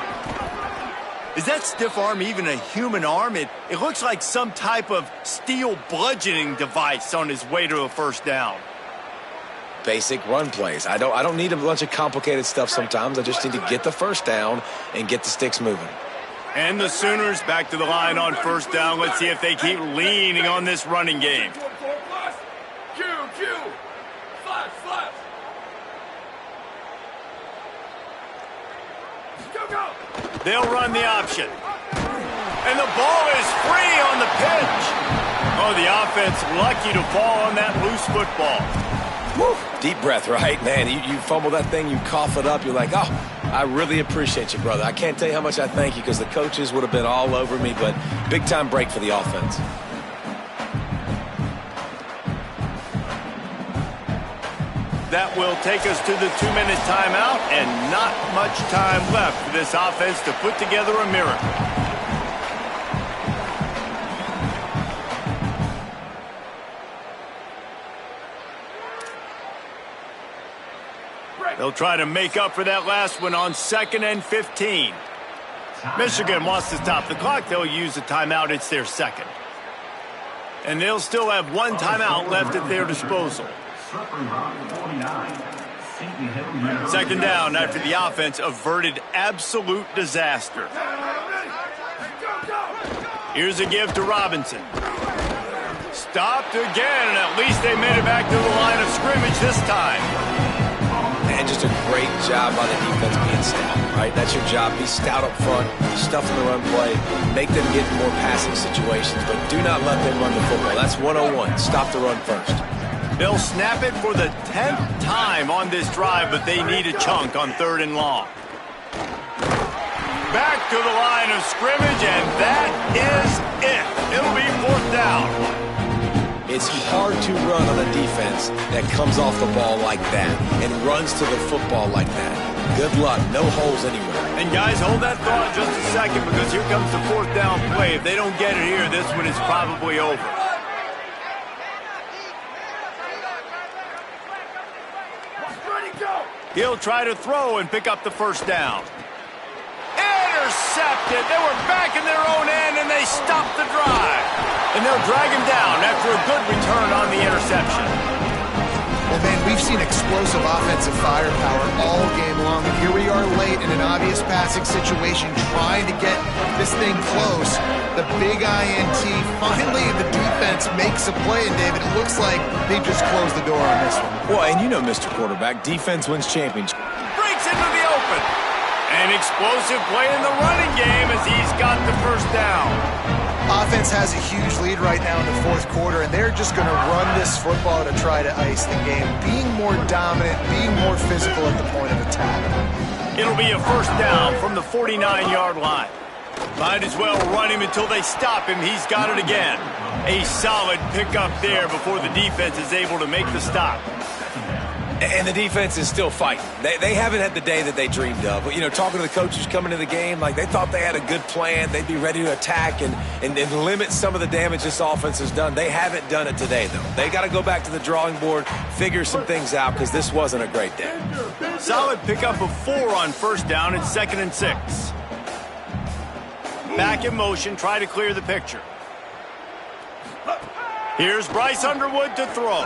Speaker 1: Is that stiff arm even a human arm? It looks like some type of steel bludgeoning device on his way to a first down.
Speaker 3: Basic run plays. I don't need a bunch of complicated stuff sometimes. I just need to get the first down and get the sticks moving.
Speaker 1: And the Sooners back to the line on first down. Let's see if they keep leaning on this running game. They'll run the option. And the ball is free on the pitch. Oh, the offense lucky to fall on that loose football.
Speaker 3: Woo. Deep breath, right? Man, you fumble that thing, you cough it up, you're like, oh, I really appreciate you, brother. I can't tell you how much I thank you because the coaches would have been all over me, but big-time break for the offense.
Speaker 1: That will take us to the 2-minute timeout, and not much time left for this offense to put together a miracle. They'll try to make up for that last one on 2nd and 15. Michigan wants to stop the clock. They'll use a timeout. It's their second. And they'll still have one timeout left at their disposal. Second down after the offense averted absolute disaster. Here's a give to Robinson. Stopped again, and at least they made it back to the line of scrimmage this time.
Speaker 3: And just a great job by the defense being stout, right? That's your job. Be stout up front, stuff in the run play, make them get in more passing situations, but do not let them run the football. That's 101. Stop the run first.
Speaker 1: They'll snap it for the 10th time on this drive, but they need a chunk on 3rd and long. Back to the line of scrimmage, and that is it. It'll be 4th down.
Speaker 3: It's hard to run on a defense that comes off the ball like that and runs to the football like that. Good luck. No holes anywhere.
Speaker 1: And guys, hold that thought just a second, because here comes the 4th down play. If they don't get it here, this one is probably over. He'll try to throw and pick up the 1st down. Intercepted. They were back in their own end, and they stopped the drive. And they'll drag him down after a good return on the interception.
Speaker 4: Well, man, we've seen explosive offensive firepower all game long. Here we are late in an obvious passing situation, trying to get this thing close. The big INT. Finally, the defense makes a play, and David, it looks like they just closed the door on this one.
Speaker 3: Well, and you know, Mr. Quarterback, defense wins championships.
Speaker 1: Breaks into the open. An explosive play in the running game as he's got the 1st down.
Speaker 4: Offense has a huge lead right now in the 4th quarter, and they're just going to run this football to try to ice the game, being more dominant, being more physical at the point of attack.
Speaker 1: It'll be a 1st down from the 49-yard line. Might as well run him until they stop him. He's got it again. A solid pickup there before the defense is able to make the stop.
Speaker 3: And the defense is still fighting. They haven't had the day that they dreamed of. You know, talking to the coaches coming into the game, like they thought they had a good plan. They'd be ready to attack and limit some of the damage this offense has done. They haven't done it today, though. They got to go back to the drawing board, figure some things out, because this wasn't a great day.
Speaker 1: Solid pickup of 4 on 1st down. It's 2nd and 6. Back in motion, try to clear the picture. Here's Bryce Underwood to throw.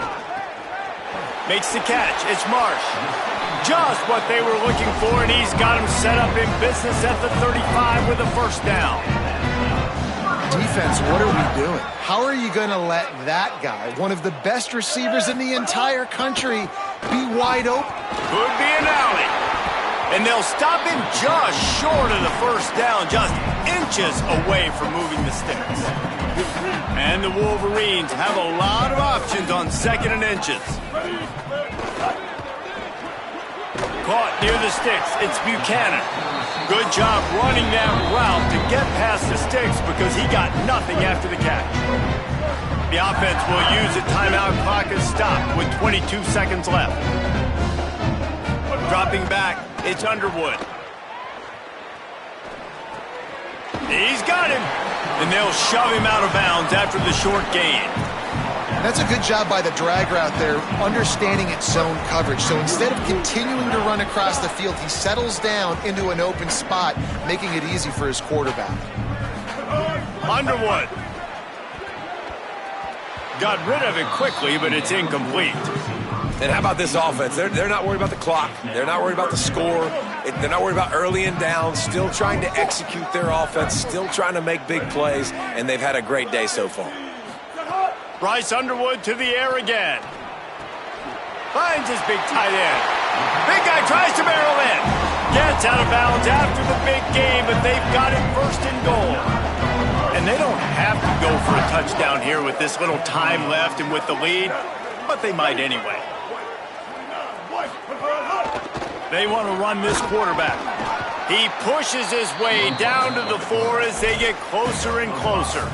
Speaker 1: Makes the catch. It's Marsh. Just what they were looking for, and he's got him set up in business at the 35 with a 1st down.
Speaker 4: Defense, what are we doing? How are you going to let that guy, one of the best receivers in the entire country, be wide open?
Speaker 1: Could be an alley. And they'll stop him just short of the 1st down, just inches away from moving the sticks. And the Wolverines have a lot of options on 2nd and inches. Caught near the sticks. It's Buchanan. Good job running that route to get past the sticks because he got nothing after the catch. The offense will use a timeout clock as stopped with 22 seconds left. Dropping back, it's Underwood. He's got him. And they'll shove him out of bounds after the short gain.
Speaker 4: That's a good job by the drag route there, understanding its zone coverage. So instead of continuing to run across the field, he settles down into an open spot, making it easy for his quarterback.
Speaker 1: Underwood. Got rid of it quickly, but it's incomplete.
Speaker 3: And how about this offense? They're not worried about the clock. They're not worried about the score. They're not worried about early and down. Still trying to execute their offense. Still trying to make big plays. And they've had a great day so far.
Speaker 1: Bryce Underwood to the air again. Finds his big tight end. Big guy tries to barrel in. Gets out of bounds after the big game, but they've got him 1st and goal. And they don't have to go for a touchdown here with this little time left and with the lead, but they might anyway. They want to run this quarterback. He pushes his way down to the 4 as they get closer and closer.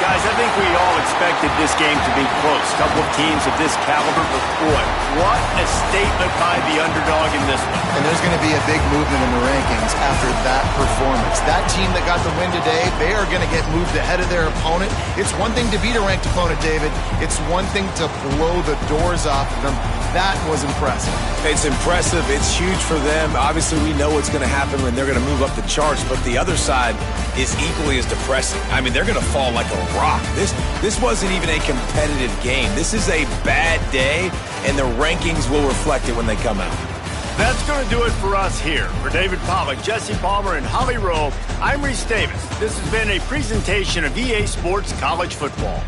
Speaker 1: Guys, I think we all expected this game to be close. Couple of teams of this caliber, but boy, what a statement by the underdog in this one.
Speaker 4: And there's going to be a big movement in the rankings after that performance. That team that got the win today, they are going to get moved ahead of their opponent. It's one thing to beat a ranked opponent, David. It's one thing to blow the doors off of them. That was impressive.
Speaker 3: It's impressive. It's huge for them. Obviously, we know what's going to happen when they're going to move up the charts, but the other side is equally as depressing. I mean, they're going to fall like a rock. This wasn't even a competitive game. This is a bad day, and the rankings will reflect it when they come out.
Speaker 1: That's going to do it for us here. For David Pollack, Jesse Palmer, and Holly Rowe, I'm Reese Davis. This has been a presentation of EA Sports College Football.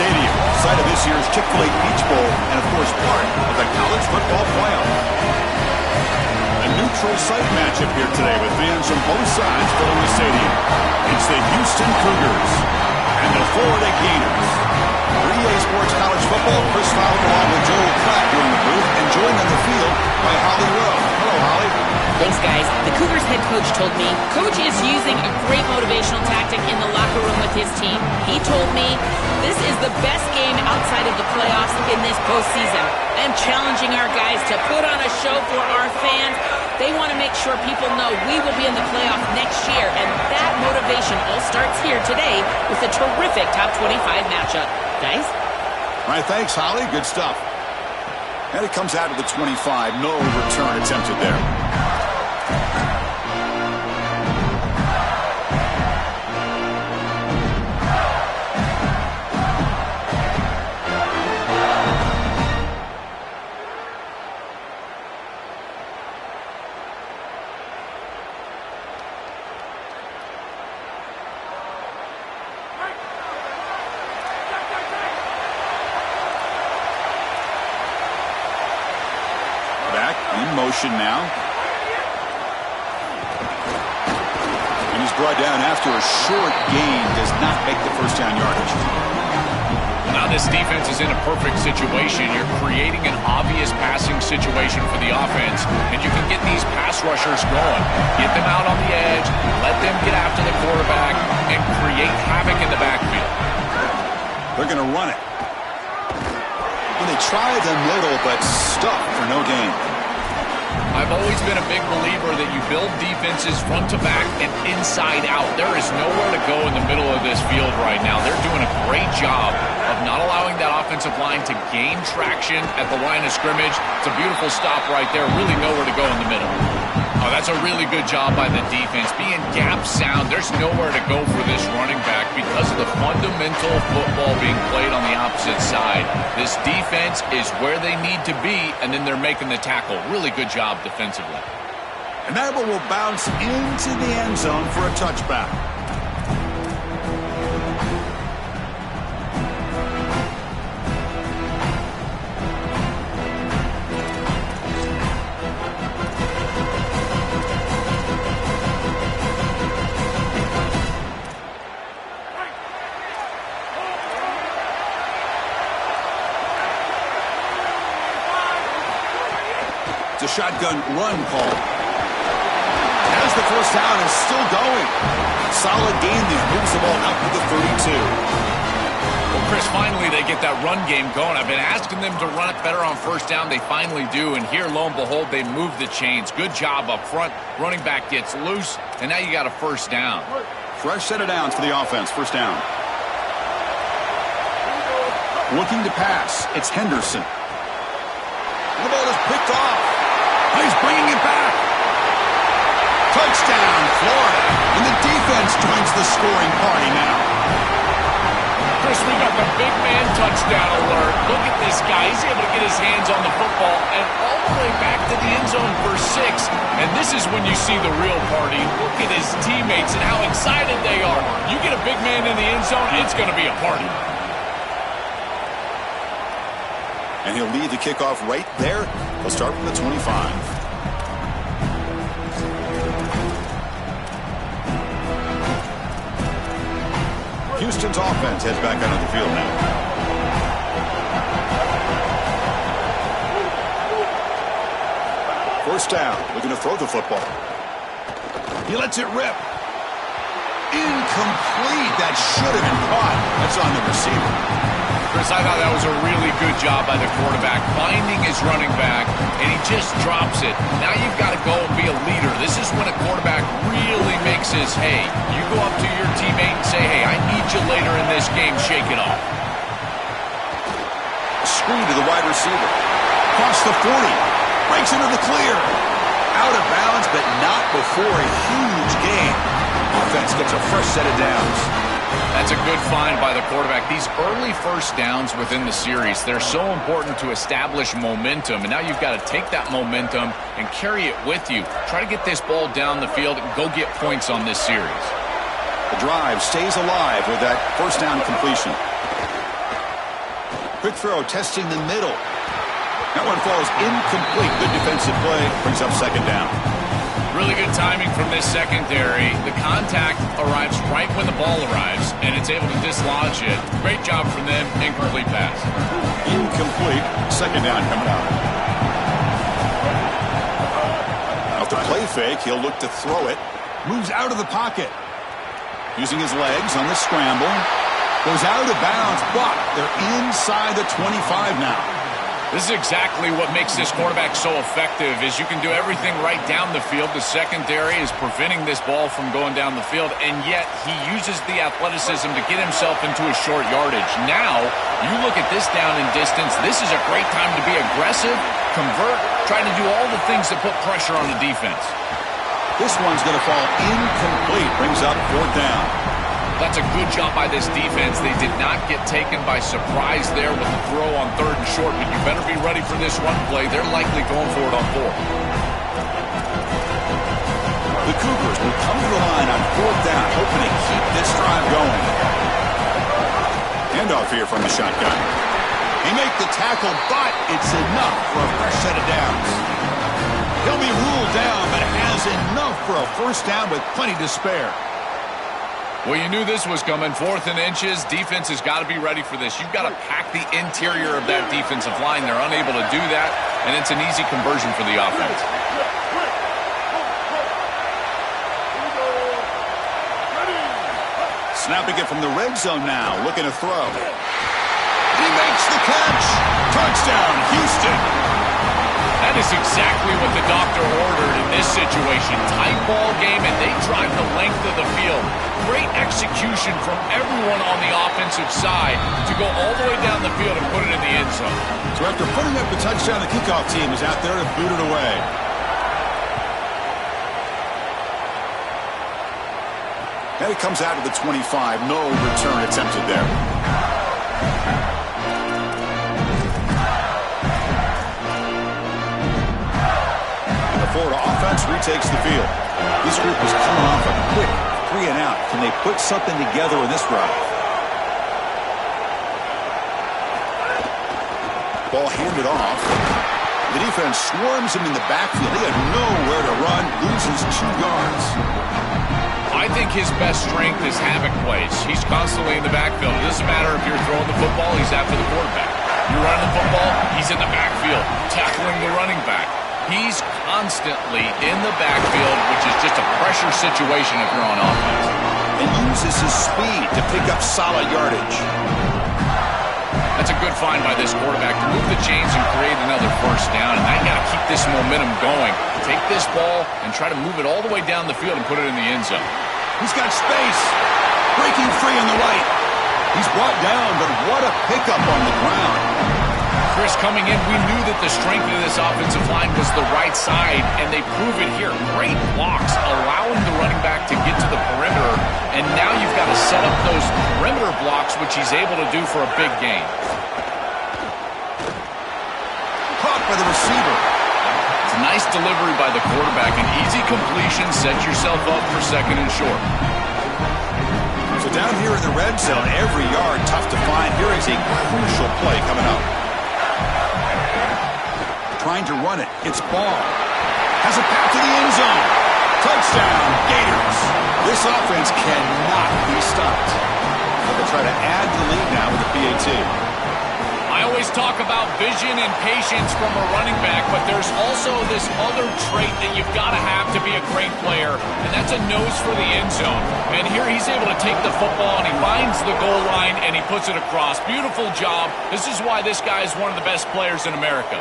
Speaker 8: Stadium, site of this year's Chick-fil-A Peach Bowl, and of course part of the college football playoff. A neutral site matchup here today with fans from both sides filling the stadium. It's the Houston Cougars and the Florida Gators. For EA Sports College Football, Chris Fowler along with Joel Pratt here in the booth, and joined on the field by Holly Rowe. Hello, Holly.
Speaker 2: Thanks, guys. The Cougars head coach told me Coach is using a great motivational tactic in the locker room with his team. He told me this is the best game outside of the playoffs in this postseason. I am challenging our guys to put on a show for our fans. They want to make sure people know we will be in the playoffs next year, and that motivation all starts here today with a terrific top 25 matchup. Guys?
Speaker 8: All right, thanks, Holly. Good stuff. And it comes out of the 25. No return attempted there. Motion now. And he's brought down after a short gain. Does not make the first down yardage.
Speaker 9: Now this defense is in a perfect situation. You're creating an obvious passing situation for the offense, and you can get these pass rushers going. Get them out on the edge, let them get after the quarterback, and create havoc in the backfield.
Speaker 8: They're going to run it. And they try the middle, but stuck for no gain.
Speaker 9: I've always been a big believer that you build defenses front to back and inside out. There is nowhere to go in the middle of this field right now. They're doing a great job of not allowing that offensive line to gain traction at the line of scrimmage. It's a beautiful stop right there. Really nowhere to go in the middle. Oh, that's a really good job by the defense. Being gap sound, there's nowhere to go for this running back because of the fundamental football being played on the opposite side. This defense is where they need to be, and then they're making the tackle. Really good job defensively.
Speaker 8: And that one will bounce into the end zone for a touchback. A shotgun run call. As the first down is still going. Solid gain there. Moves the ball out to the 32.
Speaker 9: Well, Chris, finally they get that run game going. I've been asking them to run it better on first down. They finally do. And here, lo and behold, they move the chains. Good job up front. Running back gets loose. And now you got a first down.
Speaker 8: Fresh set of downs for the offense. First down. Looking to pass. It's Henderson. And the ball is picked off. He's bringing it back. Touchdown, Florida. And the defense joins the scoring party now.
Speaker 9: Chris, we got the big man touchdown alert. Look at this guy. He's able to get his hands on the football and all the way back to the end zone for 6. And this is when you see the real party. Look at his teammates and how excited they are. You get a big man in the end zone, it's going to be a party.
Speaker 8: And he'll lead the kickoff right there. He'll start from the 25. Houston's offense heads back onto the field now. First down, looking to throw the football. He lets it rip. Incomplete. That should have been caught. That's on the receiver.
Speaker 9: Chris, I thought that was a really good job by the quarterback, finding his running back, and he just drops it. Now you've got to go and be a leader. This is when a quarterback really makes his hay. You go up to your teammate and say, hey, I need you later in this game. Shake it off.
Speaker 8: Screen to the wide receiver. Across the 40. Breaks into the clear. Out of bounds, but not before a huge gain. Offense gets a fresh set of downs.
Speaker 9: That's a good find by the quarterback. These early first downs within the series, they're so important to establish momentum. And now you've got to take that momentum and carry it with you. Try to get this ball down the field and go get points on this series.
Speaker 8: The drive stays alive with that first down completion. Quick throw, testing the middle. That one falls incomplete. Good defensive play. Brings up second down.
Speaker 9: Really good timing from this secondary. The contact arrives right when the ball arrives, and it's able to dislodge it. Great job from them. Incomplete pass.
Speaker 8: Incomplete. Second down coming out. After play fake, he'll look to throw it. Moves out of the pocket. Using his legs on the scramble. Goes out of bounds, but they're inside the 25 now.
Speaker 9: This is exactly what makes this quarterback so effective, is you can do everything right down the field. The secondary is preventing this ball from going down the field, and yet he uses the athleticism to get himself into a short yardage. Now, you look at this down and distance, this is a great time to be aggressive, convert, try to do all the things that put pressure on the defense.
Speaker 8: This one's going to fall incomplete. Brings up fourth down.
Speaker 9: That's a good job by this defense. They did not get taken by surprise there with the throw on 3rd and short, but you better be ready for this run play. They're likely going for it on 4th.
Speaker 8: The Cougars will come to the line on 4th down, hoping to keep this drive going. Handoff here from the shotgun. He makes the tackle, but it's enough for a fresh set of downs. He'll be ruled down, but has enough for a first down with plenty to spare.
Speaker 9: Well, you knew this was coming. 4th and inches. Defense has got to be ready for this. You've got to pack the interior of that defensive line. They're unable to do that, and it's an easy conversion for the offense.
Speaker 8: Snapping it from the red zone now. Looking to throw. He makes the catch. Touchdown, Houston.
Speaker 9: That is exactly what the doctor ordered in this situation. Tight ball game, and they drive the length of the field. Great execution from everyone on the offensive side to go all the way down the field and put it in the end zone.
Speaker 8: So after putting up the touchdown, the kickoff team is out there to boot it away. And it comes out of the 25. No return attempted there. Florida offense retakes the field. This group is coming off a quick 3 and out. Can they put something together in this drive? Ball handed off. The defense swarms him in the backfield. He had nowhere to run, loses 2 yards.
Speaker 9: I think his best strength is havoc plays. He's constantly in the backfield. It doesn't matter if you're throwing the football, he's after the quarterback. You're running the football, he's in the backfield, tackling the running back. He's constantly in the backfield, which is just a pressure situation if you're on offense.
Speaker 8: And uses his speed to pick up solid yardage.
Speaker 9: That's a good find by this quarterback to move the chains and create another first down. And now you got to keep this momentum going. Take this ball and try to move it all the way down the field and put it in the end zone.
Speaker 8: He's got space. Breaking free on the right. He's brought down, but what a pickup on the ground.
Speaker 9: Chris, coming in, we knew that the strength of this offensive line was the right side, and they prove it here. Great blocks, allowing the running back to get to the perimeter, and now you've got to set up those perimeter blocks, which he's able to do for a big gain.
Speaker 8: Caught by the receiver.
Speaker 9: It's a nice delivery by the quarterback. An easy completion, set yourself up for 2nd and short.
Speaker 8: So down here in the red zone, every yard tough to find. Here is a crucial play coming up. Trying to run it. It's Ball. Has a path to the end zone. Touchdown, Gators. This offense cannot be stopped. They'll try to add to the lead now with the PAT.
Speaker 9: I always talk about vision and patience from a running back, but there's also this other trait that you've got to have to be a great player, and that's a nose for the end zone. And here he's able to take the football, and he finds the goal line, and he puts it across. Beautiful job. This is why this guy is one of the best players in America.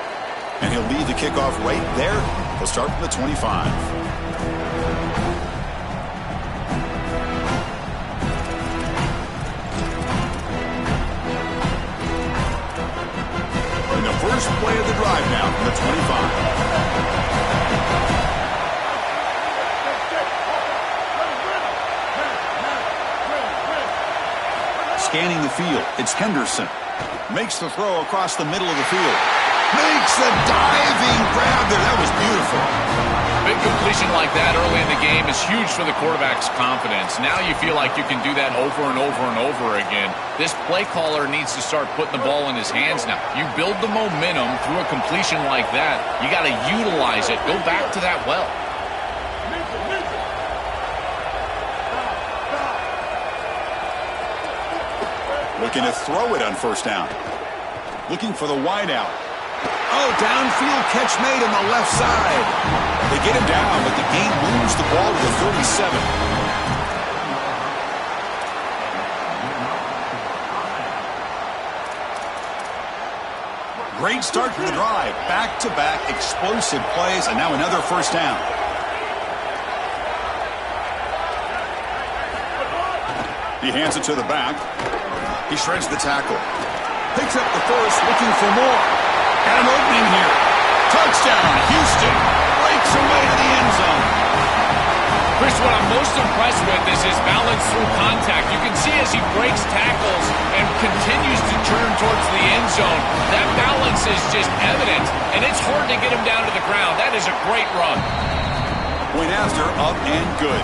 Speaker 8: And he'll lead the kickoff right there. He'll start from the 25. And the first play of the drive now from the 25. Scanning the field, it's Henderson. Makes the throw across the middle of the field. Makes the diving grab there. That was beautiful.
Speaker 9: Big completion like that early in the game is huge for the quarterback's confidence. Now you feel like you can do that over and over and over again. This play caller needs to start putting the ball in his hands now. You build the momentum through a completion like that. You got to utilize it. Go back to that well.
Speaker 8: Looking to throw it on first down. Looking for the wideout. Oh, downfield catch made on the left side. They get him down, but the game moves the ball to the 37. Great start to the drive. Back-to-back explosive plays, and now another first down. He hands it to the back. He shreds the tackle. Picks up the first, looking for more. Got an opening here. Touchdown, Houston. Breaks away to the end zone.
Speaker 9: Chris, what I'm most impressed with is his balance through contact. You can see as he breaks tackles and continues to turn towards the end zone, that balance is just evident, and it's hard to get him down to the ground. That is a great run.
Speaker 8: Point after, up and good.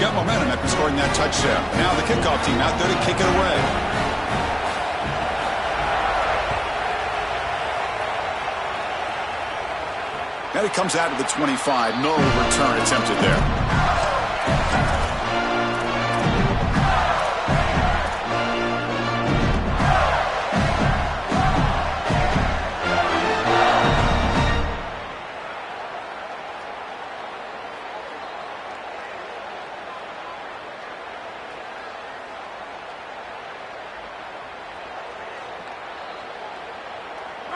Speaker 8: Got momentum after scoring that touchdown. Now the kickoff team out there to kick it away. Now he comes out to the 25. No return attempted there.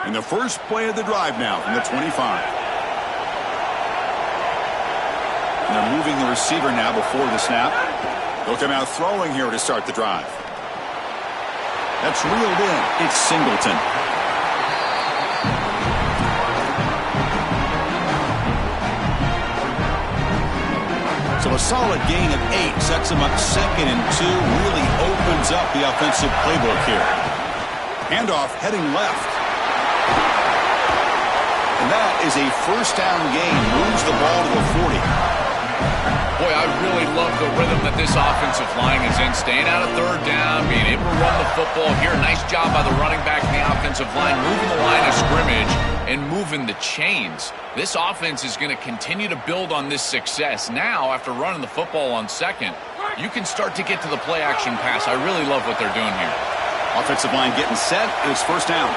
Speaker 8: And the first play of the drive now from the 25. And they're moving the receiver now before the snap. They'll come out throwing here to start the drive. That's reeled in. It's Singleton. So a solid gain of 8 sets him up 2nd and 2. Really opens up the offensive playbook here. Handoff heading left. And that is a first down gain. Moves the ball to the 40.
Speaker 9: Boy, I really love the rhythm that this offensive line is in. Staying out of third down, being able to run the football here. Nice job by the running back and the offensive line, moving the line of scrimmage and moving the chains. This offense is going to continue to build on this success. Now, after running the football on second, you can start to get to the play-action pass. I really love what they're doing here.
Speaker 8: Offensive line getting set. It's first down.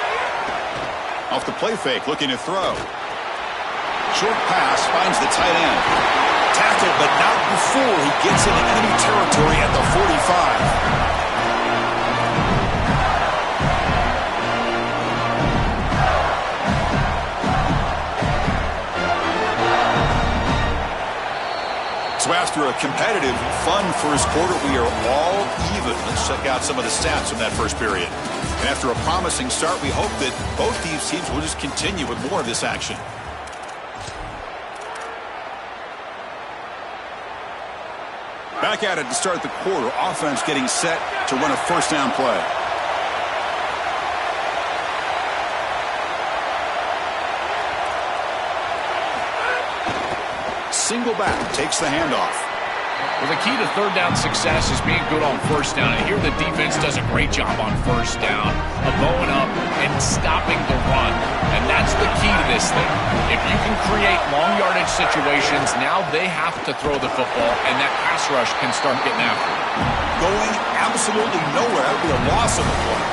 Speaker 8: Off the play fake, looking to throw. Short pass, finds the tight end. Tackled, but not before he gets into enemy territory at the 45. So after a competitive, fun first quarter, we are all even. Let's check out some of the stats from that first period. And after a promising start, we hope that both these teams will just continue with more of this action. Back at it to start the quarter. Offense getting set to run a first down play. Single back, takes the handoff.
Speaker 9: Well, the key to third down success is being good on first down. And here the defense does a great job on first down of going up and stopping the run. And that's the key to this thing. If you can create long yardage situations, now they have to throw the football, and that pass rush can start getting after it.
Speaker 8: Going absolutely nowhere. That would be a loss of the play.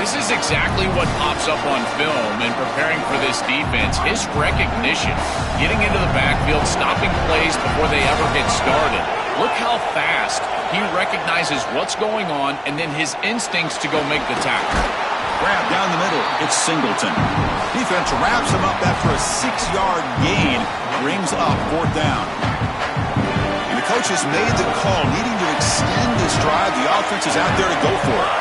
Speaker 9: This is exactly what pops up on film in preparing for this defense. His recognition, getting into the backfield, stopping plays before they ever get started. Look how fast he recognizes what's going on and then his instincts to go make the tackle.
Speaker 8: Grab down the middle. It's Singleton. Defense wraps him up after a 6-yard gain. Brings up fourth down. And the coach has made the call, needing to extend this drive. The offense is out there to go for it.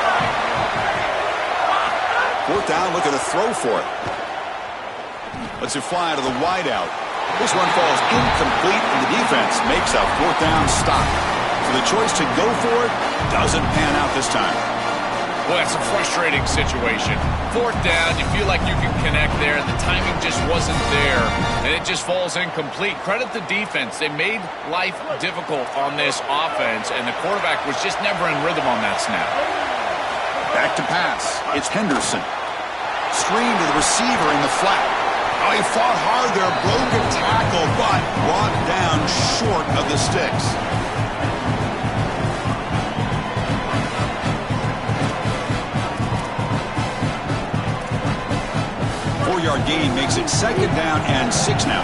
Speaker 8: Fourth down, look at a throw for it. Lets it fly to the wideout. This one falls incomplete, and the defense makes a fourth down stop. So the choice to go for it doesn't pan out this time.
Speaker 9: Well, that's a frustrating situation. Fourth down, you feel like you can connect there, and the timing just wasn't there, and it just falls incomplete. Credit the defense. They made life difficult on this offense, and the quarterback was just never in rhythm on that snap.
Speaker 8: Back to pass. It's Henderson. Screen to the receiver in the flat. Oh, he fought hard there. Broke a tackle, but brought down short of the sticks. 4-yard gain makes it 2nd down and 6 now.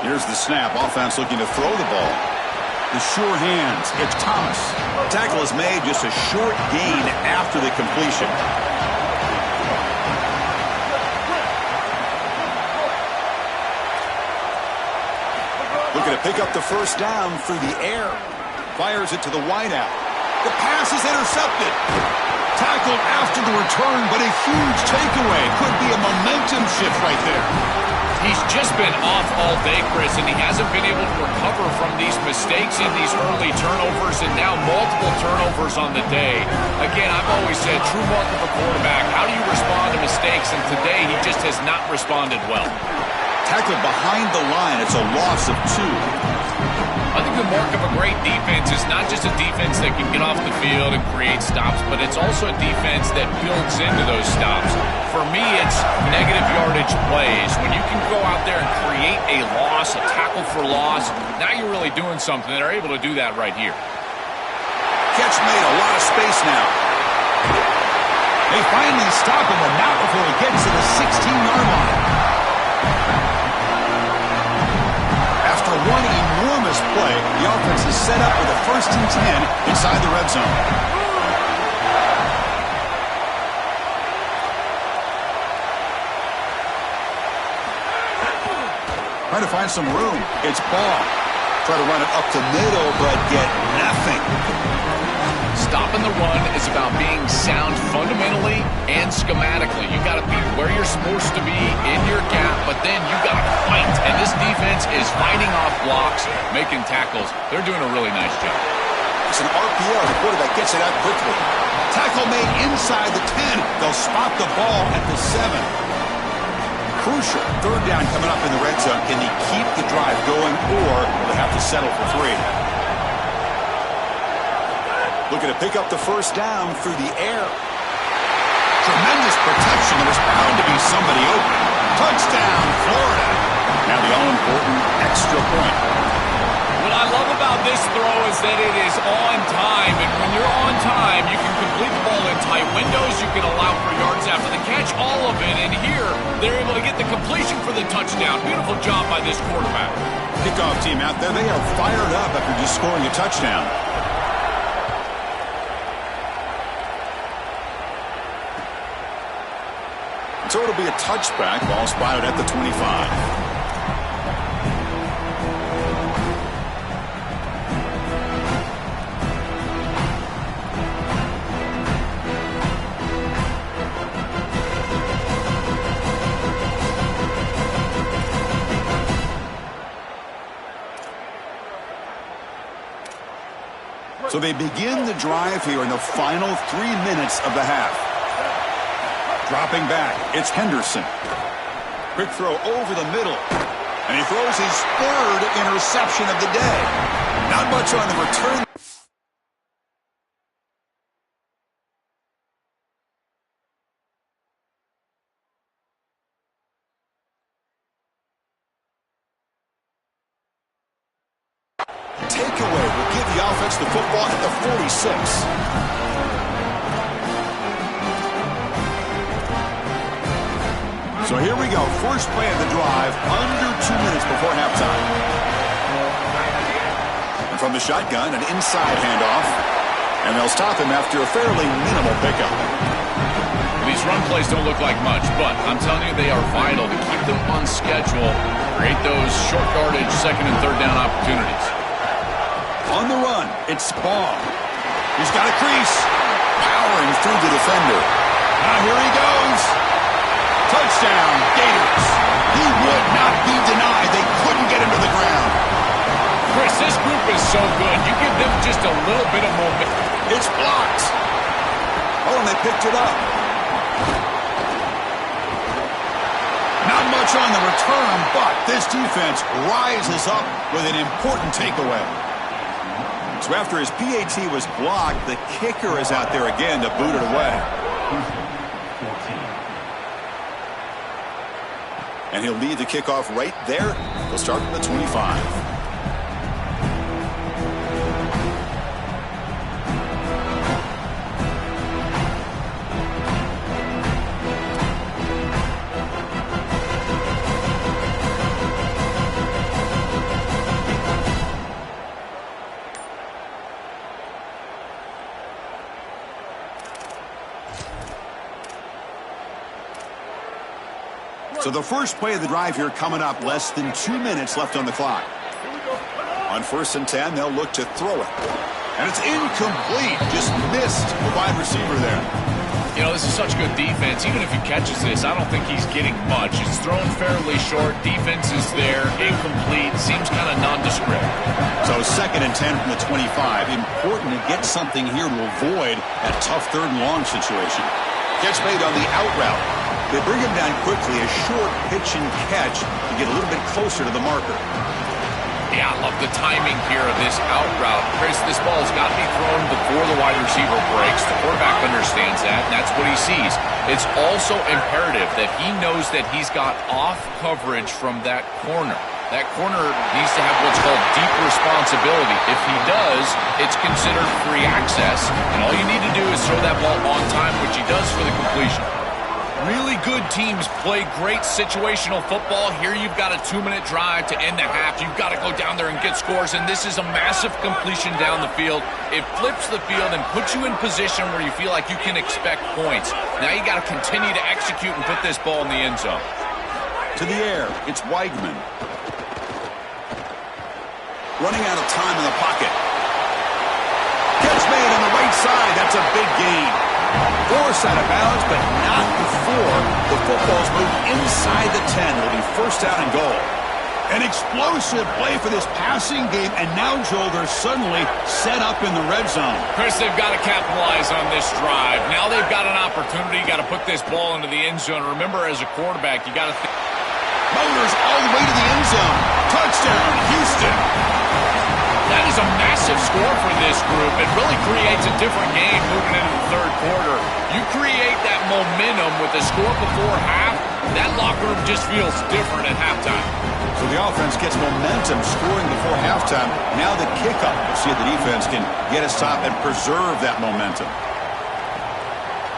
Speaker 8: Here's the snap. Offense looking to throw the ball. The sure hands. It's Thomas. Tackle is made, just a short gain after the completion. Looking to pick up the first down through the air. Fires it to the wideout. The pass is intercepted. Tackled after the return, but a huge takeaway. Could be a momentum shift right there.
Speaker 9: He's just been off all day, Chris, and he hasn't been able to recover from these mistakes in these early turnovers, and now multiple turnovers on the day. Again, I've always said, true mark of a quarterback, how do you respond to mistakes? And today, he just has not responded well.
Speaker 8: Tackled behind the line. It's a loss of 2.
Speaker 9: I think the mark of a great defense is not just a defense that can get off the field and create stops, but it's also a defense that builds into those stops. For me, it's negative yardage plays. When you can go out there and create a loss, a tackle for loss, now you're really doing something. They're able to do that right here.
Speaker 8: Catch made, a lot of space now. They finally stop him, and not before he gets to the 16-yard line. After one enormous play, the offense is set up with a 1st and 10 inside the red zone. Trying to find some room. It's Ball. Try to run it up the middle, but get nothing.
Speaker 9: Stopping the run is about being sound fundamentally and schematically. You got to be where you're supposed to be in your gap, but then you got to fight. And this defense is fighting off blocks, making tackles. They're doing a really nice job.
Speaker 8: It's an RPO. The quarterback gets it out quickly. Tackle made inside the 10. They'll spot the ball at the 7. Crucial. 3rd down coming up in the red zone. Can they keep the drive going, or will they have to settle for 3? Looking to pick up the first down through the air. Tremendous protection. There was bound to be somebody open. Touchdown, Florida. Now the all-important extra point.
Speaker 9: What I love about this throw is that it is on time, and when you're on time, you can complete the ball in tight windows, you can allow for yards after the catch, all of it, and here, they're able to get the completion for the touchdown. Beautiful job by this quarterback.
Speaker 8: Kickoff team out there, they are fired up after just scoring a touchdown. So it'll be a touchback, ball spotted at the 25. So they begin the drive here in the final 3 minutes of the half. Dropping back, it's Henderson. Quick throw over the middle. And he throws his 3rd interception of the day. Not much on the return. Takeaway will give the offense the football at the 46. So here we go. First play of the drive, under 2 minutes before halftime. And from the shotgun, an inside handoff. And they'll stop him after a fairly minimal pickup.
Speaker 9: These run plays don't look like much, but I'm telling you, they are vital to keep them on schedule, create those short yardage 2nd and 3rd down opportunities.
Speaker 8: On the run, it's Ball. He's got a crease. Powering through the defender. Now here he
Speaker 9: so good. You give them just a little bit of moment.
Speaker 8: It's blocked. Oh, and they picked it up. Not much on the return, but this defense rises up with an important takeaway. So after his PAT was blocked, the kicker is out there again to boot it away. And he'll lead the kickoff right there. He'll start from the 25. So the first play of the drive here coming up, less than 2 minutes left on the clock. On 1st and 10, they'll look to throw it. And it's incomplete. Just missed the wide receiver there.
Speaker 9: You know, this is such good defense. Even if he catches this, I don't think he's getting much. It's thrown fairly short. Defense is there. Incomplete. Seems kind of nondescript.
Speaker 8: So 2nd and 10 from the 25. Important to get something here to avoid that tough 3rd and long situation. Catch made on the out route. They bring him down quickly, a short pitch and catch to get a little bit closer to the marker.
Speaker 9: Yeah, I love the timing here of this out route. Chris, this ball's got to be thrown before the wide receiver breaks. The quarterback understands that, and that's what he sees. It's also imperative that he knows that he's got off coverage from that corner. That corner needs to have what's called deep responsibility. If he does, it's considered free access, and all you need to do is throw that ball on time, which he does for the completion. Really good teams play great situational football. Here you've got a 2-minute drive to end the half. You've got to go down there and get scores, and this is a massive completion down the field. It flips the field and puts you in position where you feel like you can expect points. Now you got to continue to execute and put this ball in the end zone.
Speaker 8: To the air, it's Weigman. Running out of time in the pocket. Catch made on the right side. That's a big gain. Force out of bounds, but not before the football's moved inside the 10. It'll be 1st down and goal. An explosive play for this passing game, and now, Joel, they're suddenly set up in the red zone.
Speaker 9: Chris, they've got to capitalize on this drive. Now they've got an opportunity. Got to put this ball into the end zone. Remember, as a quarterback, you got to
Speaker 8: Motors all the way to the end zone. Touchdown, Houston.
Speaker 9: That is a massive score for this group. It really creates a different game moving into the 3rd quarter. You create that momentum with the score before half, that locker room just feels different at halftime.
Speaker 8: So the offense gets momentum scoring before halftime. Now the kickoff. We'll see if the defense can get a stop and preserve that momentum.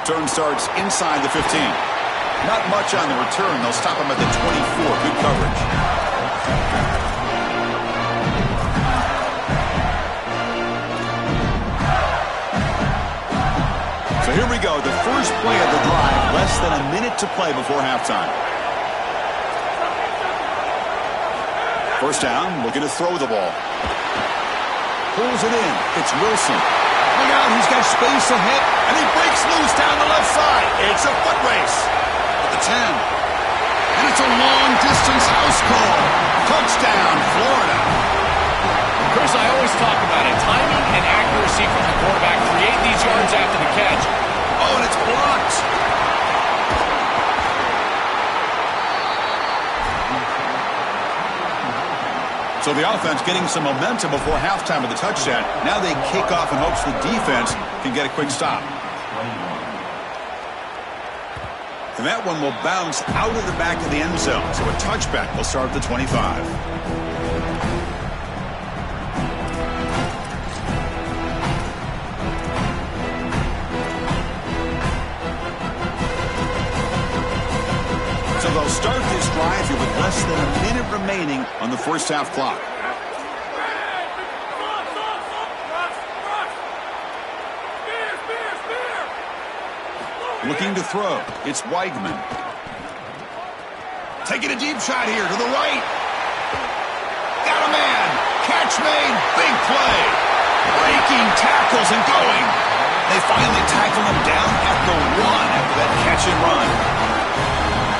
Speaker 8: Turn starts inside the 15. Not much on the return. They'll stop him at the 24. Good coverage. So here we go, the first play of the drive, less than a minute to play before halftime. 1st down, looking to throw the ball. Pulls it in, it's Wilson. Look out, he's got space ahead, and he breaks loose down the left side. It's a foot race at the 10. And it's a long-distance house call. Touchdown, Florida.
Speaker 9: Chris, I always talk about it. Timing and accuracy from the quarterback create these yards after the catch.
Speaker 8: Oh, and it's blocked. So the offense getting some momentum before halftime with the touchdown. Now they kick off in hopes the defense can get a quick stop. And that one will bounce out of the back of the end zone. So a touchback will start at the 25. So they'll start this drive here with less than a minute remaining on the 1st half clock. Looking to throw. It's Weigman. Taking a deep shot here to the right. Got a man. Catch made. Big play. Breaking tackles and going. They finally tackle him down at the 1 after that catch and run.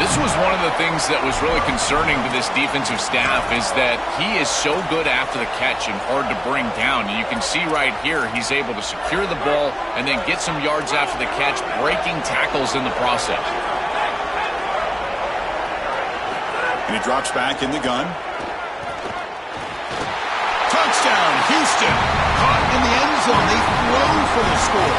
Speaker 9: This This was one of the things that was really concerning to this defensive staff is that he is so good after the catch and hard to bring down. And you can see right here he's able to secure the ball and then get some yards after the catch, breaking tackles in the process.
Speaker 8: And he drops back in the gun. Touchdown, Houston. Caught in the end zone. They throw for the score.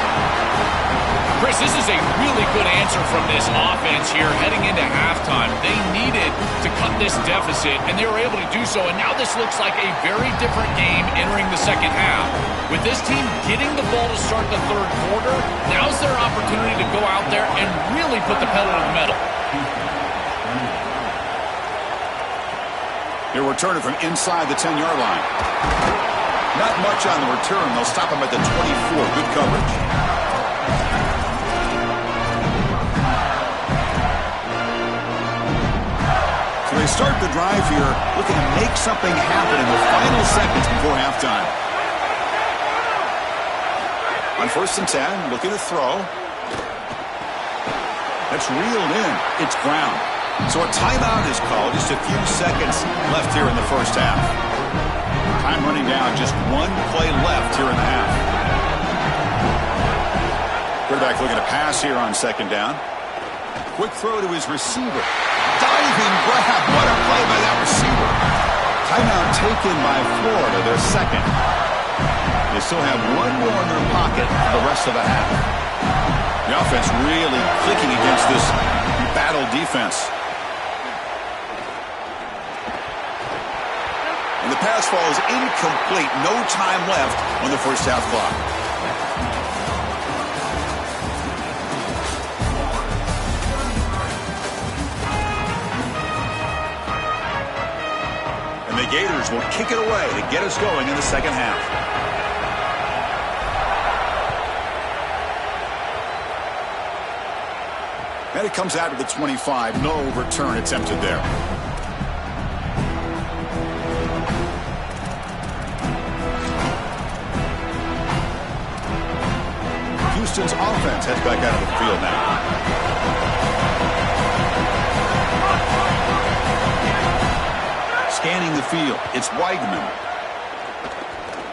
Speaker 9: Chris, this is a really good answer from this offense here heading into halftime. They needed to cut this deficit, and they were able to do so. And now this looks like a very different game entering the second half. With this team getting the ball to start the third quarter, now's their opportunity to go out there and really put the pedal to the metal.
Speaker 8: He'll return it from inside the 10-yard line. Not much on the return. They'll stop him at the 24. Good coverage. So they start the drive here, looking to make something happen in the final seconds before halftime. On 1st and 10, looking to throw. That's reeled in. It's ground. So a timeout is called. Just a few seconds left here in the first half. Time running down. Just one play left here in the half. Quarterback looking to pass here on 2nd down. Quick throw to his receiver. Diving grab. What a play by that receiver. Timeout taken by Florida, their second. They still have one more in their pocket for the rest of the half. The offense really clicking against this battle defense. And the pass falls incomplete. No time left on the first half clock. And the Gators will kick it away to get us going in the second half. And it comes out to the 25. No return attempted there. Houston's offense heads back out of the field now. Scanning the field. It's Weidman.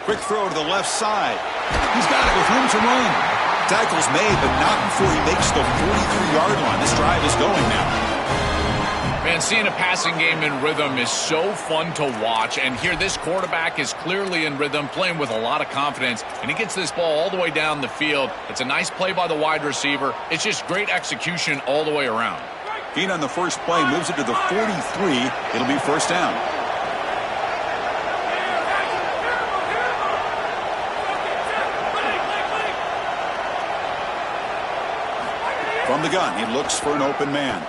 Speaker 8: Quick throw to the left side. He's got it with room to run. Tackle's made, but not before he makes the 43-yard line. This drive is going now.
Speaker 9: Man, seeing a passing game in rhythm is so fun to watch. And here, this quarterback is clearly in rhythm, playing with a lot of confidence. And he gets this ball all the way down the field. It's a nice play by the wide receiver. It's just great execution all the way around.
Speaker 8: Gain on the first play moves it to the 43. It'll be first down. From the gun, he looks for an open man.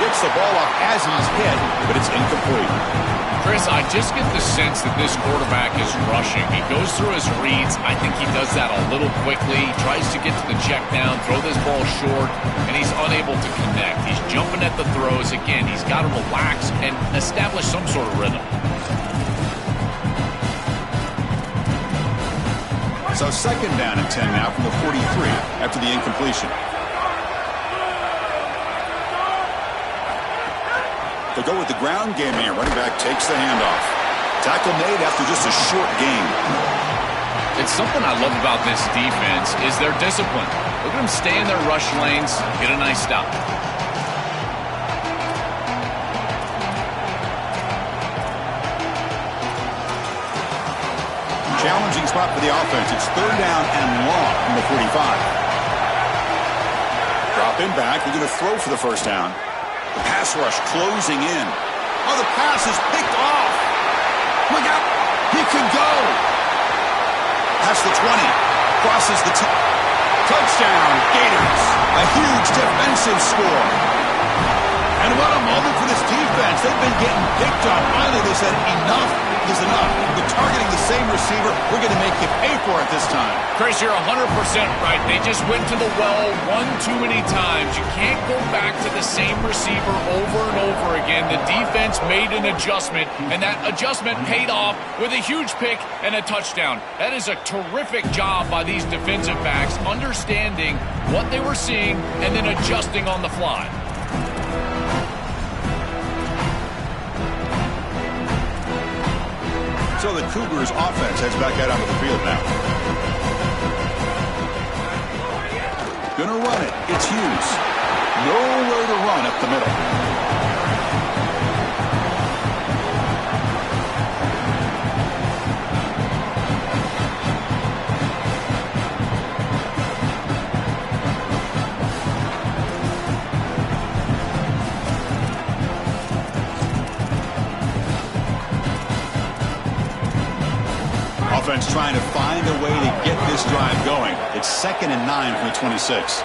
Speaker 8: Gets the ball up as he's hit, but it's incomplete.
Speaker 9: Chris, I just get the sense that this quarterback is rushing. He goes through his reads. I think he does that a little quickly. He tries to get to the check down, throw this ball short, and he's unable to connect. He's jumping at the throws. Again, he's got to relax and establish some sort of rhythm.
Speaker 8: So 2nd down and 10 now from the 43 after the incompletion. They'll go with the ground game here. Running back takes the handoff. Tackle made after just a short gain.
Speaker 9: It's something I love about this defense is their discipline. Look at them stay in their rush lanes, get a nice stop.
Speaker 8: Challenging spot for the offense. It's 3rd down and long from the 45. Drop in back. They're going to throw for the first down. The pass rush closing in. Oh, the pass is picked off. Look out. He can go. Past the 20. Crosses the touchdown. Gators. A huge defensive score. And what a moment for this defense. They've been getting picked on. Finally, they said enough is enough. We're targeting the same receiver. We're going to make you pay for it this time.
Speaker 9: Chris, you're 100% right. They just went to the well one too many times. You can't go back to the same receiver over and over again. The defense made an adjustment, and that adjustment paid off with a huge pick and a touchdown. That is a terrific job by these defensive backs, understanding what they were seeing and then adjusting on the fly.
Speaker 8: So the Cougars offense heads back out onto the field now. Gonna run it. It's Hughes. Nowhere to run up the middle. Offense trying to find a way to get this drive going. It's 2nd and 9 from the 26.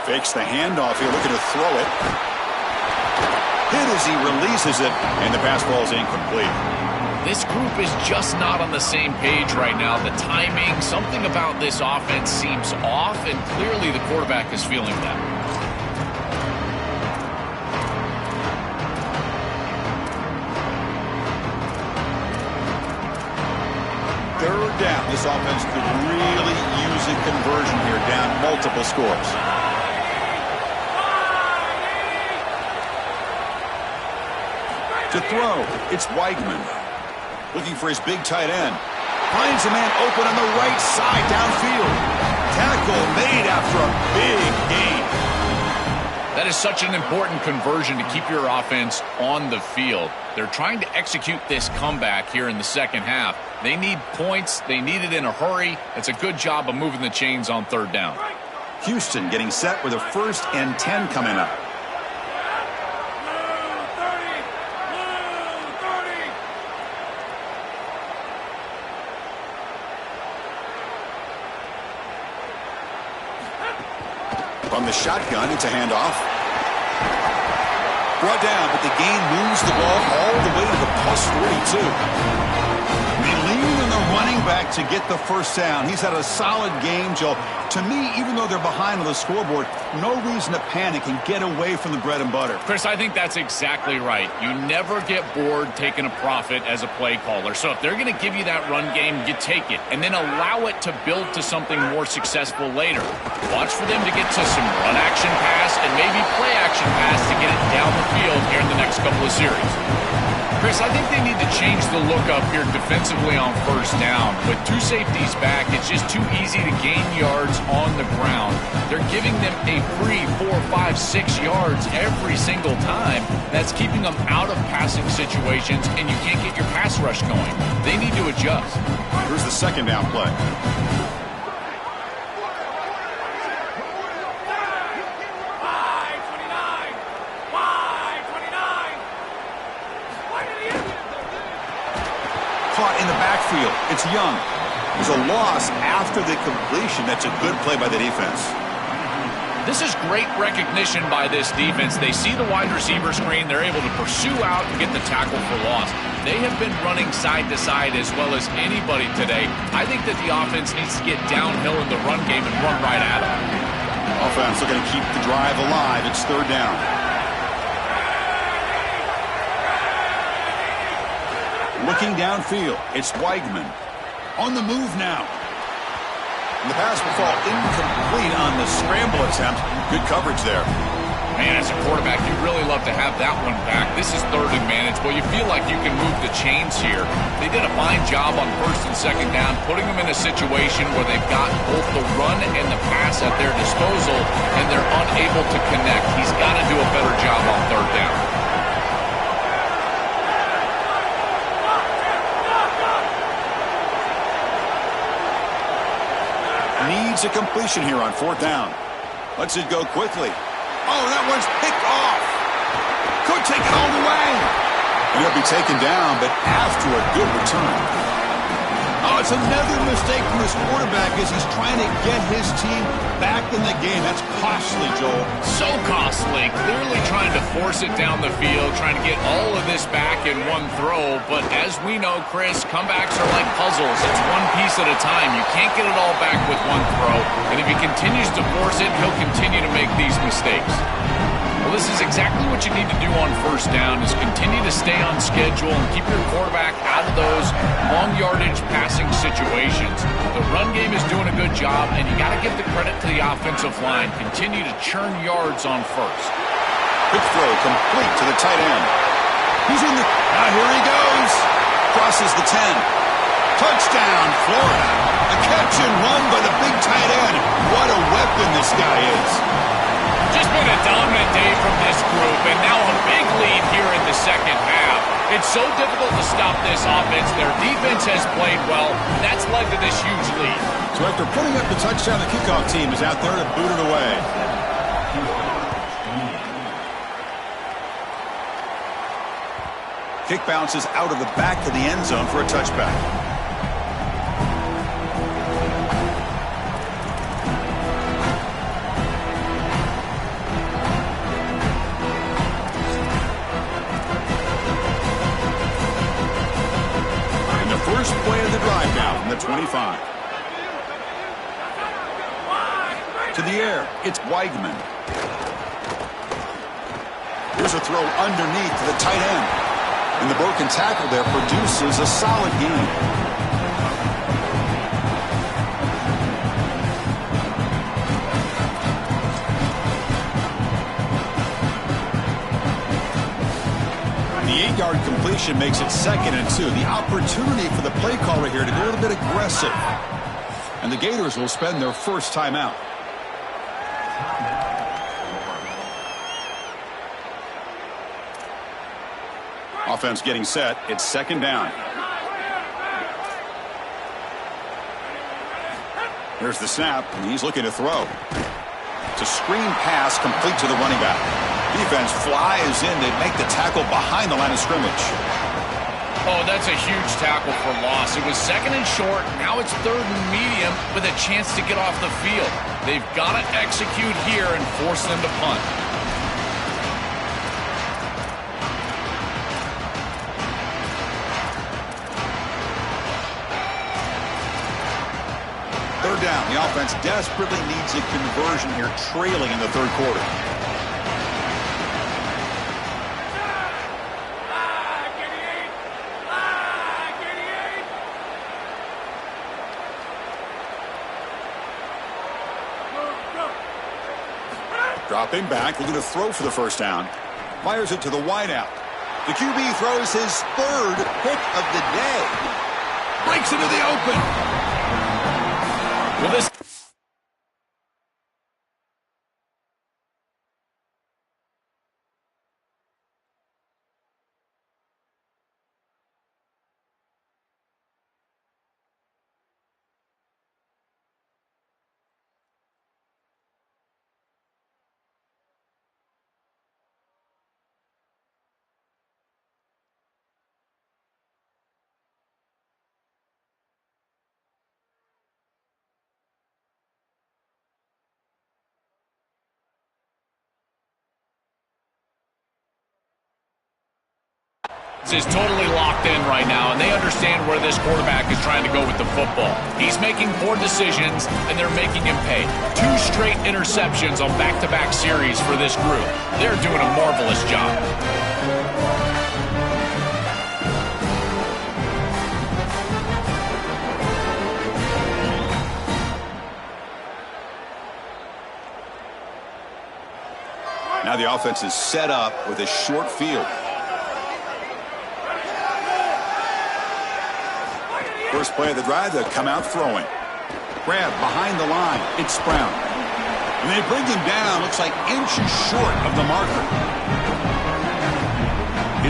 Speaker 8: Fakes the handoff here, looking to throw it. Hit as he releases it, and the pass ball is incomplete.
Speaker 9: This group is just not on the same page right now. The timing, something about this offense seems off, and clearly the quarterback is feeling that.
Speaker 8: Third down. This offense could really use a conversion here, down multiple scores. To throw, it's Weigman. Looking for his big tight end. Finds a man open on the right side downfield. Tackle made after a big gain.
Speaker 9: That is such an important conversion to keep your offense on the field. They're trying to execute this comeback here in the second half. They need points. They need it in a hurry. It's a good job of moving the chains on third down.
Speaker 8: Houston getting set with a 1st and 10 coming up. From the shotgun, it's a handoff. Brought down, but the gain moves the ball all the way to the +42. They lean on the running back to get the first down. He's had a solid game, Joe. To me, even though they're behind on the scoreboard, no reason to panic and get away from the bread and butter.
Speaker 9: Chris, I think that's exactly right. You never get bored taking a profit as a play caller. So if they're going to give you that run game, you take it. And then allow it to build to something more successful later. Watch for them to get to some run action pass and maybe play action pass to get it down the field here in the next couple of series. Chris, I think they need to change the look up here defensively on first down. With two safeties back, it's just too easy to gain yards on the ground. They're giving them a free 4, 5, 6 yards every single time. That's keeping them out of passing situations, and you can't get your pass rush going. They need to adjust.
Speaker 8: Here's the second down play. Caught in the backfield. It's Young. There's a loss after the completion. That's a good play by the defense.
Speaker 9: This is great recognition by this defense. They see the wide receiver screen. They're able to pursue out and get the tackle for loss. They have been running side to side as well as anybody today. I think that the offense needs to get downhill in the run game and run right at them.
Speaker 8: Offense looking to keep the drive alive. It's third down. Looking downfield, it's Weigman. On the move now. And the pass will fall incomplete on the scramble attempt. Good coverage there.
Speaker 9: Man, as a quarterback, you'd really love to have that one back. This is third and manageable. You feel like you can move the chains here. They did a fine job on first and second down, putting them in a situation where they've got both the run and the pass at their disposal, and they're unable to connect. He's got to do a better job on third down.
Speaker 8: Need needs a completion here on 4th down. Lets it go quickly. Oh, that one's picked off. Could take it all the way. And he'll be taken down, but after a good return. Oh, it's another mistake from this quarterback as he's trying to get his team back in the game. That's costly, Joel.
Speaker 9: So costly. Clearly trying to force it down the field, trying to get all of this back in one throw. But as we know, Chris, comebacks are like puzzles. It's one piece at a time. You can't get it all back with one throw. And if he continues to force it, he'll continue to make these mistakes. Well, this is exactly what you need to do on 1st down is continue to stay on schedule and keep your quarterback out of those long yardage passing situations. The run game is doing a good job, and you got to give the credit to the offensive line. Continue to churn yards on 1st.
Speaker 8: Quick throw complete to the tight end. He's in the... Now here he goes. Crosses the 10. Touchdown, Florida. A catch and run by the big tight end. What a weapon this guy is.
Speaker 9: Just been a dominant day from this group, and now a big lead here in the second half. It's so difficult to stop this offense. Their defense has played well, and that's led to this huge lead.
Speaker 8: So after putting up the touchdown, the kickoff team is out there to boot it away. Kick bounces out of the back of the end zone for a touchback. First play of the drive now from the 25. To the air, it's Weigman. Here's a throw underneath to the tight end. And the broken tackle there produces a solid gain. The 8-yard completion makes it 2nd and 2. The opportunity for the play caller here to go a little bit aggressive. And the Gators will spend their first timeout. Offense getting set. It's 2nd down. Here's the snap, and he's looking to throw. It's a screen pass complete to the running back. Defense flies in to make the tackle behind the line of scrimmage.
Speaker 9: Oh, that's a huge tackle for loss. It was 2nd and short. Now it's 3rd and medium with a chance to get off the field. They've got to execute here and force them to punt.
Speaker 8: Third down. The offense desperately needs a conversion here, trailing in the 3rd quarter. Dropping back, looking to throw for the 1st down. Fires it to the wideout. The QB throws his 3rd pick of the day. Breaks into the open.
Speaker 9: Well, this... is totally locked in right now, and they understand where this quarterback is trying to go with the football. He's making poor decisions, and they're making him pay. 2 straight interceptions on back-to-back series for this group. They're doing a marvelous job.
Speaker 8: Now the offense is set up with a short field. First play of the drive, they'll come out throwing. Grab behind the line. It's Brown. And they bring him down. Looks like inches short of the marker.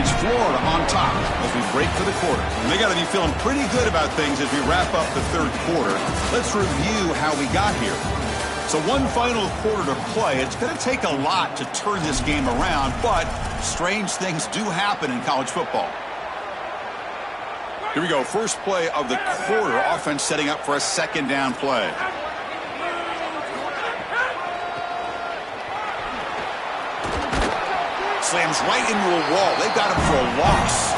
Speaker 8: It's Florida on top as we break for the quarter. They got to be feeling pretty good about things as we wrap up the third quarter. Let's review how we got here. So one final quarter to play. It's going to take a lot to turn this game around, but strange things do happen in college football. Here we go. First play of the quarter. Offense setting up for a second down play. Slams right into a wall. They've got him for a loss.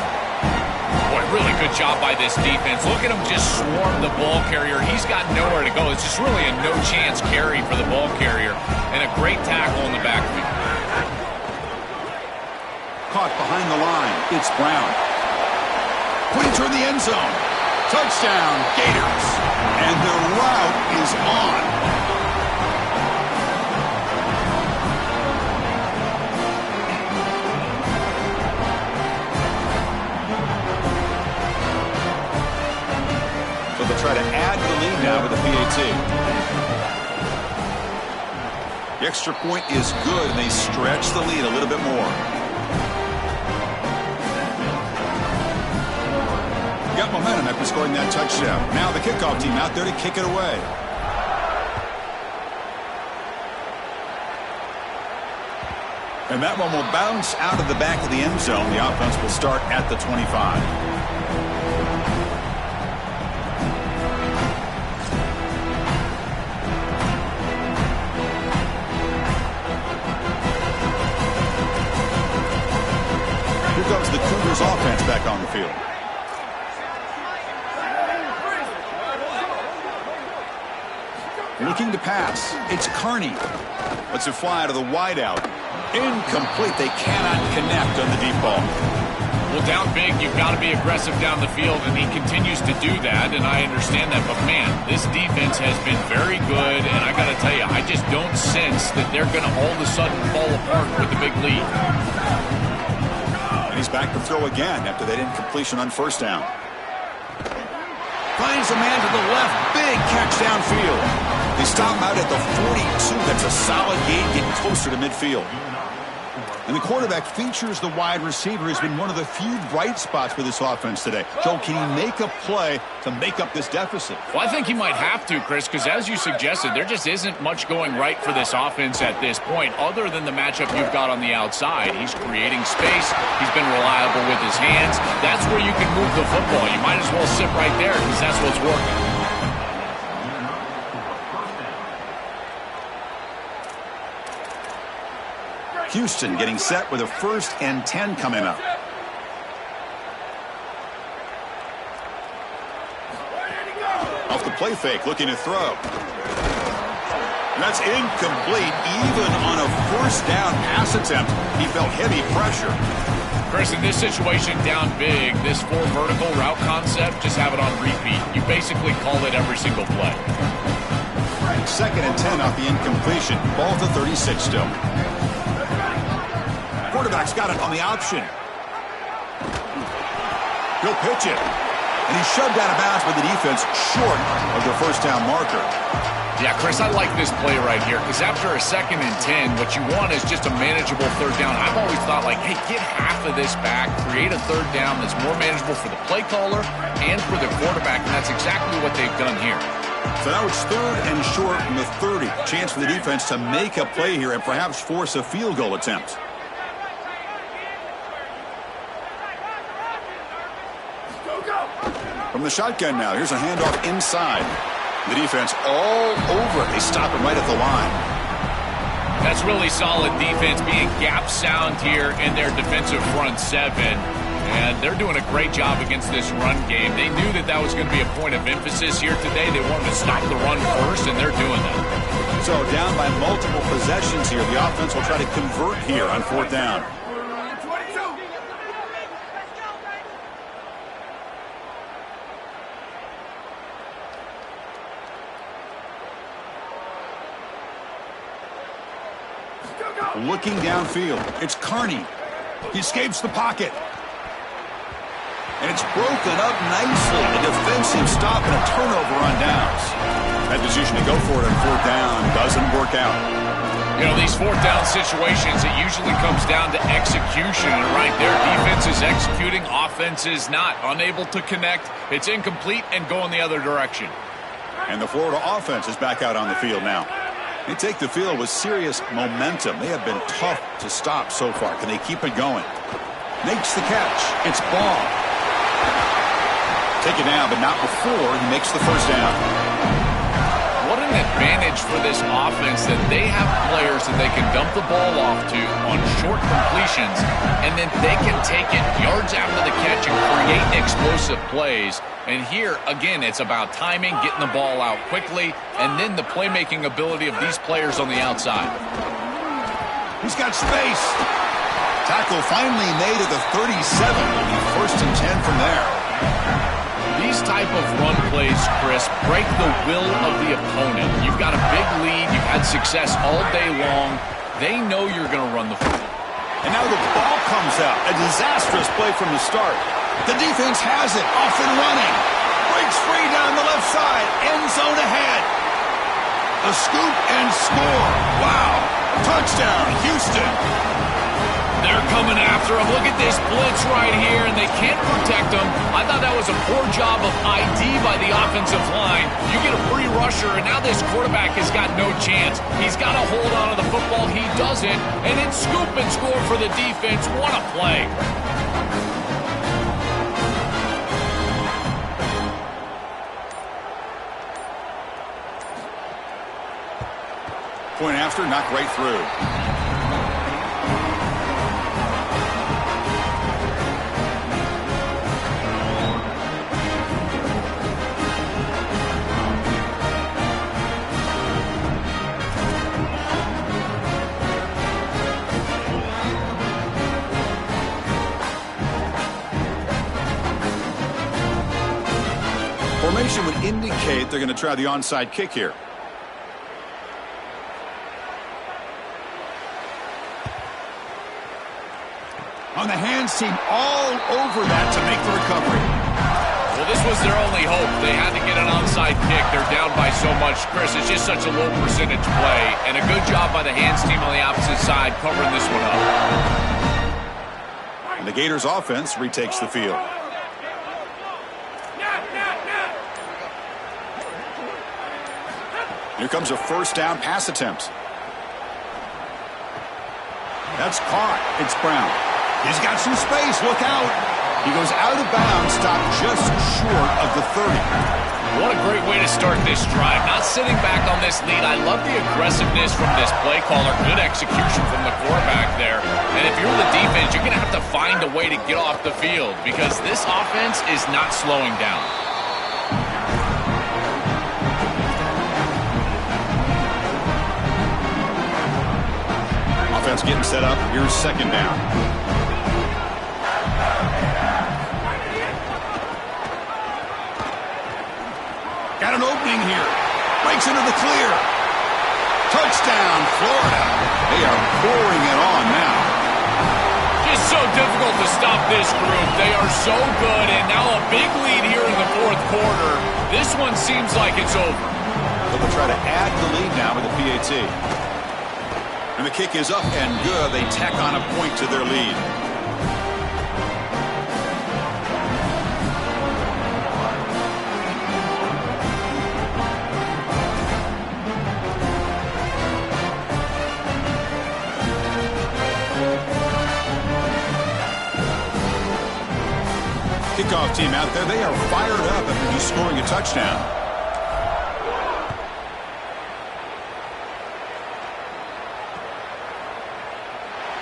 Speaker 9: Boy, really good job by this defense. Look at him just swarm the ball carrier. He's got nowhere to go. It's just really a no-chance carry for the ball carrier. And a great tackle in the backfield.
Speaker 8: Caught behind the line. It's Brown. Putting toward the end zone. Touchdown, Gators. And the route is on. They'll try to add to the lead now with the PAT. The extra point is good, and they stretch the lead a little bit more. Got momentum after scoring that touchdown. Now the kickoff team out there to kick it away. And that one will bounce out of the back of the end zone. The offense will start at the 25. Comes the Cougars offense back on the field. Looking to pass. It's Carney. Lets it fly to the wideout. Incomplete. They cannot connect on the deep ball.
Speaker 9: Well, down big, you've got to be aggressive down the field, and he continues to do that, and I understand that. But, man, this defense has been very good, and I got to tell you, I just don't sense that they're going to all of a sudden fall apart with the big lead.
Speaker 8: He's back to throw again after that incompletion on first down. Finds a man to the left. Big catch downfield. They stop him out at the 42. That's a solid gain, getting closer to midfield. And the quarterback features the wide receiver. Has been one of the few bright spots for this offense today. Joe, can he make a play to make up this deficit?
Speaker 9: Well, I think he might have to, Chris, because as you suggested, there just isn't much going right for this offense at this point, other than the matchup you've got on the outside. He's creating space. He's been reliable with his hands. That's where you can move the football. You might as well sit right there because that's what's working.
Speaker 8: Houston getting set with a 1st and 10 coming up. Off the play fake, looking to throw. And that's incomplete. Even on a 1st down pass attempt, he felt heavy pressure.
Speaker 9: Chris, in this situation down big, this 4 vertical route concept, just have it on repeat. You basically call it every single play.
Speaker 8: 2nd and 10 off the incompletion. Ball to 36 still. Quarterback's got it on the option. He'll pitch it. And he's shoved out of bounds by the defense short of the 1st down marker.
Speaker 9: Yeah, Chris, I like this play right here because after a 2nd and 10, what you want is just a manageable 3rd down. I've always thought, like, hey, get half of this back, create a 3rd down that's more manageable for the play caller and for the quarterback, and that's exactly what they've done here.
Speaker 8: So now it's 3rd and short from the 30. Chance for the defense to make a play here and perhaps force a field goal attempt. From the shotgun now, here's a handoff inside. The defense all over it. They stop him right at the line.
Speaker 9: That's really solid defense, being gap sound here in their defensive front 7. And they're doing a great job against this run game. They knew that that was going to be a point of emphasis here today. They wanted to stop the run first, and they're doing that.
Speaker 8: So down by multiple possessions here, the offense will try to convert here on 4th down. Looking downfield. It's Carney. He escapes the pocket. And it's broken up nicely. A defensive stop and a turnover on downs. That decision to go for it on 4th down doesn't work out.
Speaker 9: You know, these 4th down situations, it usually comes down to execution. And right there, defense is executing, offense is not. Unable to connect, it's incomplete and going the other direction.
Speaker 8: And the Florida offense is back out on the field now. They take the field with serious momentum. They have been tough to stop so far. Can they keep it going? Makes the catch. It's Ball. Take it down, but not before he makes the first down.
Speaker 9: What an advantage for this offense that they have players that they can dump the ball off to on short completions, and then they can take it yards after the catch and create explosive plays. And here, again, it's about timing, getting the ball out quickly, and then the playmaking ability of these players on the outside.
Speaker 8: He's got space. Tackle finally made at the 37. It'll be 1st and 10 from there.
Speaker 9: These type of run plays, Chris, break the will of the opponent. You've got a big lead. You've had success all day long. They know you're going to run the football.
Speaker 8: And now the ball comes out. A disastrous play from the start. The defense has it. Off and running. Breaks free down the left side. End zone ahead. A scoop and score. Wow. Touchdown, Houston.
Speaker 9: They're coming after him. Look at this blitz right here, and they can't protect him. I thought that was a poor job of ID by the offensive line. You get a free rusher, and now this quarterback has got no chance. He's got to hold on to the football. He doesn't, and it's scoop and score for the defense. What a play.
Speaker 8: Point after, knocked right through. Formation would indicate they're going to try the onside kick here. On the hands team all over that to make the recovery.
Speaker 9: Well, this was their only hope. They had to get an onside kick. They're down by so much. Chris, it's just such a low percentage play. And a good job by the hands team on the opposite side covering this one up.
Speaker 8: And the Gators offense retakes the field. Here comes a 1st down pass attempt. That's caught. It's Brown. He's got some space. Look out. He goes out of bounds, stopped just short of the 30.
Speaker 9: What a great way to start this drive. Not sitting back on this lead. I love the aggressiveness from this play caller. Good execution from the quarterback there. And if you're the defense, you're going to have to find a way to get off the field because this offense is not slowing down.
Speaker 8: Offense getting set up. Here's 2nd down. Got an opening here. Breaks into the clear. Touchdown, Florida. They are pouring it on now.
Speaker 9: Just so difficult to stop this group. They are so good, and now a big lead here in the 4th quarter. This one seems like it's over.
Speaker 8: They'll try to add the lead now with the PAT. And the kick is up and good. They tack on a point to their lead. Kickoff team out there, they are fired up after just scoring a touchdown.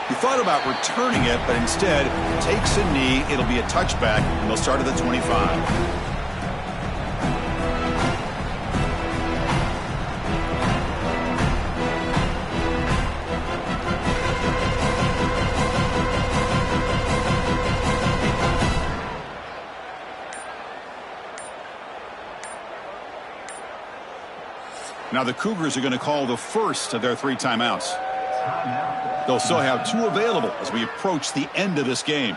Speaker 8: He thought about returning it, but instead takes a knee. It'll be a touchback, and they'll start at the 25. Now the Cougars are going to call the first of their 3 timeouts. They'll still have 2 available as we approach the end of this game.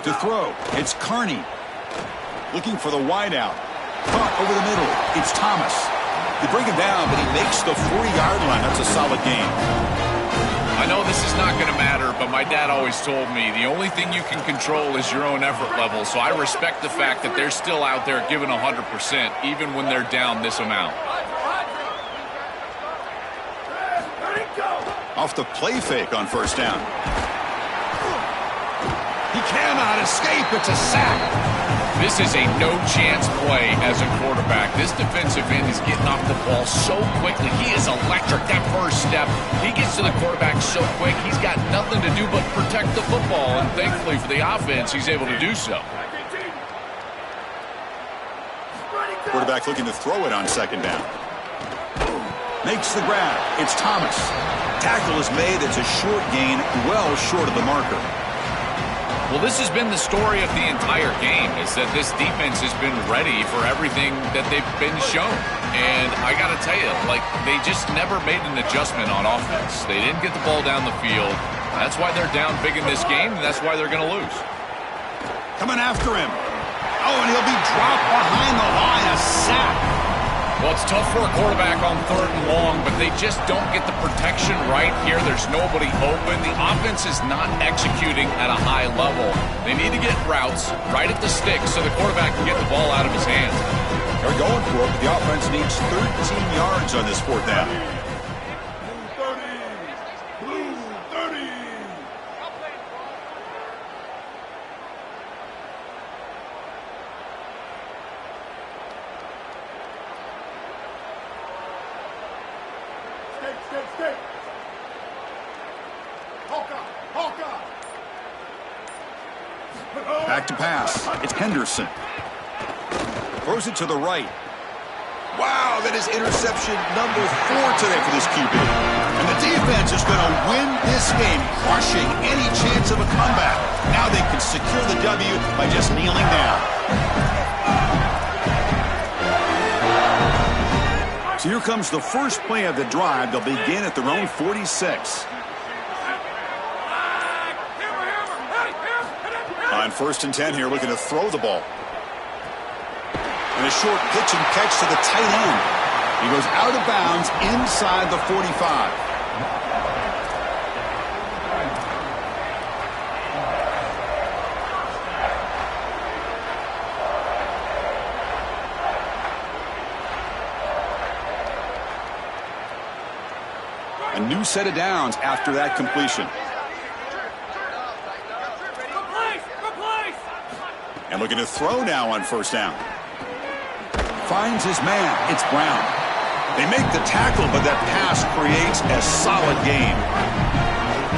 Speaker 8: To throw, it's Carney. Looking for the wideout. Caught over the middle. It's Thomas. They bring him down, but he makes the 40-yard line. That's a solid gain.
Speaker 9: I know this is not going to matter, but my dad always told me the only thing you can control is your own effort level, so I respect the fact that they're still out there giving 100%, even when they're down this amount.
Speaker 8: Off the play fake on first down. He cannot escape. It's a sack.
Speaker 9: This is a no-chance play as a quarterback. This defensive end is getting off the ball so quickly. He is electric. That first step, he gets to the quarterback so quick, he's got nothing to do but protect the football, and thankfully for the offense, he's able to do so.
Speaker 8: Quarterback looking to throw it on second down. Makes the grab. It's Thomas. Tackle is made. It's a short gain, well short of the marker.
Speaker 9: Well, this has been the story of the entire game, is that this defense has been ready for everything that they've been shown. And I got to tell you, they just never made an adjustment on offense. They didn't get the ball down the field. That's why they're down big in this game, and that's why they're going to lose.
Speaker 8: Coming after him. Oh, and he'll be dropped behind the line. A sack.
Speaker 9: Well, it's tough for a quarterback on 3rd and long, but they just don't get the protection right here. There's nobody open. The offense is not executing at a high level. They need to get routes right at the stick so the quarterback can get the ball out of his hands.
Speaker 8: They're going for it, but the offense needs 13 yards on this 4th down.
Speaker 6: Blue 30. Stay. Hawkeye.
Speaker 8: Back to pass. It's Henderson. Throws it to the right. Wow, that is interception number 4 today for this QB. And the defense is going to win this game, crushing any chance of a comeback. Now they can secure the W by just kneeling down. So here comes the first play of the drive. They'll begin at their own 46. On 1st and 10 here, looking to throw the ball. And a short pitch and catch to the tight end. He goes out of bounds inside the 45. A new set of downs after that completion. And looking to throw now on 1st down. Finds his man. It's Brown. They make the tackle, but that pass creates a solid gain.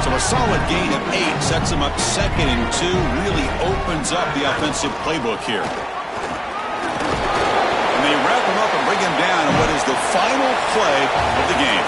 Speaker 8: So a solid gain of 8 sets him up 2nd and 2. Really opens up the offensive playbook here. And they wrap him up and bring him down in what is the final play of the game.